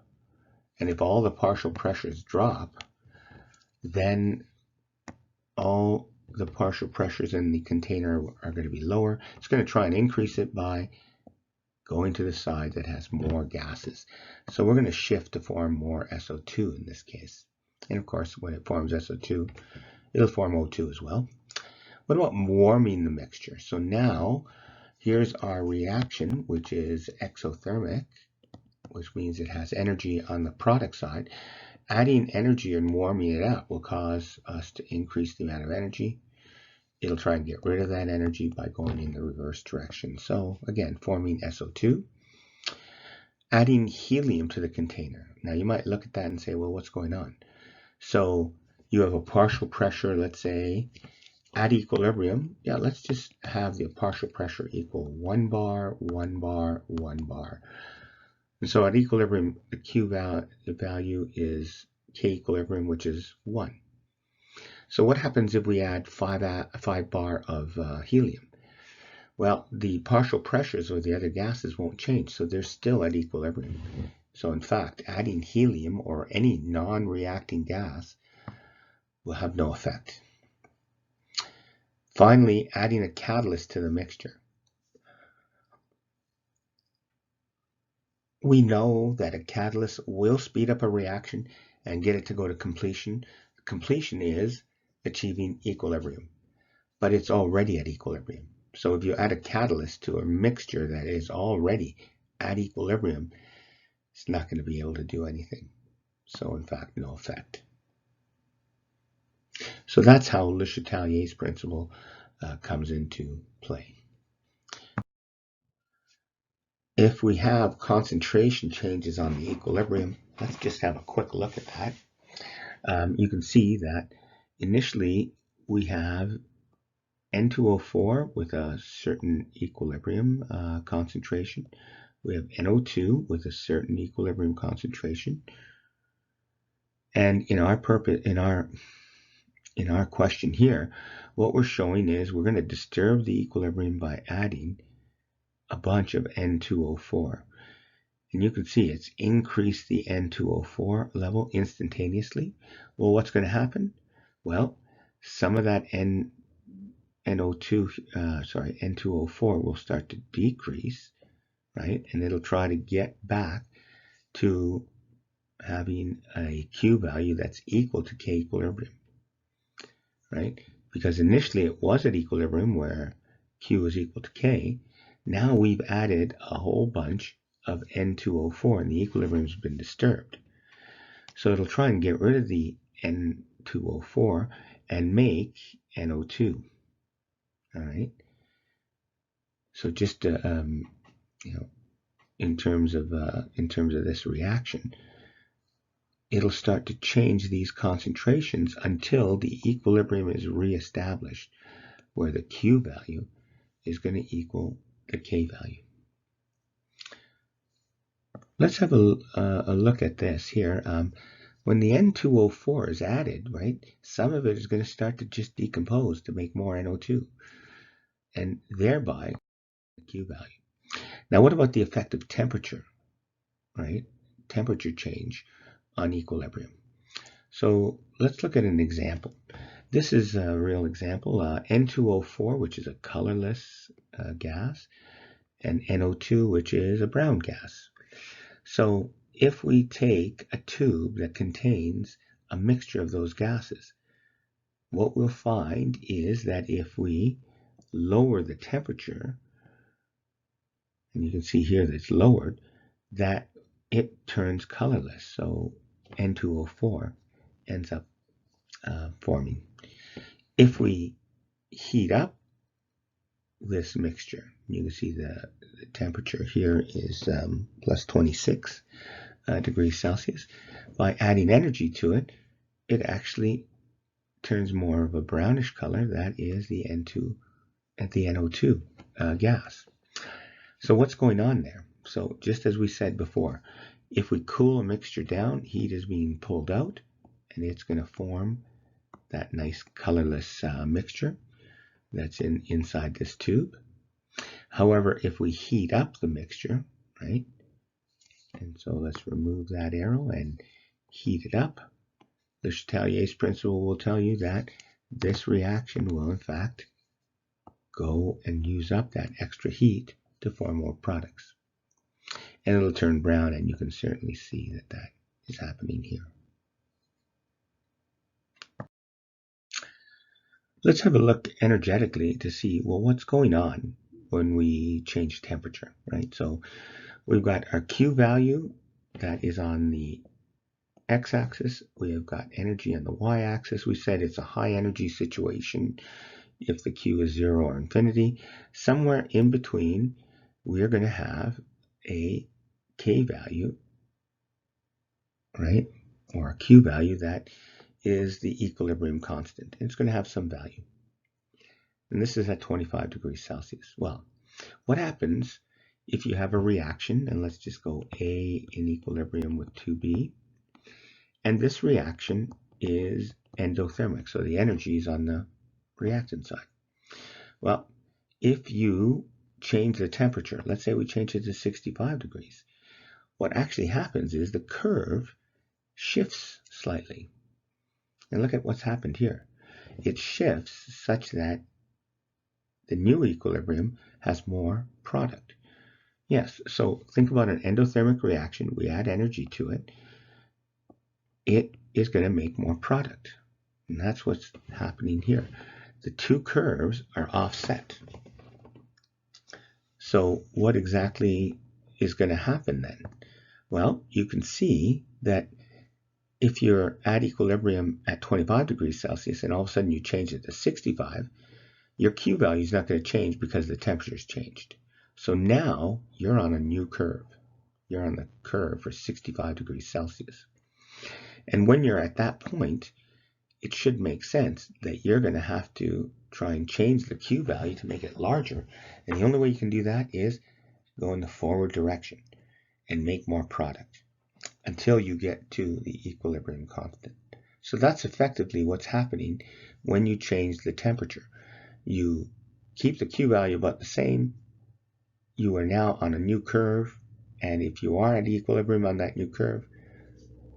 And if all the partial pressures drop, then all the partial pressures in the container are going to be lower. It's going to try and increase it by going to the side that has more gases. So we're going to shift to form more SO2 in this case. And of course, when it forms SO2, it'll form O2 as well. What about warming the mixture? So now, here's our reaction, which is exothermic, which means it has energy on the product side. Adding energy and warming it up will cause us to increase the amount of energy. It'll try and get rid of that energy by going in the reverse direction. So again, forming SO2. Adding helium to the container. Now you might look at that and say, well, what's going on? So you have a partial pressure, let's say, at equilibrium. Yeah, let's just have the partial pressure equal 1 bar, 1 bar, 1 bar. And so at equilibrium, the Q value is K equilibrium, which is 1. So what happens if we add 5 bar of helium? Well, the partial pressures of the other gases won't change, so they're still at equilibrium. So in fact, adding helium or any non-reacting gas will have no effect. Finally, adding a catalyst to the mixture. We know that a catalyst will speed up a reaction and get it to go to completion. Completion is achieving equilibrium, but it's already at equilibrium. So if you add a catalyst to a mixture that is already at equilibrium, it's not going to be able to do anything. So in fact, no effect. So that's how Le Chatelier's principle comes into play. If we have concentration changes on the equilibrium, let's just have a quick look at that. You can see that initially we have N2O4 with a certain equilibrium concentration. We have NO2 with a certain equilibrium concentration. And in our question here, what we're showing is we're going to disturb the equilibrium by adding a bunch of N2O4. And you can see it's increased the N2O4 level instantaneously. Well, what's going to happen? Well, some of that N2O4 will start to decrease, right? And it'll try to get back to having a Q value that's equal to K equilibrium, right? Because initially it was at equilibrium where Q is equal to K. Now we've added a whole bunch of N2O4 and the equilibrium has been disturbed. So it'll try and get rid of the N2O4 and make NO2. All right. So just in terms of this reaction, it'll start to change these concentrations until the equilibrium is reestablished, where the Q value is going to equal the K value. Let's have a look at this here. When the N2O4 is added, right, some of it is going to start to just decompose to make more NO2, and thereby the Q value. Now, what about the effect of temperature, right? Temperature change on equilibrium. So let's look at an example. This is a real example, N2O4, which is a colorless gas, and NO2, which is a brown gas. So if we take a tube that contains a mixture of those gases, what we'll find is that if we lower the temperature, and you can see here that it's lowered, that it turns colorless. So N2O4 ends up forming. If we heat up this mixture, you can see the temperature here is plus 26 degrees Celsius. By adding energy to it, it actually turns more of a brownish color. That is the NO2 gas. So what's going on there? So just as we said before, if we cool a mixture down, heat is being pulled out, and it's going to form that nice colorless mixture that's inside this tube. However, if we heat up the mixture, right, and so let's remove that arrow and heat it up, Le Chatelier's principle will tell you that this reaction will in fact go and use up that extra heat to form more products. And it'll turn brown, and you can certainly see that that is happening here. Let's have a look energetically to see, well, what's going on when we change temperature, right? So we've got our Q value that is on the x-axis. We have got energy on the y-axis. We said it's a high energy situation if the Q is 0 or infinity. Somewhere in between, we're going to have a K value, right, or a Q value that is the equilibrium constant. It's going to have some value. And this is at 25 degrees Celsius. Well, what happens if you have a reaction, and let's just go A in equilibrium with 2B, and this reaction is endothermic, so the energy is on the reactant side. Well, if you change the temperature, let's say we change it to 65 degrees, what actually happens is the curve shifts slightly. And look at what's happened here. It shifts such that the new equilibrium has more product. Yes, so think about an endothermic reaction. We add energy to it. It is going to make more product. And that's what's happening here. The two curves are offset. So what exactly is going to happen then? Well, you can see that if you're at equilibrium at 25 degrees Celsius and all of a sudden you change it to 65, your Q value is not going to change because the temperature's changed. So now you're on a new curve. You're on the curve for 65 degrees Celsius. And when you're at that point, it should make sense that you're going to have to try and change the Q value to make it larger. And the only way you can do that is go in the forward direction and make more product until you get to the equilibrium constant. So that's effectively what's happening when you change the temperature. You keep the Q value about the same. You are now on a new curve, and if you are at equilibrium on that new curve,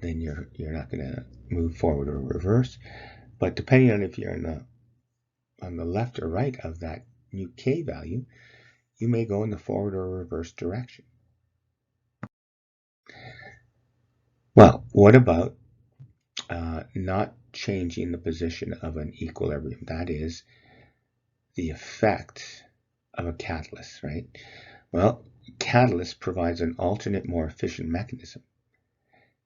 then you're not going to move forward or reverse. But depending on if you're on the left or right of that new K value, you may go in the forward or reverse direction. Well, what about not changing the position of an equilibrium? That is the effect of a catalyst, right? Well, catalyst provides an alternate, more efficient mechanism.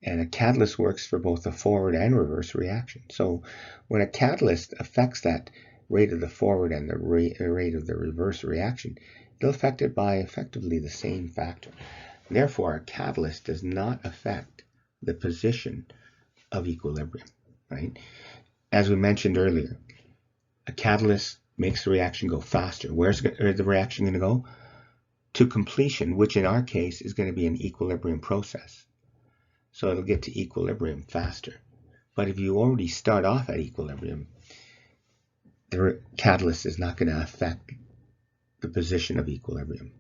And a catalyst works for both the forward and reverse reaction. So when a catalyst affects that rate of the forward and the rate of the reverse reaction, it'll affect it by effectively the same factor. Therefore, a catalyst does not affect the position of equilibrium, right? As we mentioned earlier, a catalyst makes the reaction go faster. Where's the reaction going to go? To completion, which in our case is going to be an equilibrium process. So it'll get to equilibrium faster. But if you already start off at equilibrium, the catalyst is not going to affect the position of equilibrium.